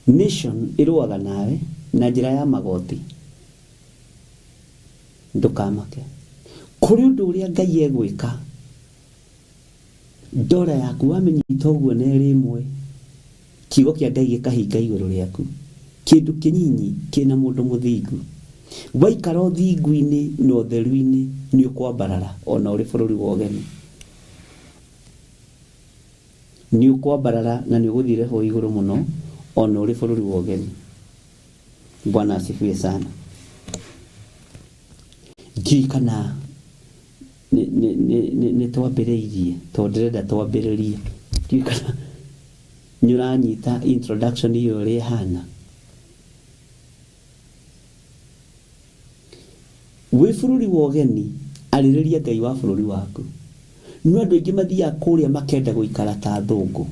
Speaker 1: Nation ĩrũaga nawe na njĩra ya magoti, ndũkamake. Kũrĩ ũndũ ũrĩa Ngai egwĩka, ndora yaku wamĩnyita ũguo na ĩrĩmwe, kiugo kĩa Ngai gĩkahinga igũrũ rĩaku. Kĩndũ kĩnyinyi kĩna mũndũ mũthingu, waikara ũthingu-inĩ na ũtheru-inĩ nĩ ũkwambarara ona ũrĩ bũrũri wa ũgeni. Nĩ ũkwambarara na nĩ ũgũthire ho igũrũ mũno ona ũrĩ bũrũri wa ũgeni. Bwana asifiwe sana. Ndiũĩ kana nĩ twambĩrĩirie, tondũ ndĩrenda twambĩrĩrie. Ndiũĩ kana nĩ ũranyita introduction iyo ũrĩa ĩhana. bũrũri wa ũgeni arĩrĩria Ngai wa bũrũri waku. No andũ aingĩ mathiaga kũrĩa makenda gũikara ta athũngũ,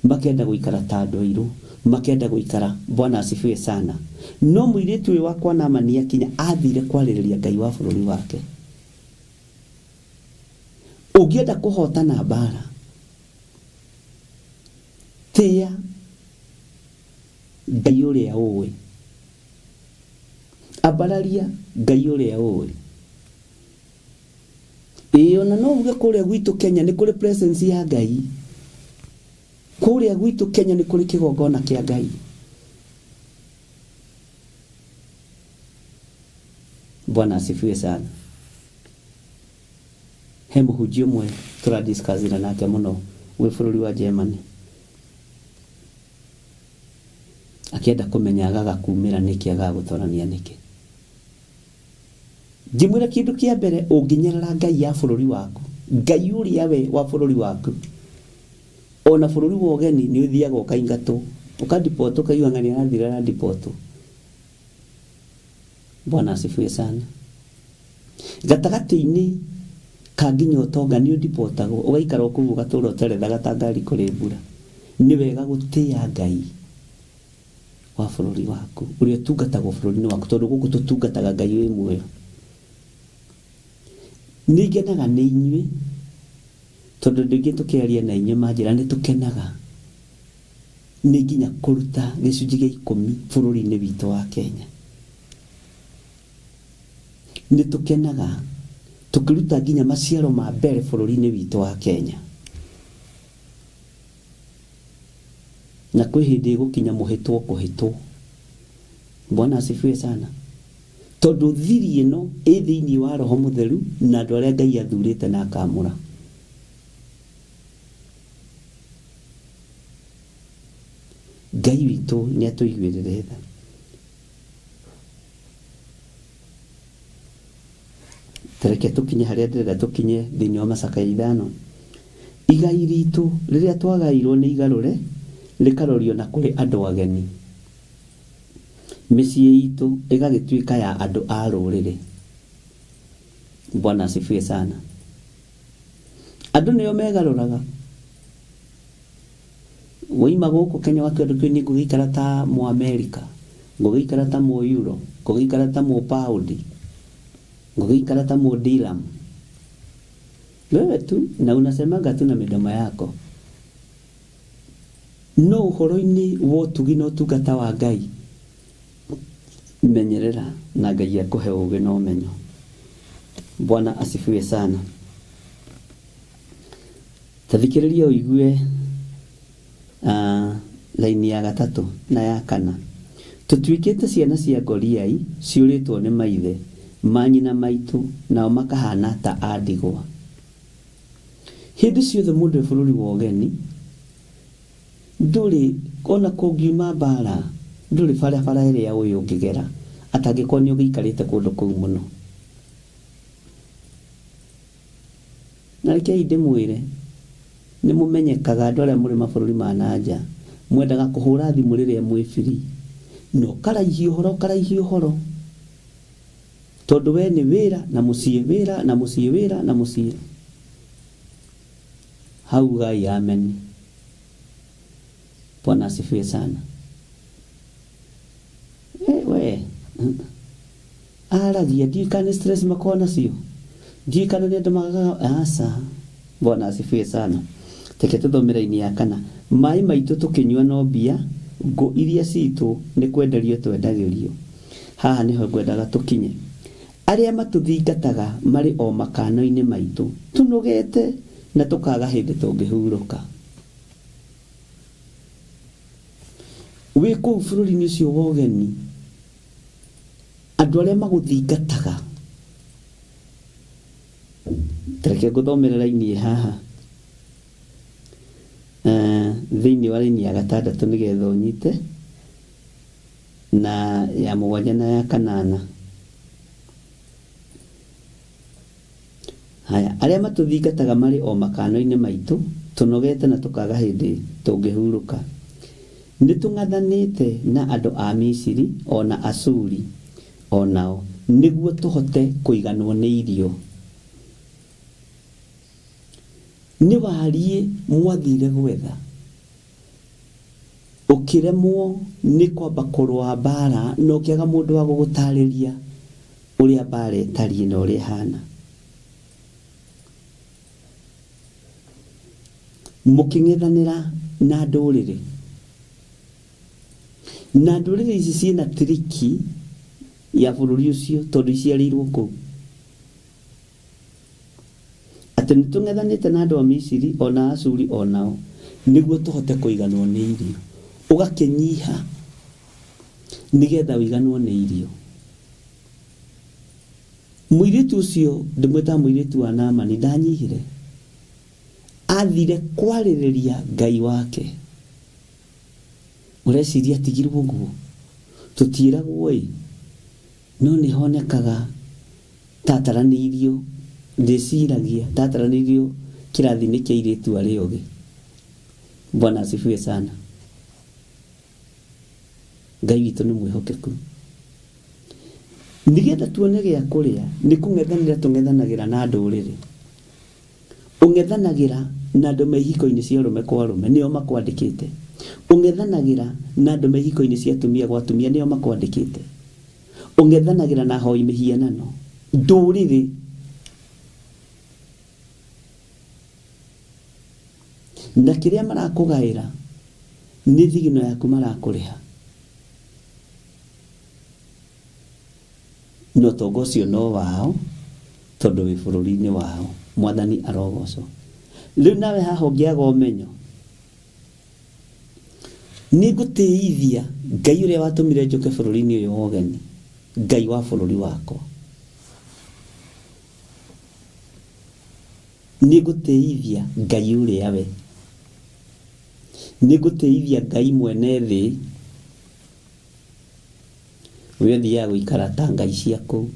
Speaker 1: makenda gũikara ta andũ airũ, makenda gũikara. Bwana asifiwe sana. No mũirĩtu ũyũ wakwa Naamani akinya athire kwarĩrĩria Ngai wa bũrũri wake. Ũngĩenda kũhotana mbara, tĩa Ngai ũrĩa ũĩ, ambararia Ngai ũrĩa ũĩ. Ona no uge kũrĩa gwitũ Kenya nĩ kũrĩ presence ya Ngai. Kũrĩa gwitũ Kenya nĩ kũrĩ kĩgongona kĩa Ngai. Bwana asifiwe sana. He mũhunjia ũmwe tũradiscussina nake mũno wĩ bũrũri wa Germany, akĩenda kũmenya agagakumĩra nĩkĩ agagũtwarania nĩkĩ. Ngĩmwĩra kĩndũ kĩa mbere, ũngĩnyarara Ngai ya bũrũri waku, Ngai ũrĩa we wa bũrũri waku, ona bũrũri wa ũgeni nĩ ũthiaga ũkaingatwo, ũkadipotwo, ũkaigua ng'ani arathira na dipotwo. Bwana asifiwe sana. Gatagatĩ-inĩ ka nginya ũtonga nĩ ũdipotagwo, ũgaikara kũu ũgatũũra ũterethaga ta ngari kũrĩ mbura. Nĩ wega gũtĩa Ngai wa bũrũri waku, ũrĩa ũtungatagwo bũrũri-inĩ waku, tondũ gũkũ tũtungataga Ngai wĩ muoyo. Nĩ ngenaga nĩ inyuĩ, tondũ ndĩngĩ tũkĩaria na inyuĩ manjĩra nĩ tũkenaga. Nĩ nginya kũruta gĩcunjĩ gĩa 10 bũrũri-inĩ witũ wa Kenya. Nĩ tũkenaga tũkĩruta nginya maciaro ma mbere bũrũri-inĩ witũ wa Kenya. Na kwĩ hĩndĩ gũkinya mũhĩtwo kũhĩtwo. Bwana asifiwe sana. Tondũ thiri ĩno ĩ thĩinĩ wa Roho Mũtheru na andũ arĩa Ngai athurĩte na akamũra. Ngai witũ nĩ atũiguĩrĩre tha. Tereke tũkinye harĩa ndĩrenda tũkinye thĩinĩ wa Macaka 5. Igai ritũ rĩrĩa twagairwo nĩ igarũre rĩkarorio na kũrĩ andũ ageni. Mĩciĩ itũ ĩgagĩtuĩka ya andũ a rũrĩrĩ. Bwana asifiwe sana. Andũ nĩo megarũraga. Woima gũkũ Kenya wakĩenda kwĩni ngũgĩikara ta Mũamerika, ngũgĩikara ta Mũeuro, ngũgĩikara ta Mũpaundi, ngũgĩikara ta Mũdiram. Wewe tu na unasemanga tu na midomo yako. No ũhoro-inĩ wa ũtugi na ũtungata wa Ngai, menyerera na Ngai akũhe ũũgĩ na ũmenyo. Bwana asifiwe sana. Tathikĩrĩria ũigue laini ya 3 na ya 4. Tũtuĩkĩte ciana cia ngoriai ciũrĩtwo nĩ maithe, manyina maitũ, nao makahana ta andigwa. Hĩndĩ ciothe mũndũ bũrũri wa ũgeni ndũrĩ ona kũngiuma mbara, ndũrĩ barabara ĩrĩa ũyũ ũngĩgera atangĩkorwo nĩ ũgĩikarĩte kũndũ kũu mũno. Na rekei ndĩmwĩre, nĩ mũmenyekaga andũ arĩa mũrĩ mabũrũri ma nanja, mwendaga kũhũra thimũ rĩrĩa mwĩ free, no karaihia ũhoro, tondũ we nĩ wĩra na mũciĩ, wĩra na mũciĩ, wĩra na mũciĩ. Hau gai amen. Bwana asifiwe sana. We aragia ndikane stress makona sio, ndikane nĩ andũ magaga asa. Bwana asifiwe sana. Teke tũthomera-inĩ ya 4. Maĩ maitũ tũkĩnyua no mbia, ngũ iria citũ nĩ kwenderio twendagĩrio. Haha nĩho ngwendaga tũkinye. Arĩa matũthingataga marĩ o makano-inĩ maitũ, tũnogete na tũkaga hĩndĩ tũngĩhurũka. Wĩ kũu bũrũri-inĩ ũcio wa ũgeni, andũ arĩa magũthingataga, tereke ngũthomere raini haha thĩinĩ wa raini ya 6 nĩgetha ũnyite, na ya 7 na ya 8. Haya, arĩa matũthingataga marĩ o makano-inĩ maitũ, tũnogete na tũkaga hĩndĩ tũngĩhurũka. Nĩ tũng'athanĩte na andũ a Misiri, ona Asuri, onao niguo tuhote kuiganwo ni irio. Ni warie mwathire gwetha ukiremwo ni kwamba kurwa bara no kiaga mundu wa gugutariria uria bara etari na uria hana. Muking'ethanira na ndurire ici ciina triki ya bururi ucio tondu iciarirwo kuu. Ati nitung'ethanite na andu a Misiri ona Ashuri onao niguo tuhote kuiganwo ni irio. Ugakinyiha nigetha wiganwo ni irio. Muiritu ucio ndimweta muiritu wa Naamani ndanyihire, athire kwaririria Ngai wake. Ureciria atigirwo guo tutiragwo no ni honekaga tataranirio ndiciragia tataranirio kirathi-ini kia iritu ari oge. Bwana asifiwe sana. Ngai witu ni mwihokeku. Nigetha tuone gya kuria ni kung'ethanira tung'ethanagira na ndurire. Ung'ethanagira na andu mehiko-ini cia rume kwa rume nio makwandikite. Ung'ethanagira na andu mehiko-ini cia atumia gwa atumia nio makwandikite. Ung'ethanagira na hoi mihianano ndurire. Na kiria marakugaira ni thigino yaku marakuriha. No tongo cio no wao tondu wi bururi-ini wao. Mwathani arogocwo. Riu nawe haha ungiaga umenyo ni gutiithia Ngai uria watumire njuke bururi-ini uyu wa ugeni, Ngai wa bururi wako. Ni gutiithia Ngai uria we, ni gutiithia Ngai mwene thi uria thia guikara ta ngai ciaku.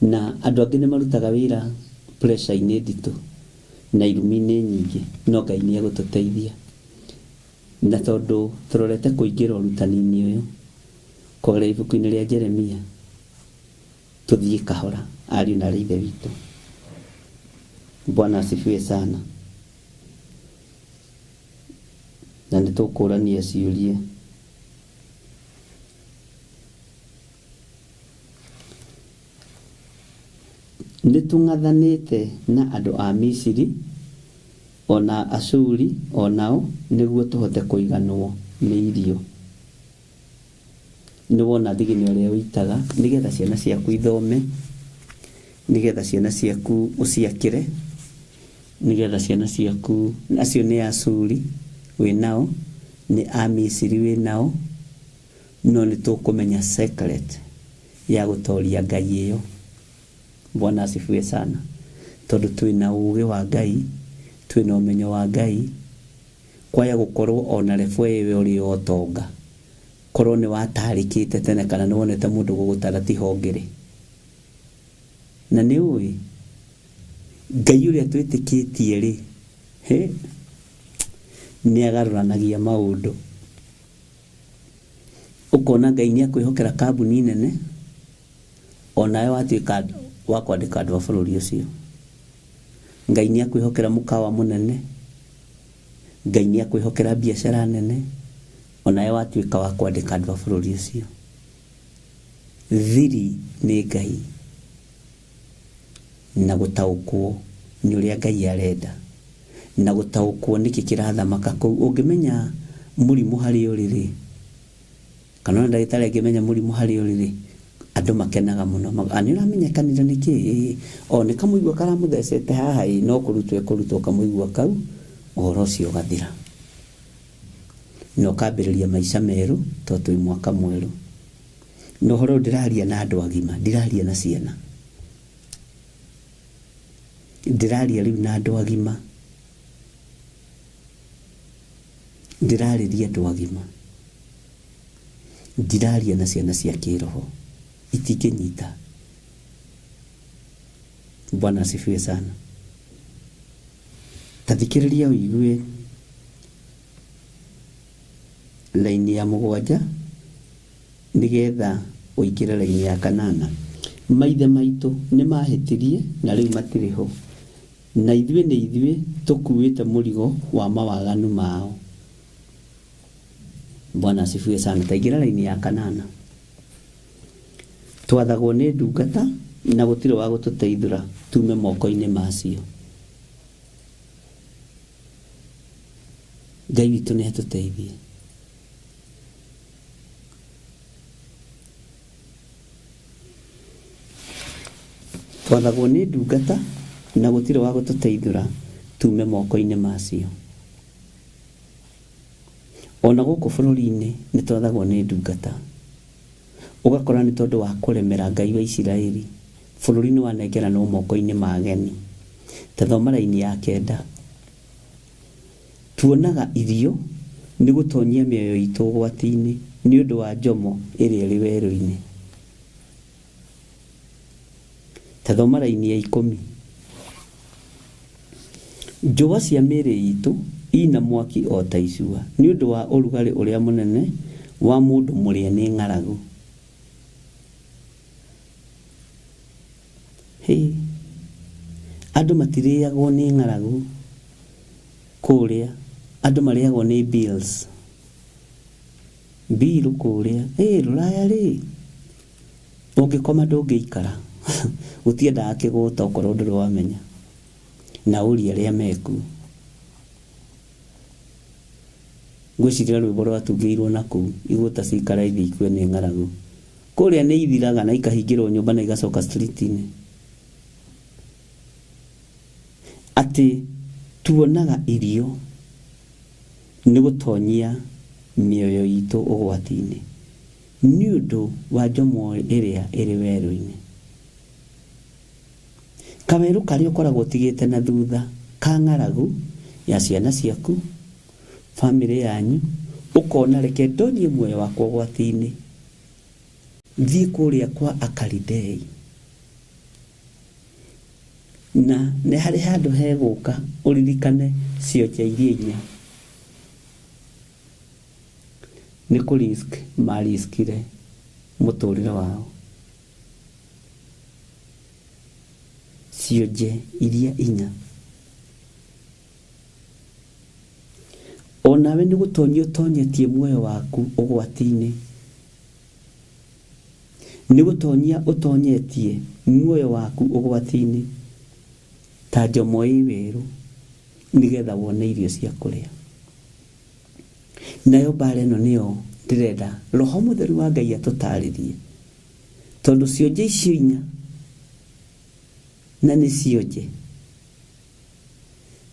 Speaker 1: Na andu angi ni marutaga wira pressure-ini nditu na irumi-ini nyingi, no Ngai ni agututeithia. Na tondu turorete kuingira urutani-ini uyu kugera ibuku-ini ria Jeremia, tuthie kahora ari na rithe witu. Bwana asifiwe sana. Na nitukurania ciurie nitung'athanite na andu a Misiri ona Ashuri onao niguo tuhote kuiganwo ni irio. Ni wona thigini uria witaga nigetha ciana ciaku ithome, nigetha ciana ciaku uciakire, nigetha ciana ciaku acio ni Ashuri we nao ni a Misiri we nao, no nitukumenya secret ya gutoria Ngai iyo. Bwana asifiwe sana. Tondu twina uge wa Ngai, twina umenyo wa Ngai, kwaya gukorwo ona refwe we uri otonga korwo ni watarikite tene kana ni wonete mundu gugutara tihongere. Na ni ui Ngai uria twitikitie ri ni agaruranagia maundu. Ukona Ngai ni akwihokera kambuni nene onawe watuika wa kwandika andu a bururi ucio. Ngai ni akwihokera mukawa munene, Ngai ni akwihokera biashara nene onawe watuika wa kwandika andu a bururi ucio. Thiri ni Ngai na gutaukwo ni uria Ngai arenda, na gutaukwo niki kirathamaka kuu. Ungimenya murimu hari uriri kana ndagitari angimenya murimu hari uriri, andu makenaga muno. Ani uramenya kanira niki o ni kamuigua karamuthecete haha no kurutwo kamuigua kau uhoro ucio ugathira, no kambiriria maisha meru tondu mwaka mweru. No horo ndiraria na andu agima, ndiraria na ciana, ndiraria riu na andu agima, ndiraria andu agima, ndiraria na ciana cia kiroho itikinyita. Bwana asifiwe sana. Tathikiriria uigue laini ya 7 nigetha uingire raini ya kanana. Maithe maitũ nĩ mahĩtirie na rĩu matirĩ ho, na ithuĩ nĩ ithuĩ tũkuĩte mũrigo wa mawaganu mao. Bwana asifiwe sana. Taingĩra raini ya kanana. Twathagwo nĩ ndungata na gũtirĩ wa gũtũteithũra tume moko-inĩ macio. Ngai witũ nĩ atũteithie. Twathagwo nĩ ndungata na gũtirĩ wa gũtũteithũra tume moko-inĩ macio. Ona gũkũ bũrũri-inĩ nĩ twathagwo nĩ ndungata. Ũgakora nĩ tondũ wa kũremera Ngai wa Isiraeli, bũrũri nĩ wanengeranwo moko-inĩ ma ageni. Ta thoma raini ya 9. Tuonaga irio nĩ gũtonyia mĩoyo itũ ũgwati-inĩ nĩ ũndũ wa njomo ĩrĩa ĩrĩ werũ-inĩ. Ta thoma raini ya 10. Njũa cia mĩĩrĩ itũ ina mwaki o ta icua nĩ ũndũ wa ũrugarĩ ũrĩa mũnene wa mũndũ mũrĩa nĩ ng'aragu. Andũ matirĩagwo nĩ ng'aragu kũrĩa, andũ marĩagwo nĩ bills. Bill kũrĩa rũraya rĩ, ũngĩkoma ndũngĩikara. Gũtiendaga kĩgũta okorwo ndũrĩ wamenya na ũria arĩa meku. Ngwĩciria rwĩmbo rwatungĩirwo na kũu, igũta cikara ithi ikue nĩ ng'aragu. Kũrĩa nĩ ithiraga na ikahingĩrwo nyũmba na igacoka street-inĩ. Atĩ tuonaga irio nĩ gũtonyia mĩoyo itũ ũgwati-inĩ nĩ ũndũ wa njomo ĩrĩa ĩrĩ werũ-inĩ. Kawerũ karĩa ũkoragwo ũtigĩte na thutha ka ng'aragu ya ciana ciaku, bamĩrĩ yanyu, ũkona reke ndonyie muoyo wakwa ũgwati-inĩ, thiĩ kũrĩa kwa Akalidei. Na nĩ harĩ handũ hegũka ũririkane cionje iria 4 nĩ kũrisk mariskire mũtũrĩre wao. Cionje iria 4. Onawe nĩ gũtonyia ũtonyetie muoyo waku ũgwati-inĩ. Nĩ gũtonyia ũtonyetie muoyo waku ũgwati-inĩ ta njomo ĩ werũ nigetha wone irio cia kũrĩa. Nayo mbara ĩno nĩyo ndĩrenda Roho Mũtheru wa Ngai atũtarĩrie, tondũ cionje icio 4 na nĩ cionje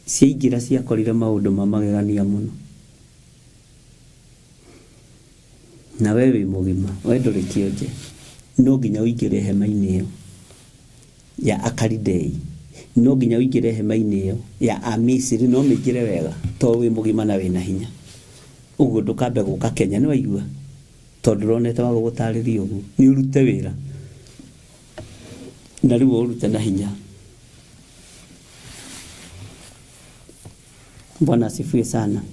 Speaker 1: ciaingĩra ciakorire maũndũ mamagegania mũno. Na we wĩ mũgima, we ndũrĩ kĩonje, no nginya ũingĩre hema-inĩ ĩyo ya Akalidei, no nginya ũingĩre hema-inĩ ĩyo ya Amisiri, no mĩingĩre wega to wĩ mũgima na wĩna hinya. Ũguo ndũkambe gũka Kenya, nĩ waigua, tondũ ronete wa gũgũtarĩria ũguo, nĩ ũrute wĩra na rĩu ũrute na hinya. Bwana asifiwe sana.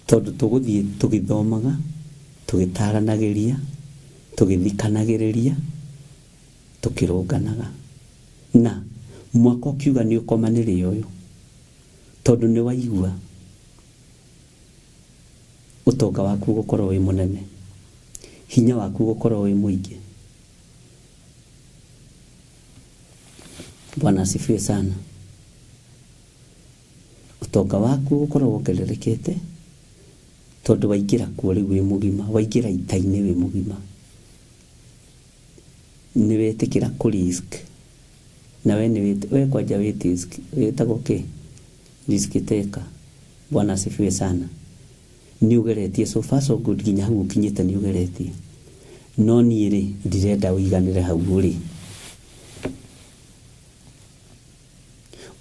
Speaker 1: Tondũ tũgũthiĩ tũgĩthomaga, tũgĩtaranagĩria, tũgĩthikanagĩrĩria, tũkĩrũnganaga. Na mwaka ũkiuga nĩ ũkomanĩre ũyũ, tondũ nĩ waigua ũtonga waku gũkorwo wĩ mũnene, hinya waku gũkorwo wĩ mũingĩ. Bwana asifiwe sana. Ũtonga waku gũkorwo wongererekete tondũ waingĩra kuo rĩu wĩ mũgima, waingĩra ita-inĩ wĩ mũgima. Nĩ wetĩkĩra kũrisk, na we kwanja wĩtagwo kĩ? Risk taker. Bwana asifiwe sana. Nĩ ũgeretie, so far so good, nginya hau ũkinyĩte nĩ ũgeretie. No niĩ rĩ, ndirenda ũiganĩre hau ũrĩ.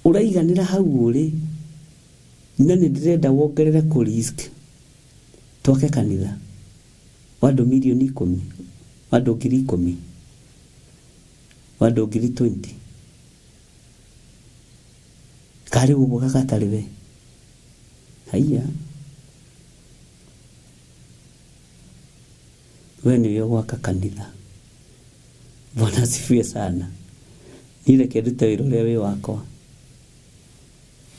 Speaker 1: Ũraiganĩra hau ũrĩ, na nĩ ndĩrenda wongerere kũrisk. Twake kanitha wandũ milioni 10, wandũ 10,000, wandũ 20,000. Karĩ ũguo gagatarĩ we. Haiya. we nĩwe gwaka kanitha. Bwana asifiwe sana. Nile kĩndute wĩra ũrĩa wĩ wakwa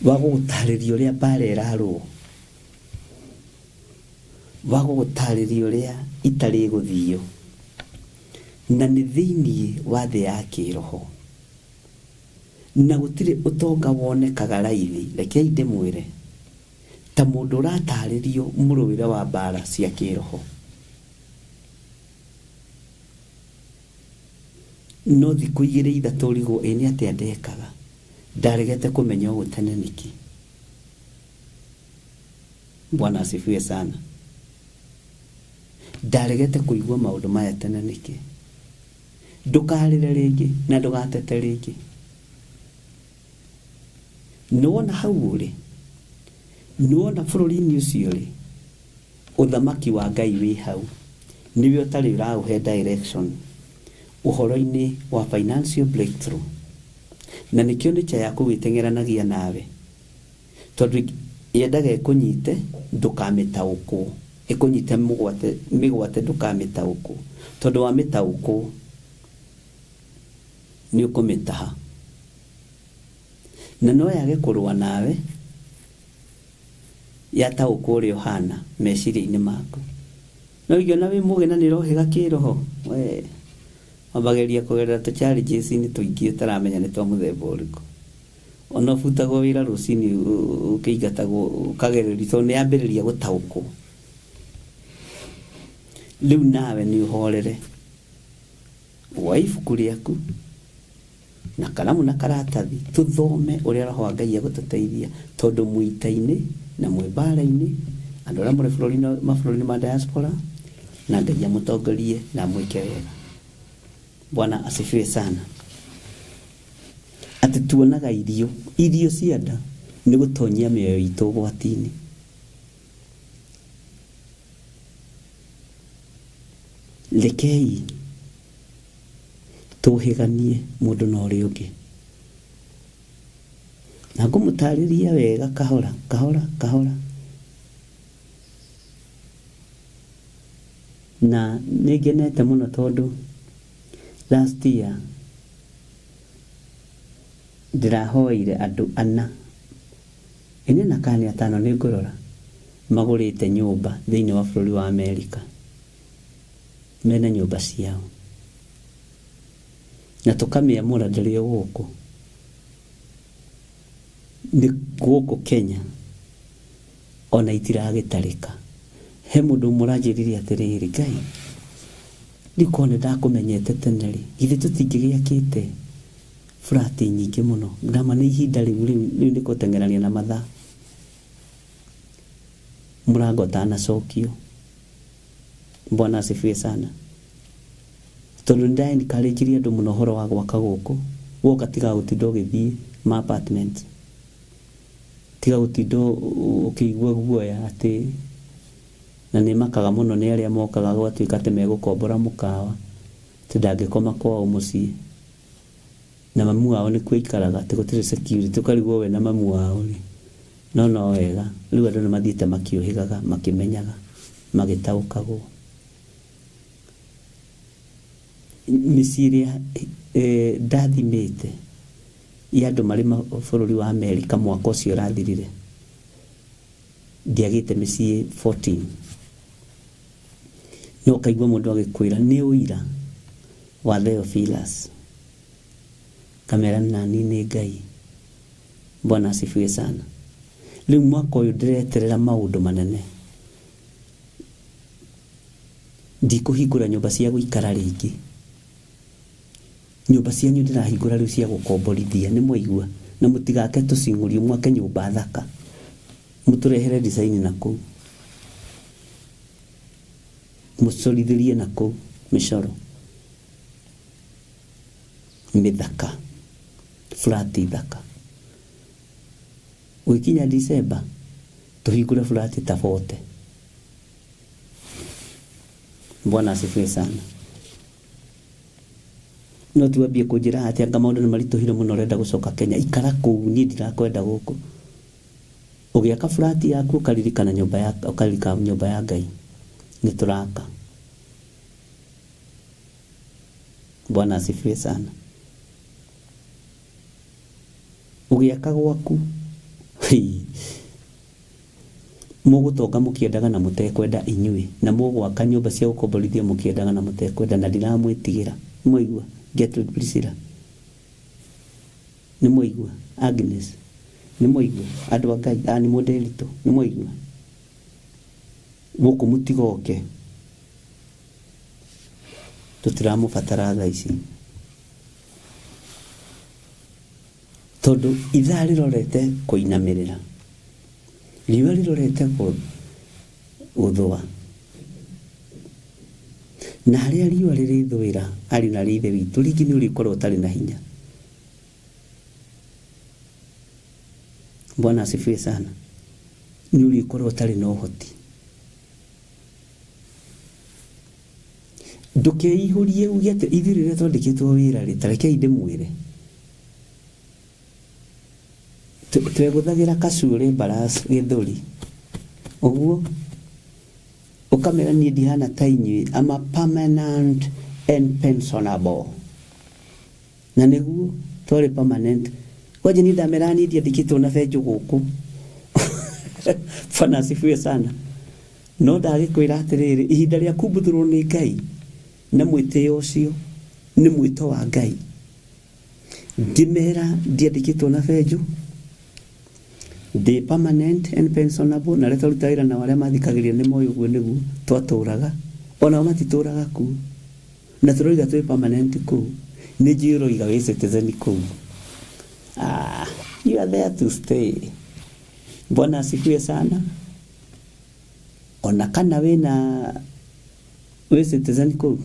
Speaker 1: wa gũgũtarĩria ũrĩa mbara ĩrarũo, wa gũgũtarĩria ũrĩa itarĩ gũthiio, na nĩ thĩinĩ wa thĩ ya kĩroho, na gũtirĩ ũtonga wonekaga raithi. Rekei ndĩmwĩre ta mũndũ ũratarĩrio mũrũĩre wa mbara cia kĩroho. No thikũ igĩrĩ ithatũ ũrigwo nĩ atĩa ndekaga, ndaregete kũmenya ũguo tene nĩkĩ. Bwana asifiwe sana. Ndaregete kũigua maũndũ maya tene nĩkĩ. Ndũkarĩre rĩngĩ na ndũgatete rĩngĩ. Nĩwona hau ũrĩ, nĩwona bũrũri-inĩ ũcio ũrĩ, ũthamaki wa Ngai wĩ hau, nĩwe ũtarĩ ũraũhe direction ũhoro-inĩ wa financial breakthrough. Na nĩkĩo nĩcha ya kũgĩteng'eranagia nawe, tondũ yendaga ĩkũnyite ndũkamĩtaũkwo, ĩkũnyite mĩgwate ndũkamĩtaũkwo, tondũ wa mĩtaũkwo nĩ ũkũmĩtaha, na no yage kũrũa nawe yataũkwo ũrĩa ũhana meciria-inĩ maku. No ingĩona wĩ mũgĩ na nĩrohĩga kĩroho, we mabageria kũgerera tũ challenges nĩ tũingĩ ũtaramenya nĩ twa mũthemba ũrĩkũ. Ona ũbutagwo wĩra rũcinĩ ũkĩingatagwo ũkagererio tondũ nĩ yambĩrĩria gũtaũkwo. Rĩu nawe nĩ ũhorere, woe ibuku rĩaku na karamu na karatathi, tũthome ũrĩa Roho wa Ngai agũtũteithia, tondũ mũita-inĩ na mwĩmbara-inĩ andũ arĩa mũrĩ mabũrũri-inĩ ma diaspora, na Ngai amũtongorie na mwĩke wega. Bwana asifiwe sana. Atĩ tuonaga irio cia nda nĩ gũtonyia mĩoyo itũ ũgwati-inĩ. Rekei tũhĩganie mũndũ na ũrĩa ũngĩ, na ngũmũtarĩria wega kahora kahora. Na nĩngenete mũno tondũ last year ndĩrahoire andũ 4, ene na kani 5 nĩ ngũrora, magũrĩte nyũmba thĩinĩ wa bũrũri wa Amerika, mena nyũmba ciao, na tũkamĩamũra ndĩrĩ gũkũ nĩ gũkũ Kenya, ona itiragĩtarĩka. He mũndũ mũranjĩrire atĩrĩrĩ, Ngai ndikone ndakũmenyete tene rĩ, githĩ tũtingĩgĩakĩte furati nyingĩ mũno, ndama nĩ ihinda rĩu nĩ gũteng'erania na mathaa, mũrango ũtanacokio. Bwana asifiwe sana. Tondũ nĩndaencourageire andũ mũno ũhoro wa gwaka gũkũ, woka tiga gũtinda ũgĩthiĩ ma apartment, tiga gũtinda ũkĩigua guoya atĩ, na nĩ makaga mũno nĩ arĩa mokaga gwatuĩka atĩ megũkombora mũkawa, atĩ ndangĩkoma kwao mũciĩ, na mamu wao nĩkuo aikaraga, atĩ gũtirĩ security, ũkarigwo we na mamu wao rĩ. No wega, rĩu andũ nĩmathiĩte makĩũhĩgaga, makĩmenyaga, magĩtaũkagwo. Mĩciĩ ĩrĩa ndathimĩte ya andũ marĩ bũrũri wa Amerika mwaka ũcio ũrathirire, ndiagĩte mĩciĩ 14. No kaigua mũndũ agĩkwĩra nĩ ũira wa Theophilus, kamera nani nĩ Ngai. Bwana asifiwe sana. Rĩu mwaka ũyũ ndĩreterera maũndũ manene, ndikũhingũra nyũmba cia gũikara rĩngĩ, nyũmba cianyu ndĩrahingũra rĩu cia gũkomborithia, nĩ mwaigua, na mũtigake tũcing'ũrio mwake nyũmba thaka, mũtũrehere design na kũu, mũcorithĩrie na kũu mĩcoro mĩthaka, flati thaka. Gũkinya December tũhingũre flati ta 40. Bwana asifiwe sana. No tuambie kũnjĩra atĩ anga maũndũ nĩ maritũhire mũno ũrenda gũcoka Kenya, ikara kũu, niĩ ndirakwenda gũkũ. Ũgĩaka flati yaku ũkaririkana nyũmba ya Ngai nĩ tũraka. Bwana asifiwe sana. Ugiaka gwaku mugutonga mukiendaga na mutekwenda inyui na mugwaka nyumba cia gukomborithia mukiendaga na mutekwenda na ndiramwitigira muigua Gertrude Priscilla ni muigua Agnes ni muigua andu Ngai ani modelito ni muigua guku mutigoke tutiramubatara thaa ici tondu ithaa rirorete kuinamirira riũa rirorete guthua na harĩa riũa rĩrĩthũĩra ari na ithe witũ rĩngĩ nĩ ũrĩkorwo ũtarĩ na hinya. Bwana asifiwe sana. Nĩ ũrĩkorwo ũtarĩ na ũhoti. Ndũkeihũrie uge atĩ ithuĩ rĩrĩa twandĩkĩtwo wĩra rĩ tarekei ndĩmwĩre twegũthagĩra kacũrĩ mbaras gĩthũri ũguo ukamera niĩ ndihana ta inyuĩ am a permanent and pensionable na nĩguo twarĩ permanent kwaje niĩ ndamera niĩ ndiandĩkĩtwo na benjũ gũkũ. Bwana asifiwe sana. No ndagĩkwĩra atĩrĩrĩ ihinda rĩa kumbuthũrwo nĩ Ngai na mwĩtĩo ũcio nĩ mwĩto wa Ngai. Ngĩmera ndiandĩkĩtwo na benjũ the permanent and pensionable na reta rutaira na wale mathikagĩria nĩ moyo guo nĩguo twatũraga ona matitũraga ku na tũroiga twĩ permanent ku nĩ njĩroiga wĩ citizen ku. You are there to stay. Bwana asifiwe sana. Ona kana wĩna wĩ citizen ku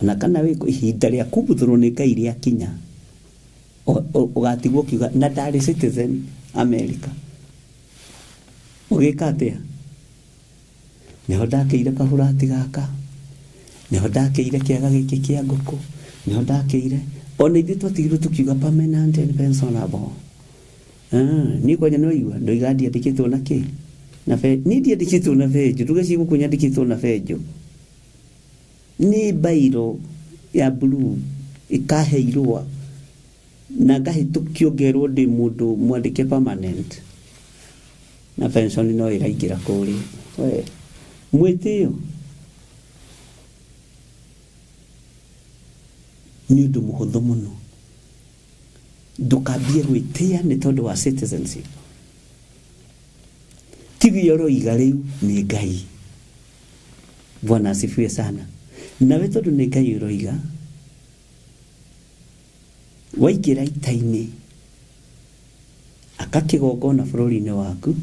Speaker 1: ona kana wĩ ihinda rĩa kumbuthũrwo nĩ Ngai rĩa kinya ugatigwo kiuga na ndarĩ citizen America ugika atia niho ndakĩire kahurati gaka niho ndakĩire kĩaga gĩkĩ kĩa ngũkũ niho ndakĩire ona ithuĩ twatigirwo tukiuga permanent and pensionable. Ni kwanya no igua ndoiga ndiandĩkĩtwo na kĩ na ni ndiandĩkĩtwo na benjũ tugeci gũkũ nyandĩkĩtwo na benjũ ni bairo ya blue ikaheirwa na ngahĩtũkio ngerwo ndĩ mũndũ mwandĩke permanent na pension no ĩraingĩra kũrĩa we mwĩtĩo nĩ ũndũ mũhũthũ mũno. Ndũkambie gwĩtĩĩa nĩ tondũ wa citizenship. Tigio roiga rĩu nĩ Ngai. Bwana asifiwe sana. Nawe tondũ nĩ Ngai roiga waingĩra ita-inĩ akakĩgongona bũrũri-inĩ waku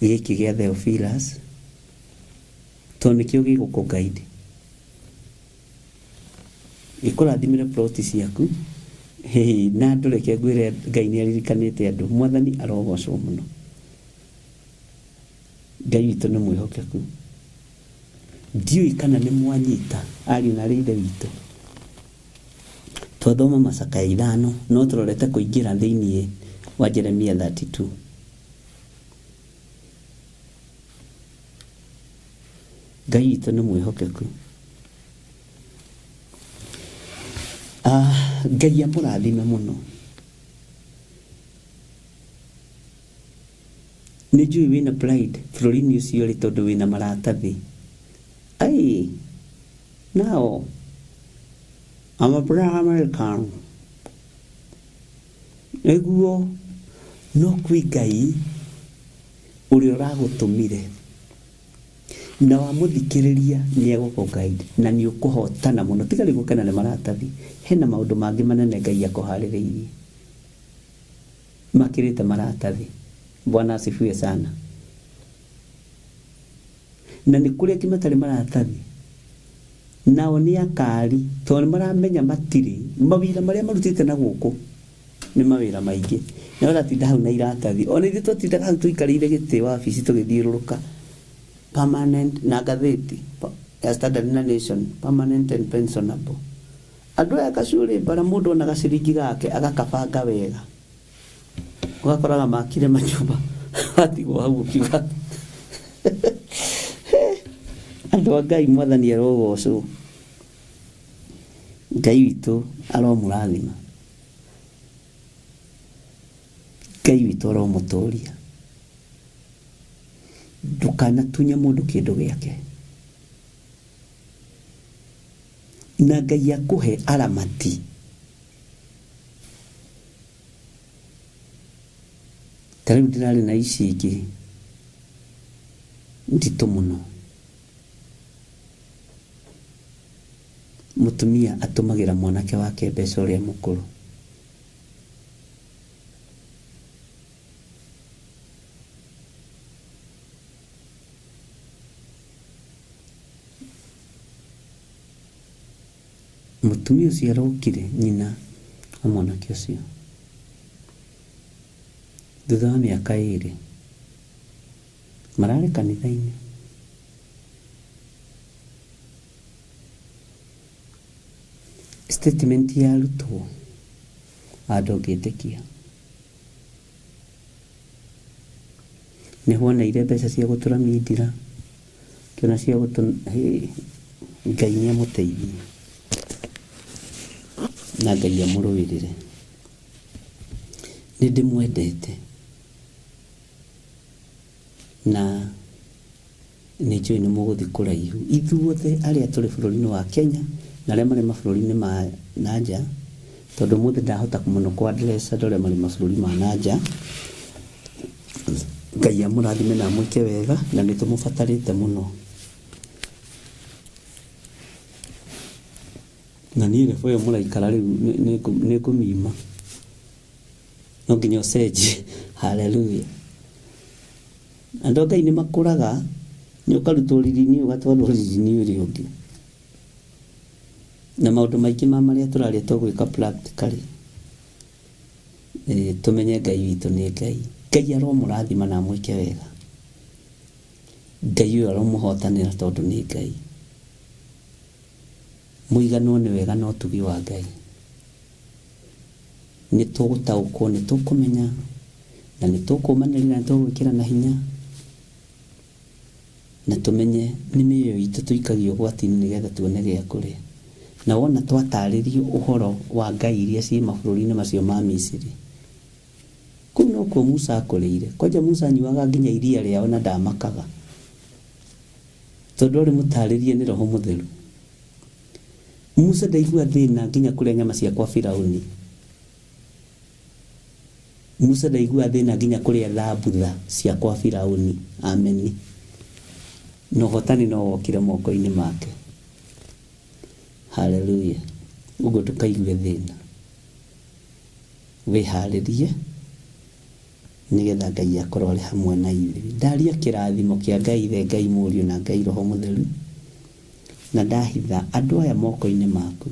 Speaker 1: gĩkĩ gĩa Theophilus tondũ nĩkĩo gĩgũkũguide gĩkũrathimĩre ploti ciaku na ndũreke ngwĩre Ngai nĩ aririkanĩte andũ. Mwathani arogocwo mũno. Ngai witũ nĩ mwĩhokeku. Ndiũĩ kana nĩ mwanyita ariũ na ithe witũ. Twathoma Macaka 5 no tũrorete kũingĩra thĩinĩ wa Jeremia 32. Ngai witũ nĩ mwĩhokeku. Ngai amũrathime mũno. Nĩ njũĩ wĩna pride bũrũri-inĩ ũcio rĩ tondũ wĩna maratathi. Now I'm a black American. Eguo no kwĩ Ngai ũrĩa ũragũtũmire na wamũthikĩrĩria nĩ egũkũguide na nĩ ũkũhotana mũno. Tiga rĩu gũkena nĩ maratathi. Hena maũndũ mangĩ manene Ngai akũharĩrĩirie makĩrĩte maratathi. Bwana asifiwe sana. Na nĩ kũrĩa matarĩ maratathi nao nĩ akari tondũ maramenya matirĩ mawĩra marĩa marutĩte na gũkũ nĩ mawĩra maingĩ na waratinda hau na iratathi. Ona ithuĩ twatindaga hau tũikarĩire gĩtĩ wabici tũgĩthiũrũrũka permanent na ngathĩti ya Standard na Nation permanent and pensionable. Andũ aya kacũrĩ mbara mũndũ ona gaciringi gake agakabanga wega ũgakoraga makire manyũmba watigwo hau ũkiuga andũ a Ngai Mwathani arogocwo. Ngai witũ aromũrathima, Ngai witũ aromũtũria. Ndũkanatunye mũndũ kĩndũ gĩake, na Ngai akũhe aramati. Tarĩu ndĩrarĩ na ici ingĩ nditũ mũno. Mũtumia atũmagĩra mwanake wake mbeca ũrĩa mũkũrũ. Mũtumia ũcio arokire nyina wa mwanake ũcio thutha wa mĩaka 2 mararĩ kanitha-inĩ. Statement yarutwo andũ ngĩtĩkia. Nĩho oneire mbeca cia gũtũramia ndira, kĩona cia Ngai nĩamũteithie na Ngai amũrũĩrĩre. Nĩndĩmwendete na nĩnjũĩ nĩmũgũthiĩ kũraihu. Ithuothe arĩa tũrĩ bũrũri-inĩ wa Kenya na arĩa marĩ mabũrũri-inĩ ma nanja, tondũ mũthĩ ndahota mũno kwa address andũ arĩa marĩ mabũrũri ma nanja. Ngai amũrathime na amwĩke wega, na nĩtũmũbatarĩte mũno. Na niĩ rebo ĩyo mũraikara rĩu nĩngũmima, no nginya ũcenjie. Haleluya. Andũ a Ngai nĩmakũraga, nĩũkarutwo riri-inĩ ũgatwarwo riri-inĩ ũrĩa ũngĩ, na maũndũ maingĩ marĩa tũrarĩa tũgwĩka practically. Tũmenye Ngai witũ nĩ Ngai. Ngai aromũrathima na amwĩke wega. Ngai ũyũ aromũhotanĩra tondũ nĩ Ngai. Mũigano nĩ wega no tugi wa Ngai. Nĩtũgũtaũkwo, nĩtũkũmenya, na nĩtũkũmanĩrĩra, na nĩtũgwĩkĩra na hinya, na tũmenye nĩ mĩoyo itũ tũikagio ũgwati-inĩ nĩgetha tuone gĩa kũrĩa. Na wona twatarĩrio ũhoro wa ngai iria ciĩ mabũrũri-inĩ macio ma Misiri, kũu no kuo Musa akũrĩire. Kwanja Musa anyuaga nginya iria rĩao na ndamakaga, tondũ arĩ mũtarĩrie nĩ Roho Mũtheru. Musa ndaigua thĩna nginya kũrĩa nyama cia kwa Firaũni. Musa ndaigua thĩna nginya kũrĩa thambutha cia kwa Firaũni. Ameni. No hotani no wokire moko-inĩ make. Haleluya. Ũguo ndũkaigue thĩna, wĩharĩrie nĩgetha Ngai akorwo arĩ hamwe na ithuĩ. Ndaria kĩrathimo kĩa Ngai Ithe, Ngai Mũriũ na Ngai Roho Mũtheru, na ndahitha andũ aya moko-inĩ maku.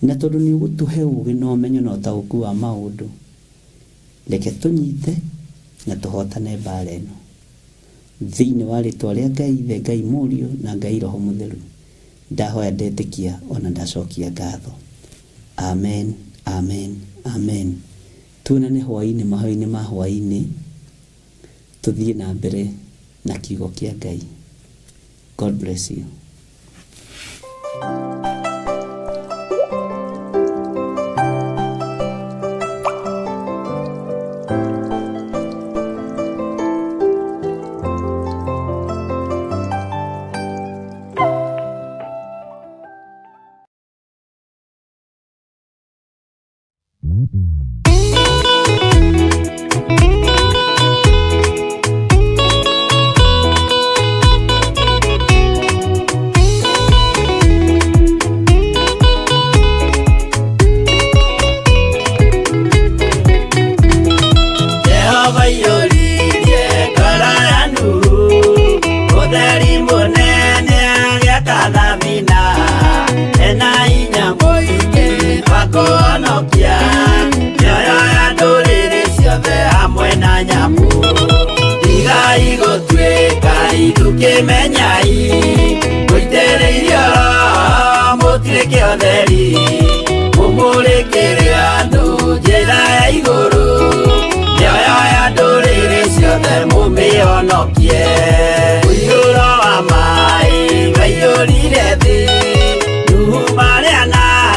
Speaker 1: Na tondũ nĩ ũgũtũhe ũũgĩ na ũmenyo na ũtaũku wa maũndũ, reke tũnyite na tũhotane mbara ĩno thĩinĩ wa rĩtwa rĩa Ngai Ithe, Ngai Mũriũ na Ngai Roho Mũtheru. Ndahoya ndetĩkia ona ndacokia ngatho. Amen, amen, amen. Tuonane hwaĩ-inĩ, mahoya-inĩ ma hwaĩ-inĩ, tũthiĩ na mbere na kiugo kĩa Ngai. God bless you.
Speaker 4: Maria na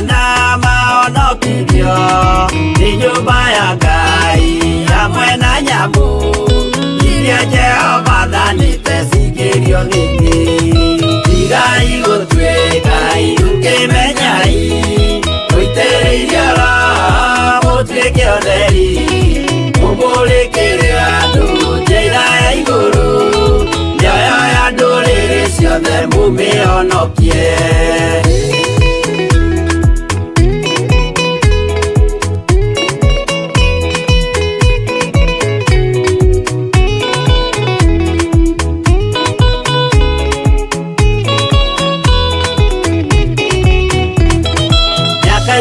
Speaker 4: cio gĩkĩ tigai gũtuĩka irũkĩmenyai mũitĩrĩirie oro mũtuĩke ũtheri mũmũrĩkĩre andũ njĩra ya igũrũ mĩoyo ya ndũrĩrĩ ciothe mũmĩhonokie.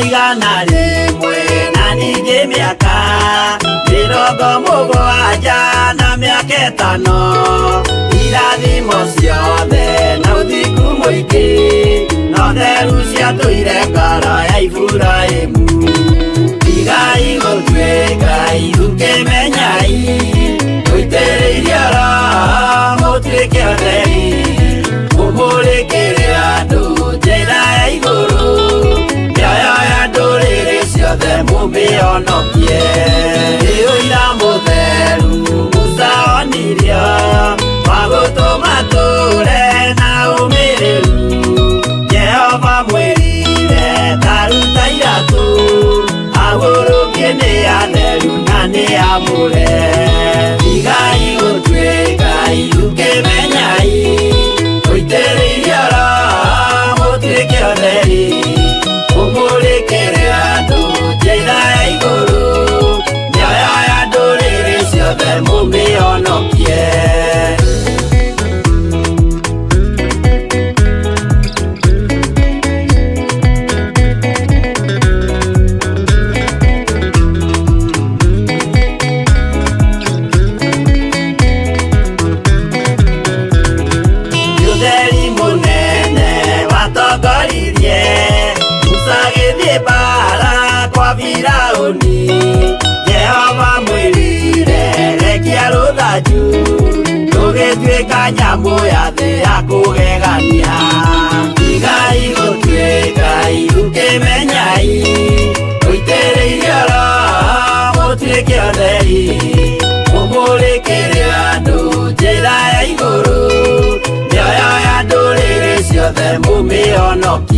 Speaker 4: Igana rĩmwe na ningĩ mĩaka 70 na mĩaka 5 irathimo ciothe na ũthingu mũingĩ na ũtheru ciatũire ngoro ya Iburahĩmu tigai gũtuĩka irũkĩmenyai mũitĩrĩirie oro mũtuĩke ũtheri mũmũrĩkĩre andũ njĩra ya igũrũ ciothe mũmĩhonokie. Ũira mũtheru Musa onirio wa gũtũma tũre na ũmĩrĩru Jehova mwĩrire taruta iratũ agũrũkie nĩ atheru na nĩ amũre tigai gũtuĩka irũkĩmenyai mũitĩrĩirie oro mũtuĩke ũtheri mũmũrĩkĩre andũ njĩra ya igũrũ mĩoyo ya ndũrĩrĩ ciothe mũmĩhonokie. Ũtheri mũnene watongoririe Musa gĩthiĩ mbara kwa Firaũni Jehova mwĩrire rekia rũthanju ndũgĩtuĩka nyamũ ya thĩ ya kũgegania tigai gũtuĩka irũkĩmenyai mũitĩrĩirie oro mũtuĩke ũtheri mũmũrĩkĩre andũ njĩra ya igũrũ mĩoyo ya ndũrĩrĩ ciothe mũmĩhonokie.